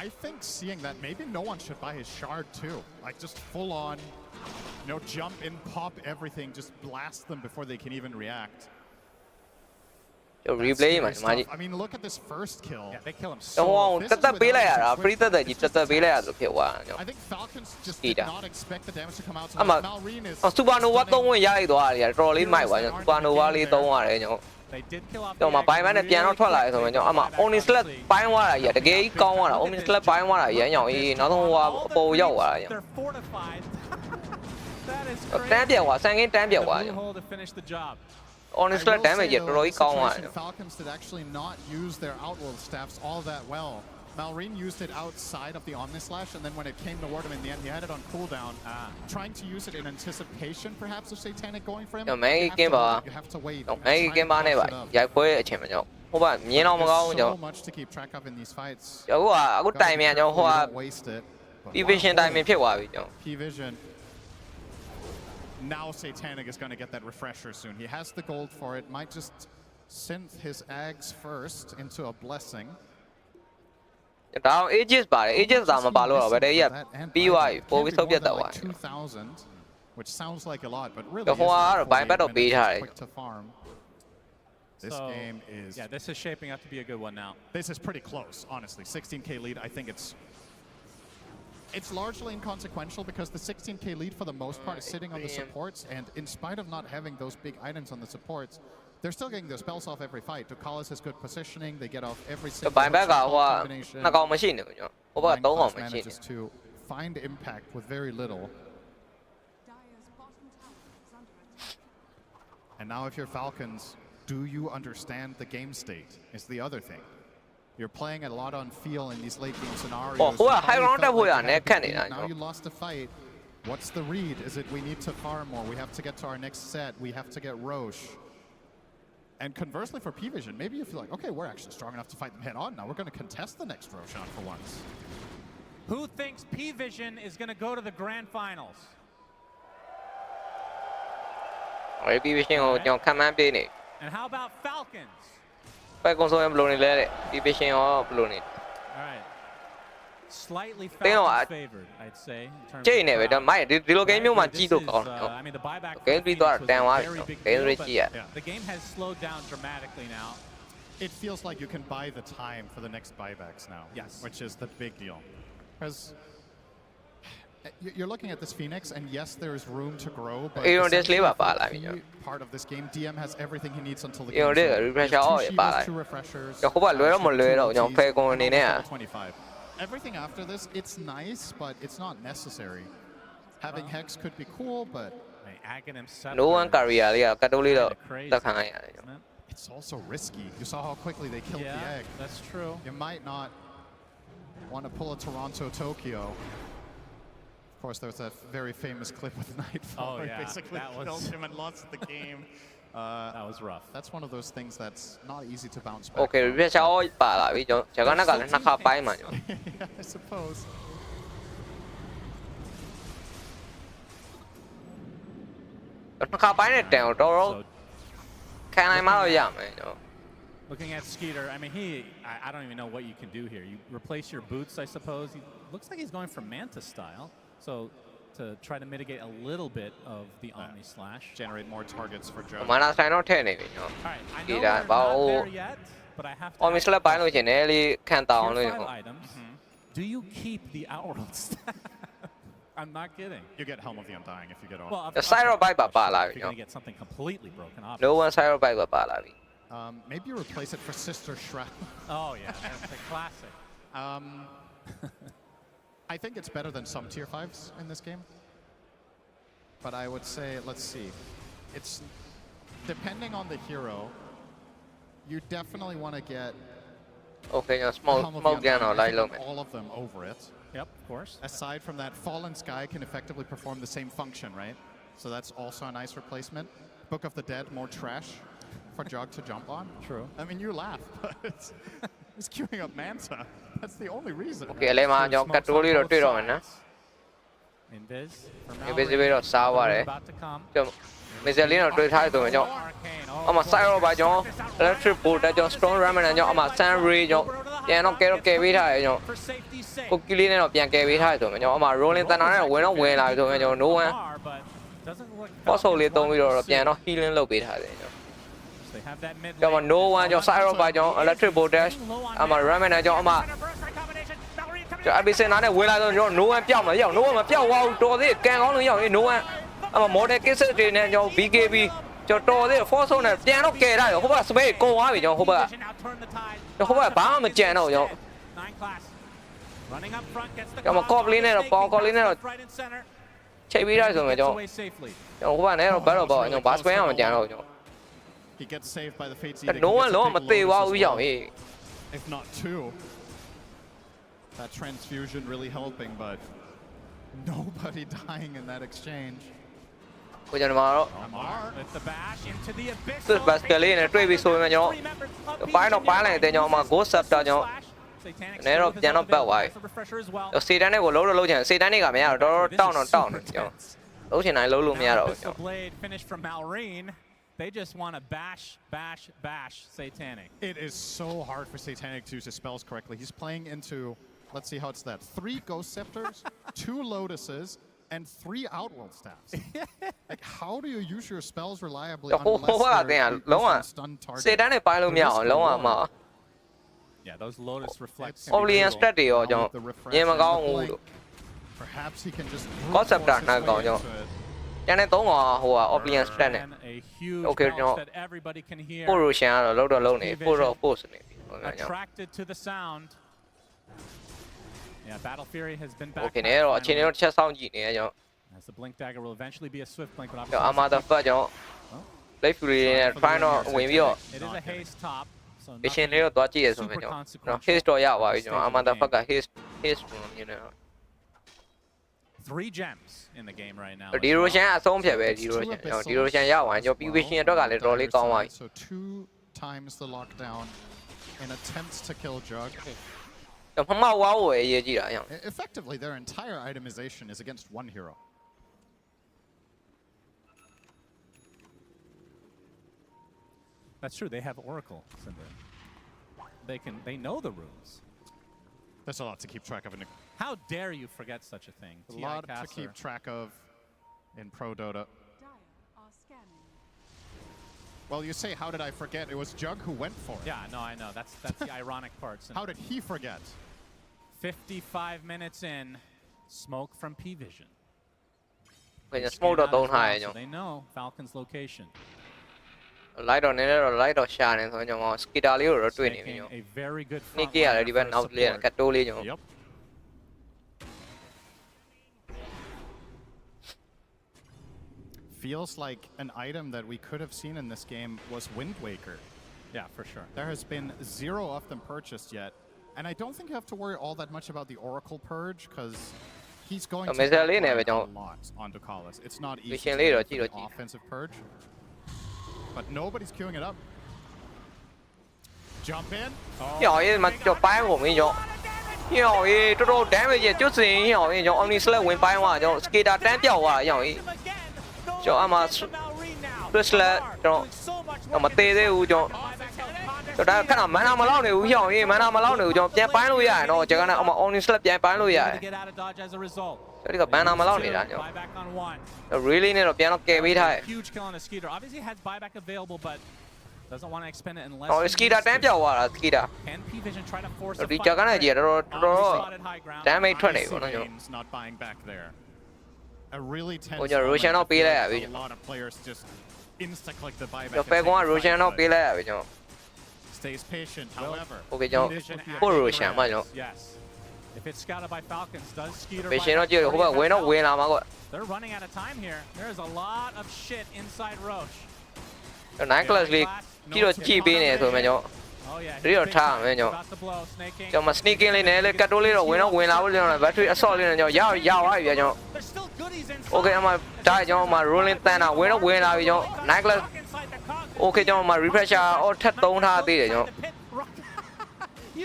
I think seeing that, maybe no one should buy his shard too. Like just full on, jump in, pop everything, just blast them before they can even react. Replay I mean, look at this first kill. Yeah, they kill him so I think Falcons just did not expect the damage to come out. So Malrine is supernova 3 ဝင်ရလိုက်သွားတယ်တော်လေးမိုက်သွားကျွန်တော် supernova လေး3ရတယ်ကျွန်တော် They did kill off တော့မဘိုင်မန်နဲ့ပြန်တော့ထွက်လာတယ်ဆိုရင်ကျွန်တော်အမှ only slap ပိုင်းသွားတာကြီးတကယ်ကြီးကောင်းသွားတာ only slap ပိုင်းသွားတာရမ်းအောင်အေးနောက်ဆုံးဟိုအပေါ်ရောက်သွားတာကျွန်တော်တန်းပြောက်သွားဆန်ကင်းတန်းပြောက်သွားကျွန်တော် only slap damage တော်တော်ကြီးကောင်းသွားတယ် Falcons did actually not use their outworld staffs all that well. Malrine used it outside of the Omnislash, and then when it came toward him in the end, he had it on cooldown, trying to use it in anticipation, perhaps, of Satanic going for him. You have to wait. So much to keep track of in these fights. Don't waste it. P-Vision. Now Satanic is going to get that refresher soon. He has the gold for it. Might just synth his Ags first into a blessing. ဒါ ages ပါတယ် ages သာမပါလို့တော့ဗတဲ့ရပြီးသွားပြီပို့ပြီးဆုတ်ပြတ်တော့ပါ 2000 which sounds like a lot but really ဟိုကတော့ဘိုင်ဘက်တော့ပေးထားတယ် This game is this is shaping up to be a good one now. This is pretty close honestly 16k lead I think it's largely inconsequential because the 16k lead for the most part is sitting on the supports and in spite of not having those big items on the supports they're still getting their spells off every fight. Tukalas has good positioning. They get off every single combination. Manages to find impact with very little. And now if you're Falcons, do you understand the game state is the other thing. You're playing a lot on feel in these late game scenarios. Now you lost a fight. What's the read? Is it we need to farm more? We have to get to our next set. We have to get Roche. And conversely for P-Vision, maybe you feel like, okay, we're actually strong enough to fight them head on. Now we're going to contest the next Roshan for once. Who thinks P-Vision is going to go to the grand finals? And how about Falcons? All right. Slightly favored, I'd say. I mean, the buyback. The game has slowed down dramatically now. It feels like you can buy the time for the next buybacks now. Yes. Which is the big deal. Because you're looking at this Phoenix, and yes, there is room to grow, but part of this game, DM has everything he needs until the game is over. 2 refreshers. 25. Everything after this, it's nice, but it's not necessary. Having Hex could be cool, but it's also risky. You saw how quickly they killed the egg. That's true. You might not want to pull a Toronto Tokyo. Of course, there's that very famous clip with Nightfall where he basically killed him and lost the game. That was rough. That's one of those things that's not easy to bounce back. Okay, I suppose. Looking at Skeeter, I mean, I don't even know what you can do here. You replace your boots, I suppose. He looks like he's going for Manta style. So to try to mitigate a little bit of the Omni Slash. Generate more targets for Jug. Mana sign တော့ထည့်နေပြီနော် Alright, I know ဒီ we're ဒါဘာ not ဟို there yet, but I have to Omni ask Slash you ပိုင်းလို့ရှင်နည်းလေးခံတောင်းလို့ Tier ရှင် 5 items. Do you keep the Outworld staff? I'm not kidding. You get Helm of the Undying if you get off. Well, The Cyro bike ပါလာ if ပြီ you're နော် gonna get something completely broken off. No one Cyro bike ပါလာပြီ Maybe you replace it for Sister Shroud. Oh yeah, that's a classic. I think it's better than some tier 5s in this game. But I would say, let's see. It's depending on the hero, you definitely want to get Okay ကျွန်တော် smoke ကန်တော့လိုက်လုပ်မယ် all of them over it. Yep, of course. Aside from that, Fallen Sky can effectively perform the same function, right? So that's also a nice replacement. Book of the Dead, more trash for Jug to jump on. True. I mean, you laugh, but it's queuing up Manta. That's the only reason. Okay အလဲမှာကျွန်တော်ကတ်တိုးလေးတော့တွေ့တော့မယ်နော် Invis. Invisible တော့စားပါတယ် About to come. ကျွန်တော် missile လေးတော့တွေ့ထားတယ်ဆိုရင်ကျွန်တော် Arcane. အမ Cyro ပါကျွန်တော် electric bolt ကျွန်တော် strong ram နဲ့ကျွန်တော်အမ sun ray ကျွန်တော်ပြန်တော့ကဲပေးထားတယ်ကျွန်တော် For safety's sake. ကိုကီလေးနဲ့တော့ပြန်ကဲပေးထားတယ်ဆိုရင်ကျွန်တော်အမ rolling thunder နဲ့ဝင်တော့ဝင်လာပြီဆိုရင်ကျွန်တော် no one But doesn't look ပေါ့ဆိုလေးသုံးပြီးတော့ပြန်တော့ healing လုပ်ပေးထားတယ်ကျွန်တော် They have that mid ကျွန်တော် no one ကျွန်တော် Cyro ပါကျွန်တော် electric bolt dash အမ ram နဲ့ကျွန်တော်အမကျွန်တော် epicenter နဲ့ဝင်လာတော့ကျွန်တော် no one ပျောက်မှာရောက် no one မပျောက်သွားဘူးတော်သေးကန်ကောင်းလို့ရောက်ရင် no one အမ model cases တွေနဲ့ကျွန်တော် BKB ကျွန်တော်တော်သေး force နဲ့ပြန်တော့ကဲထားတယ်ဟိုဘက် space ကုန်သွားပြီကျွန်တော်ဟိုဘက်ကဟိုဘက်ဘာမှမကြံတော့ကျွန်တော် running up front gets the ကျွန်တော် goblin နဲ့တော့ပေါ goblin နဲ့တော့ right in center. ချိန်ပြီးထားဆိုရင်ကျွန်တော် Away safely. ကျွန်တော်ဟိုဘက်နဲ့တော့ battle ပေါ့ကျွန်တော် bass spam မကြံတော့ကျွန်တော် He gets saved by the Fates. no one လုံးဝမသေးပါဘူးရောက်ဟေး If not two. That transfusion really helping, but nobody dying in that exchange. ကိုကျွန်တော်မှာတော့ With the bash into the abyss. သူ bass ကလေးနဲ့တွေ့ပြီးဆိုရင်ကျွန်တော်ပိုင်းတော့ပိုင်းလိုက်တယ်ကျွန်တော်မှာ ghost scepter ကျွန်တော်နည်းတော့ပြန်တော့ပတ်သွားပြီစေတန်းတွေကိုလုံးတော့လုံးချင်စေတန်းတွေကမရတော့တော်တော်တောင်းတော့တောင်းတယ်ကျွန်တော်လုံးချင်တိုင်းလုံးလို့မရတော့ဘူးကျွန်တော် Blade finish from Malrine. They just want to bash Satanic. It is so hard for Satanic to use his spells correctly. He's playing into, let's see how it's that, 3 Ghost Scepters, 2 Lotuses, and 3 Outworld Staffs. Like, how do you use your spells reliably unless they're stun target? စေတန်းတွေပိုင်းလို့မရအောင်လုံးဝမှာ Yeah, those Lotus reflects. Oblivion strat တွေရောကျွန်တော်မြင်မကောင်းဘူးလို့ Perhaps he can just Ghost Scepter နောက်ကောင်ကျွန်တော်ကျန်တဲ့3ကောင်ဟိုက Oblivion strat နဲ့ Okay ကျွန်တော် that everybody can hear. ပို့လို့ရှင်ကတော့လုံးတော့လုံးနေပို့တော့ post နေပြီဟုတ်ကဲ့ကျွန်တော် Attracted to the sound. Yeah, Battle Fury has been back. Okay နေတော့အချိန်တော့တစ်ချက်စောင့်ကြည့်နေရကျွန်တော် As the blink dagger will eventually be a swift blink, but ကျွန်တော် Armor the Fuck ကျွန်တော် Blade Fury နဲ့ try တော့ဝင်ပြီးတော့ it is a haste top. So အရှင်လေးတော့သွားကြည့်ရဆိုရင်ကျွန်တော် haste တော့ရပါပြီကျွန်တော် Armor the Fuck က haste မြင်နေတော့ 3 gems in the game right now. ဒီရိုရှန်အဆုံးဖြတ်ပဲဒီရိုရှန်ကျွန်တော်ဒီရိုရှန်ရအောင်ကျွန်တော် PVP အတွက်ကလည်းတော်တော်လေးကောင်းသွားပြီ So 2 times the lockdown in attempts to kill Jug. ကျွန်တော်မှမဝါဝယ်ရေးကြည့်တာအောင် Effectively, their entire itemization is against one hero. That's true. They have Oracle, Cinder. They know the runes. There's a lot to keep track of in How dare you forget such a thing? a lot to keep track of in Pro Dota. Well, you say, how did I forget? It was Jug who went for it. Yeah, no, I know. That's the ironic part. How did he forget? 55 minutes in, smoke from P-Vision. ကျွန်တော် smoke တော့သုံးထားရကျွန် So တော် they know Falcon's location. light တော့နည်းနည်းတော့ light တော့ရှာနေဆိုရင်ကျွန်တော် skitter လေးကိုတော့တွေ့နေပြီကျွန်တော် A very good front Nicky ရတယ်ဒီဘက်နောက်လေးကတ်တိုးလေးကျွန်တော် Yep. Feels like an item that we could have seen in this game was Wind Waker. Yeah, for sure. There has been 0 of them purchased yet. And I don't think you have to worry all that much about the Oracle Purge, because he's going to Missile backlineနဲ့ပဲကျွန် a တော် lot onto Collis. It's not easy Mission to လေး go တော့ for ကြည့် the တော့ကြည့် offensive purge. But nobody's queuing it up. Jump in. ညောင်ရေးမှာကျွန်တော်ပိုင်းကုန်ပြီကျွန်တော်ညောင်ရေးတော်တော် damage ကျွတ်စင်ညောင်ရေးကျွန်တော် Omni Slash ဝင်ပိုင်းသွားကျွန်တော် skater တန်းပြောက်သွားညောင်ရေးကျွန်တော်အမှ Slash ကျွန်တော်မသေးသေးဘူးကျွန်တော်ဒါခဏမန်နာမလောက်နေဘူးညောင်ရေးမန်နာမလောက်နေဘူးကျွန်တော်ပြန်ပိုင်းလို့ရရင်တော့ကျွန်တော်ကအမှ Omni Slash ပြန်ပိုင်းလို့ရတယ် ဒီကဘန်နာမလောက်နေတာညော Buyback on one. really နဲ့တော့ပြန်တော့ကယ်ပေးထားတယ် Huge kill on a Skeeter. Obviously has buyback available, but doesn't want to expend it unless. ဟော Skeeter တန်းပြောက်သွားတာ Skeeter Can P Vision try to force a ဒီ fight? ဂျာကန်နဲ့ကြီးတော် Spotted high ground. damage ထွက်နေ Icy ပေါ့နော်ညော Games not buying back there. A really tense ဟိုညော Roshan တော့ပေးလိုက်ရပြီ a lot of players just insta click the ညော buyback. ဖဲကွန်က Roshan တော့ပေးလိုက်ရပြီညော Stays patient, however. Okay ညောပို့ Roshan မညော Yes. If it's scouted by Falcons, does Skeeter? Vision တော့ကြည့်ရဟိုဘက်ဝင်တော့ဝင်လာမှာကွ They're running out of time here. There's a lot of shit inside Roche. 9 class လေးကြည့်တော့ကြည့်ပေးနေဆိုမှညော Oh yeah. ဒီတော့ထားမယ်ညော About to blow. Snaking. ကျွန်တော် sneaking လေးနဲ့လေကတ်တိုးလေးတော့ဝင်တော့ဝင်လာဖို့ကျွန်တော် battery assault လေးနဲ့ကျွန်တော်ရသွားပြီကျွန်တော် There's still goodies inside. Okay အမဒါကျွန်တော်မှာ rolling တန်းတာဝင်တော့ဝင်လာပြီကျွန်တော် 9 class Okay ကျွန်တော်မှာ refresher အော်ထပ်သုံးထားသေးတယ်ကျွန်တော်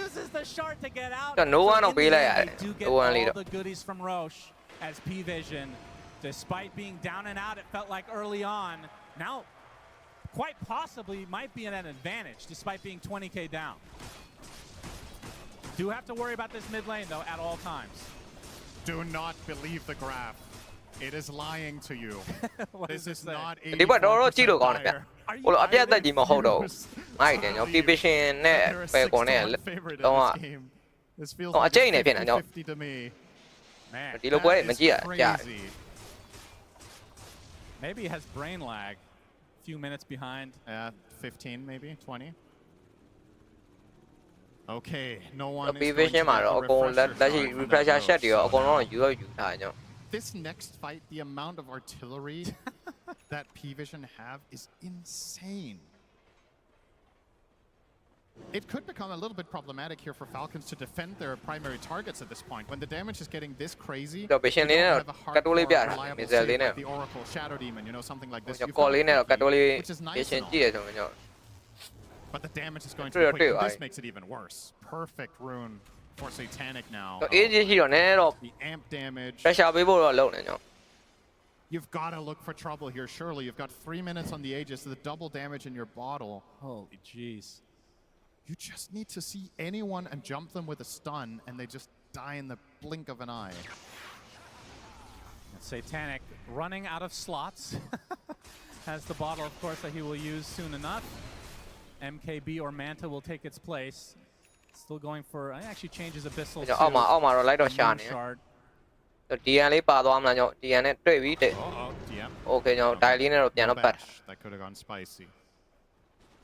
Uses the shard to get out. No one တော့ပေးလိုက်ရတယ် No one လေးတော့ The goodies from Roche as P Vision, despite being down and out, it felt like early on. Now, quite possibly might be at an advantage despite being 20k down. Do have to worry about this mid lane though at all times. Do not believe the graph. It is lying to you. This is not ဒီဘက်တော့ကြည့်လို့ကောင်းတယ်ဗျဟိုလိုအပြတ်သက်ကြီးမဟုတ်တော့ဘူးမိုက်တယ်ကျွန်တော် P-Vision နဲ့ပဲကွန်နဲ့တော့ This feels အကျိတ်နေဖြစ်နေကျွန်တော် 50 to me. Man, ဒီလိုပွဲတွေမကြည့်ရကြာ Crazy. maybe he has brain lag. Few minutes behind. 15 maybe 20. Okay, no one is going to P-Vision မှာတော့အ get ကုန် the လက် refresher ရှိ from that refresher road. shot တွေရောအကုန်လုံးယူထားကျွန်တော် This next fight, the amount of artillery that P-Vision have is insane. It could become a little bit problematic here for Falcons to defend their primary targets at this point. When the damage is getting this crazy, တော့ Vision လေးနဲ့တော့ကတ်တိုးလေးပြတာ reliable missile save လေးနဲ့ like the Oracle Shadow Demon, you know, something like this. ကျွန် You've တော် got လေးနဲ့တော့ကတ်တိုးလေး which is nice Vision and all. ကြည့်ရဆိုကျွန်တော် But the damage is going to True, be quick. true, This I- makes it even worse. Perfect rune for Satanic now. တော့ AG ရှိတော့နည်းနည်းတော့ The amp damage. pressure ပေးဖို့တော့လုပ်နေကျွန်တော် You've got to look for trouble here, surely. You've got 3 minutes on the Aegis, the double damage in your bottle. Holy jeez. You just need to see anyone and jump them with a stun, and they just die in the blink of an eye. Satanic running out of slots. Has the bottle, of course, that he will use soon enough. MKB or Manta will take its place. Still going for, actually changes Abyssal ကျွန်တော်အောက်မှာတော့လိုက်တော့ရှာနေ shard. DN လေးပါသွားမလားကျွန်တော် DN နဲ့တွေ့ပြီတဲ့ DM. Okay ကျွန်တော် die လေးနဲ့တော့ပြန်တော့ပတ် Bash. That could have gone spicy.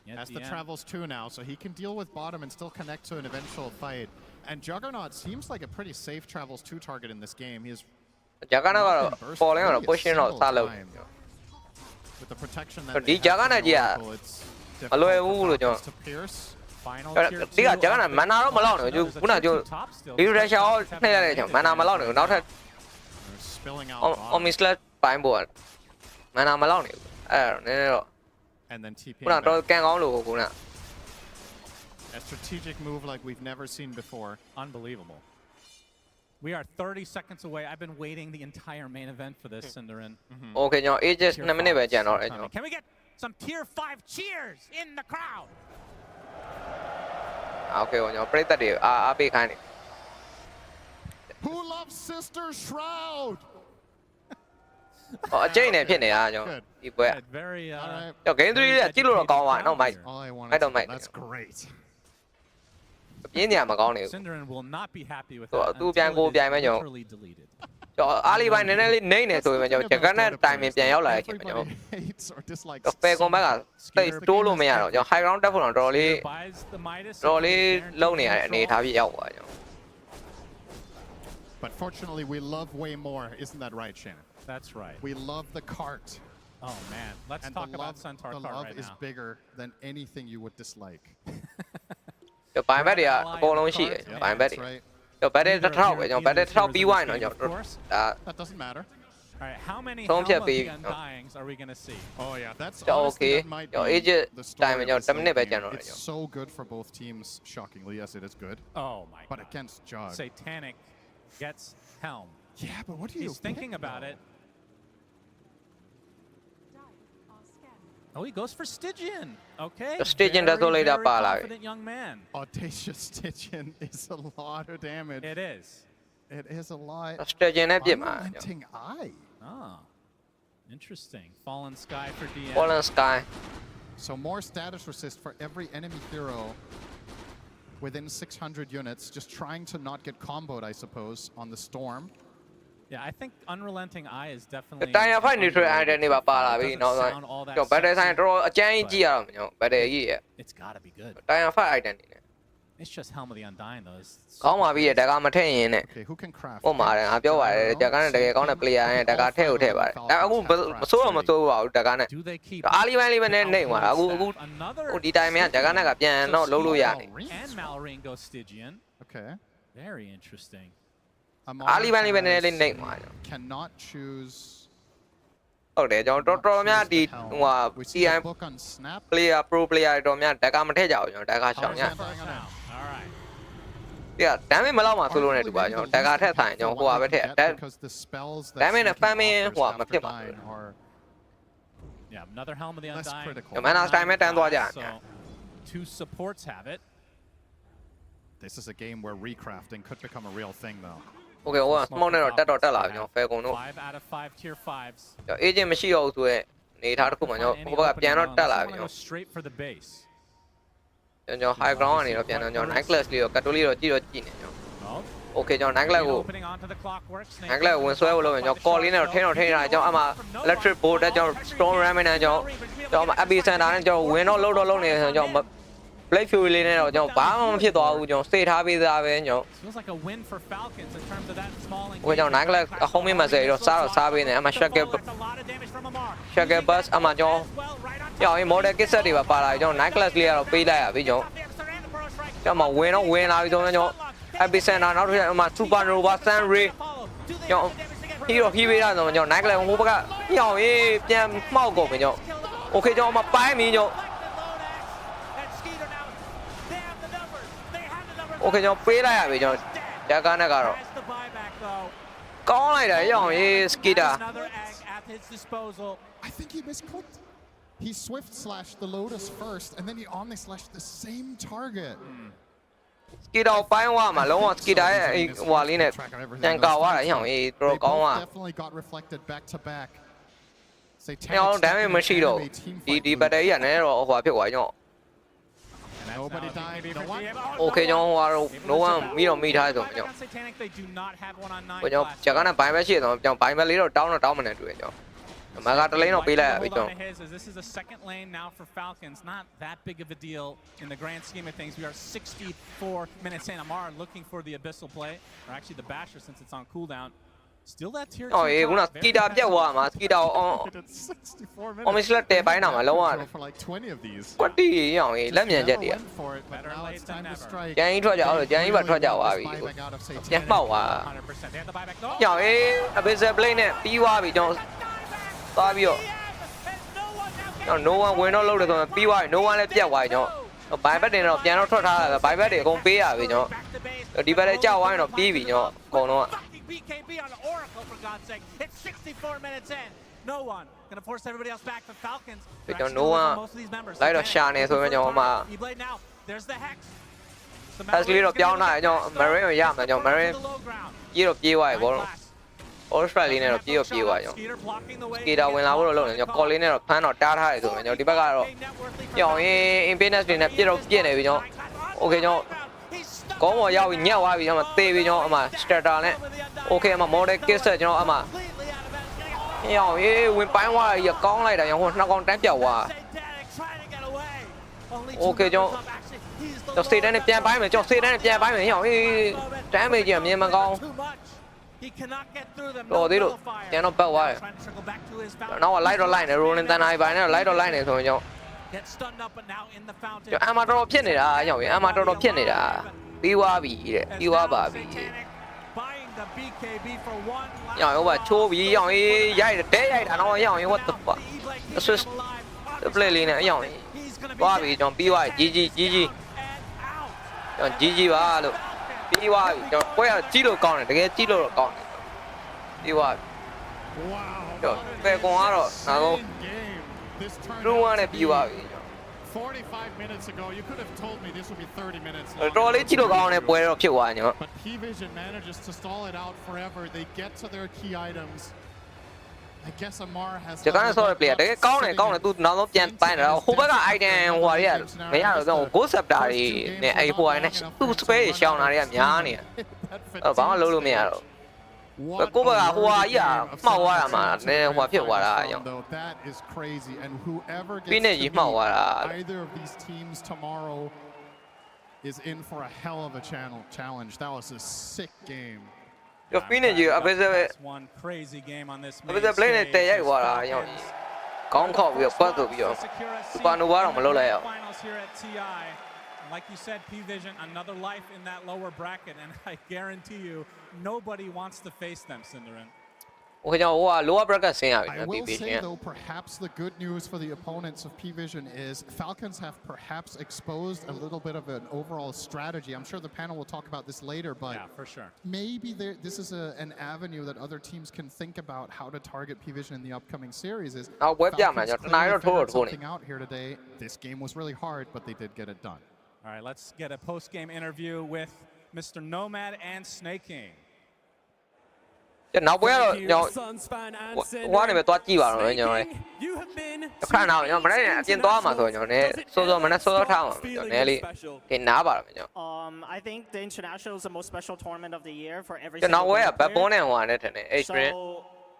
Yeah, Has the DM. travels 2 now, so he can deal with bottom and still connect to an eventual fight. And Juggernaut seems like a pretty safe travels 2 target in this game. He is ဂျာကန်ကတော့ပေါ်လင်းကတော့ push တော့စလုပ် with the protection that ဒီ they ဂျာ have ကန် from နဲ့ကြီး Oracle, it's မလွယ် difficult ဘူး for လို့ကျွန် Falcons တော် to pierce. Final ဒီကဂျာကန်ကမန်နာတော့မလောက်နိုင်ဘူးခုနကကျွန်တော်ဒီ pressure ရောနှိပ်လိုက်တဲ့ကျွန်တော်မန်နာမလောက်နိုင်ဘူးနောက်ထပ် They're spilling out on me slash ပိုင်းပေါ်မန်နာမလောက်နိုင်ဘူးအဲ့တော့နည်းနည်းတော့ and then TP ခုနတော့ကန်ကောင်းလို့ခုန a strategic move like we've never seen before. Unbelievable. We are 30 seconds away. I've been waiting the entire main event for this, Cinderin. Okay ကျွန်တော် ages 2 minute ပဲကြံတော့တယ်ကျွန်တော် Can we get some tier 5 cheers in the crowd? Okay ကျွန်တော်ပရိသတ်တွေအားပေးခိုင်းနေ Who loves Sister Shroud? အကျိတ်နေဖြစ်နေတာကျွန်တော်ဒီပွဲ Very, Alright. ကျွန်တော် game 3လေးကြည့်လို့တော့ကောင်းပါတော့မိုက် All I wanted I don't to mind. That's great. ပြင်းနေရမကောင်းနေဘူး Cinderin will not be happy with Tôi- that. tôi untilပြန်ကို it is ပြန်မယ်ကျွန်တော် literally deleted. ကျွန်တော်အားလေးပိုင်းနည်းနည်းလေးနေနေဆိုရင်ကျွန်တော်ဂျကန်နဲ့တိုင်ပင်ပြန်ရောက်လာတဲ့ချိန်မှာကျွန်တော် Everybody hates or dislikes ပယ်ကွန်ဘက်ကတိတ်တိုးလို့မရတော့ကျွန်တော် high ground တက်ဖို့တော့တော်တော်လေး Buys the Midas. တော်တော်လေးလုံနေရတဲ့အနေအထားပြရောက်သွားကျွန်တော် But fortunately, we love way more. Isn't that right, Shannon? That's right. We love the cart. Oh man, let's And talk the about love, Centaur the Cart love right is now. bigger than anything you would dislike. ကျွန်တော်ဘိုင်ဘက်တွေကအကုန်လုံးရှိတယ်ဘိုင်ဘက်တွေ That's right. ကျွန်တော်ဘက်တဲ့တစ်ထောက်ပဲကျွန်တော်ဘက်တဲ့တစ်ထောက်ပြီးသွားရင်တော့ကျွန်တော်ဒါ That doesn't matter. All right, how many Don't Helm get of the big. Undyings are we going to see? Oh yeah, that's ကျွန်တော် honestly, okay that might ကျွန်တော် be ages the time story ကျွန် of တော် this 10 minute ပဲ late ကျန် game. တော့တယ် It's ကျွန်တော် so good for both teams. Shockingly, yes, it is good. Oh my But god. against Jug. Satanic gets Helm. Yeah, but what do you He's thinking pick, about though? it. Oh, he goes for Stygian. Okay. The Stygian does very, all that very ball out. confident young man. Audacious Stygian is a lot of damage. It is. It is a lot. Unrelenting eye. Ah, interesting. Fallen Sky for DM. Fallen Sky. So more status resist for every enemy hero within 600 units, just trying to not get comboed, I suppose, on the Storm. Yeah, I think Unrelenting Eye is definitely. Time fight neutral identity ပါလာပြီเนาะကျွန်တော် battle sign တော်တော်အကျန်းကြီးကြည့်ရအောင်ကျွန်တော် battle ကြီးရဲ့ It's got to be good. Time fight identity နဲ့ It's just Helm of the Undying though. ကောင်းပါပြီတကမထည့်ရင်နဲ့ Okay, who can craft? ဟုတ်ပါတယ်ငါပြောပါတယ်တကနဲ့တကယ်ကောင်းတဲ့ player နဲ့တကထည့်ကိုထည့်ပါတယ်ဒါအခုမစိုးတော့မစိုးပါဘူးတကနဲ့အားလီပိုင်းလေးပဲနဲ့နေမှာအခုဒီတိုင်းမှာတကနဲ့ကပြန်တော့လုံးလို့ရတယ် And Malrine goes Stygian. Okay. Very interesting. အားလီပိုင်းလေးပဲနဲ့လေးနေမှာ Cannot choose ဟုတ်တယ်ကျွန်တော်တော်တော်များဒီဟိုဟာ CM player pro player တော်များတကမထည့်ကြဘူးကျွန်တော်တကရှောင်ရ Alright. ပြဒါပေမဲ့မလောက်မှဆိုလို့နေတူပါကျွန်တော်တကထက်ဆိုင်ကျွန်တော်ဟိုဟာပဲထည့်ဒါပေမဲ့ဖမ်းမင်းဟိုဟာမဖြစ်ပါဘူး Yeah, another Helm of the Undying. မနာစတိုင်းမဲ့တန်းသွားကြတယ် So, two supports have it. This is a game where recrafting could become a real thing, though. Okay, ဟိုက smoke နဲ့တော့တက်လာပြီကျွန်တော် Falcon တို့ 5 out of 5 tier 5s. agent မရှိတော့ဘူးဆိုရဲနေထားတစ်ခုမှကျွန်တော်ဟိုဘက်ကပြန်တော့တက်လာပြီကျွန်တော် Straight for the base. ကျွန်တော် high ground ကနေတော့ပြန်တော့ကျွန်တော် night class လေးတော့ cut လေးတော့ကြည့်နေကျွန်တော် Okay ကျွန်တော် night class ကို night class ဝင်ဆွဲဖို့လုပ်ရင်ကျွန်တော် call လေးနဲ့တော့ထိန်းထားကျွန်တော်အမှ electric bolt တက်ကျွန်တော် storm ram နဲ့ကျွန်တော်အမှ epicenter နဲ့ကျွန်တော်ဝင်တော့လုံးနေကျွန်တော် Blade Fury လေးနဲ့တော့ကျွန်တော်ဘာမှမဖြစ်သွားဘူးကျွန်တော်စေထားပေးသားပဲကျွန်တော် Feels like a win for Falcons in terms of that small engagement. ဟိုကျွန်တော် night class အဟုံးမင်းမစေတော့စားပေးနေအမှ shuttle bus အမှကျွန်တော်ကြောင်ရင် model kit set တွေပါလာပြီကျွန်တော် night class လေးကတော့ပေးလိုက်ရပြီကျွန်တော်ဝင်လာပြီကျွန်တော် epicenter နောက်တစ်ချက်အမှ supernova sun ray ကျွန်တော် hero ဖြီးပေးတာဆိုကျွန်တော် night class ဟိုဘက်ကညောင်ရေးပြန်မှောက်ကုန်ပြီကျွန်တော် Okay ကျွန်တော်မပိုင်းပြီကျွန်တော် Okay ကျွန်တော်ပေးလိုက်ရပြီကျွန်တော်ဂျာကာနဲ့ကတော့ကောင်းလိုက်တာရအောင်ရေးစကီတာ I think he misclicked. He swift slashed the Lotus first, and then he omni slashed the same target. စကီတာပိုင်းဝါမှာလုံးဝစကီတာရဲ့ဟိုလေးနဲ့တန်ကောက်သွားတာရအောင်ရေးတော်တော်ကောင်းသွား Definitely got reflected back to back. ကျွန်တော် damage မရှိတော့ဒီ battery ကလည်းတော့ဟိုဖြစ်သွားကျွန်တော် Nobody died. Okay ကျွန်တော်ဟိုကတော့ no one မိတော့မိထားဆိုကျွန်တော်ကျွန်တော်ဂျာကာနဲ့ဘိုင်ပဲရှိတယ်ကျွန်တော်ဘိုင်ပဲလေးတော့တောင်းမနေတွေ့ကျွန်တော်မကတလိန်တော့ပေးလိုက်ရပြီကျွန်တော် This is a second lane now for Falcons. Not that big of a deal in the grand scheme of things. We are 64 minutes in. Amara looking for the abyssal play, or actually the basher since it's on cooldown. Still that tier 2. ဟောအေးခုနစကီတာပြတ်သွားမှာစကီတာအောင်မစလက်တဲပိုင်းတာမှာလုံးဝ for like 20 of these. ကွတ်တီရအောင်ရေးလက်မြန်ချက်တွေက Better late than never. ကျန်ကြီးထွက်ကြအောင်ကျန်ကြီးပါထွက်ကြသွားပြီပြန်မှောက်သွား 100%. They have the buyback. ညောင်အေး abyssal play နဲ့ပြီးသွားပြီကျွန်တော်သွားပြီးတော့ကျွန်တော် no one ဝင်တော့လုပ်တယ်ဆိုတော့ပြီးသွားပြီ no one လည်းပြတ်သွားပြီကျွန်တော်ဘိုင်ဘက်တင်တော့ပြန်တော့ထွက်ထားတာဘိုင်ဘက်တွေအကုန်ပေးရပြီကျွန်တော်ဒီဘက်လည်းကြောက်သွားရင်တော့ပြီးပြီကျွန်တော်အကုန်လုံးက BKB on Oracle for God's sake. It's 64 minutes in. No one gonna force everybody else back. The Falcons.ကျွန်တော် no one လိုက်တော့ရှာနေဆိုရင်ကျွန်တော်မှ There's the hex. hex လေးတော့ပြောင်းလာကျွန်တော် marine ကိုရမှာကျွန်တော် marine ပြေးတော့ပြေးသွားပြီဘောလုံး all strike လေးနဲ့တော့ပြေးသွားကျွန်တော် skater ဝင်လာဖို့တော့လုပ်နေကျွန်တော် call လေးနဲ့တော့ဖမ်းတော့တားထားတယ်ဆိုရင်ကျွန်တော်ဒီဘက်ကတော့ကြောင်ရင် impedance တွေနဲ့ပြည့်နေပြီကျွန်တော် okay ကျွန်တော်ကောင်းပေါ်ရောက်ပြီးညက်သွားပြီကျွန်တော်သေပြီကျွန်တော်အမှ starter နဲ့ okay အမှ model kit set ကျွန်တော်အမှရောင်ရေးဝင်ပိုင်းသွားရကောင်းလိုက်တာရောဟိုနှစ်ကောင်တန်းပြောက်သွား okay ကျွန်တော်စေတန်းနဲ့ပြန်ပိုင်းမယ်ကျွန်တော်စေတန်းနဲ့ပြန်ပိုင်းမယ်ရောင်ရေး damage ကြီးအမြင်မကောင်းတော့သေးလို့ကျွန်တော်ပတ်သွားတယ်နောက်က light တော့ line နဲ့ rolling တန်းနိုင်ပိုင်းနဲ့ light တော့ line နဲ့ဆိုရင်ကျွန်တော်အမှတော်ဖြစ်နေတာရောင်ရေးအမှတော်ဖြစ်နေတာပြီးသွားပြီတဲ့ပြီးသွားပါပြီရောင်ရောပါချိုးပြီးရောင်ရေးရိုက်တယ်ရိုက်တာတော့ရောင်ရေး what the fuck assist play လေးနဲ့ရောင်ရေးသွားပြီကျွန်တော်ပြီးသွားပြီ GG ကျွန်တော် GG ပါလို့ပြီးသွားပြီကျွန်တော်ပွဲရကြီးလို့ကောင်းတယ်တကယ်ကြီးလို့တော့ကောင်းတယ်ပြီးသွားပြီကျွန်တော်ပဲကွန်ကတော့ငါကုန် True နဲ့ပြီးသွားပြီ 45 minutes ago, you could have told me this would be 30 minutes long. တော်လေးကြည့်လို့ကောင်းတဲ့ပွဲတော့ဖြစ်သွားညော But P-Vision manages to stall it out forever. They get to their key items. I guess Amar has ဒီကနေ့ဆော့တဲ့ player တကယ်ကောင်းတယ်သူနောက်ဆုံးပြန်ပိုင်းတာဟိုဘက်က item ဟိုတွေကမရတော့ goal scepter တွေနဲ့အဲ့ဟိုကနေသူ့ spare ရှောင်းတာတွေကများနေတာအဲ့ဘာမှလုပ်လို့မရတော့ကိုဘကဟိုဟာကြီးอ่ะမှောက်သွားတာမှာနည်းဟိုဖြစ်သွားတာရော That is crazy and whoever gets ပြီးနေကြီးမှောက်သွားတာ either of these teams tomorrow is in for a hell of a challenge. That was a sick game. ပြီးနေကြီးအဖေစ one crazy game on this အဖေစ play နဲ့တည့်ရိုက်သွားတာရောကောင်းခေါက်ပြီးတော့ပတ်ဆိုပြီးတော့စပါနိုဝါတော့မလုပ်လိုက်ရအောင် Like you said, P-Vision, another life in that lower bracket, and I guarantee you, nobody wants to face them, Cinderin. I will say, though, perhaps the good news for the opponents of P-Vision is Falcons have perhaps exposed a little bit of an overall strategy. I'm sure the panel will talk about this later, but yeah, for sure. Maybe this is an avenue that other teams can think about how to target P-Vision in the upcoming series. Is Falcons figured something out here today. This game was really hard, but they did get it done. All right, let's get a post-game interview with Mr. Nomad and Snake King. နောက်ပွဲတော့ကျွန်တော်ဟိုကနေပဲသွားကြည့်ပါတော့ကျွန်တော်လေခဏနောက်ကျွန်တော်မနေ့အပြင်သွားမှာဆိုကျွန်တော်လည်းစောစောမနေ့စောစောထားမှာကျွန်တော်လည်းဒီနားပါတော့ကျွန်တော် I think the international is the most special tournament of the year for every ကျွန်တော်ဝဲကဘက်ပုံးနဲ့ဟိုနဲ့ထင်တယ် H-Print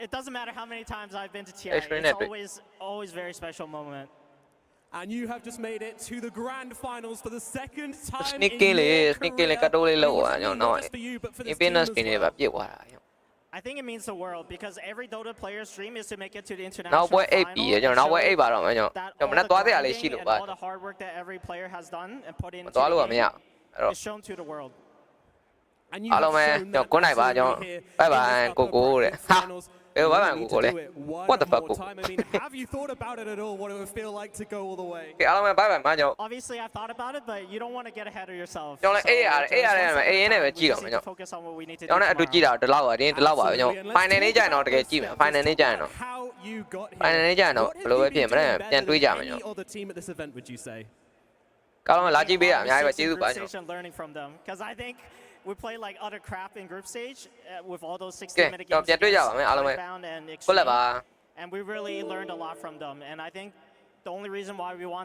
it doesn't matter how many times I've been to TI it's always very special moment and you have just made it to the grand finals for the second time sneaky လေးကတိုးလေးလောက်ပါကျွန်တော်နော် Independence နေပဲပြစ်သွားတာ I think it means the world because every Dota player's dream is to make it to the international နောက်ပွဲ8ပြီကျွန်တော်နောက်ပွဲ8ပါတော့မယ်ကျွန်တော်မနေ့သွားတဲ့အားလေးရှိလို့ပါ all the hard work that every player has done and put in သွားလို့မရအဲ့တော့ is shown to the world အားလုံးပဲကျွန်တော်ကိုနိုင်ပါကျွန်တော် bye bye ကိုတဲ့ဟာ bye bye ကိုလေ what the fuck have you thought about it at all what it would feel like to go all the way အားလုံးပဲ bye bye မကျွန်တော် obviously I've thought about it but you don't want to get ahead of yourself ကျွန်တော်လည်းအေးရတယ်မှာအေးရင်းနဲ့ပဲကြည့်တော့မယ်ကျွန်တော် focus on what we need to do ကျွန်တော်လည်းအတူကြည့်တာဒီလောက်ပါဒီလောက်ပါပဲကျွန်တော် final နေ့ကျရင်တော့တကယ်ကြည့်မယ် final နေ့ကျရင်တော့ final နေ့ကျရင်တော့ဘယ်လိုပဲဖြစ်မလဲပြန်တွေးကြမယ်ကျွန်တော်ကောင်းလာကြည့်ပေးရအများကြီးပဲကျေးဇူးပါကျွန်တော် learning from them because I think we play like utter crap in group stage with all those 60-minute games. And we really learned a lot from them. And I think the only reason why we won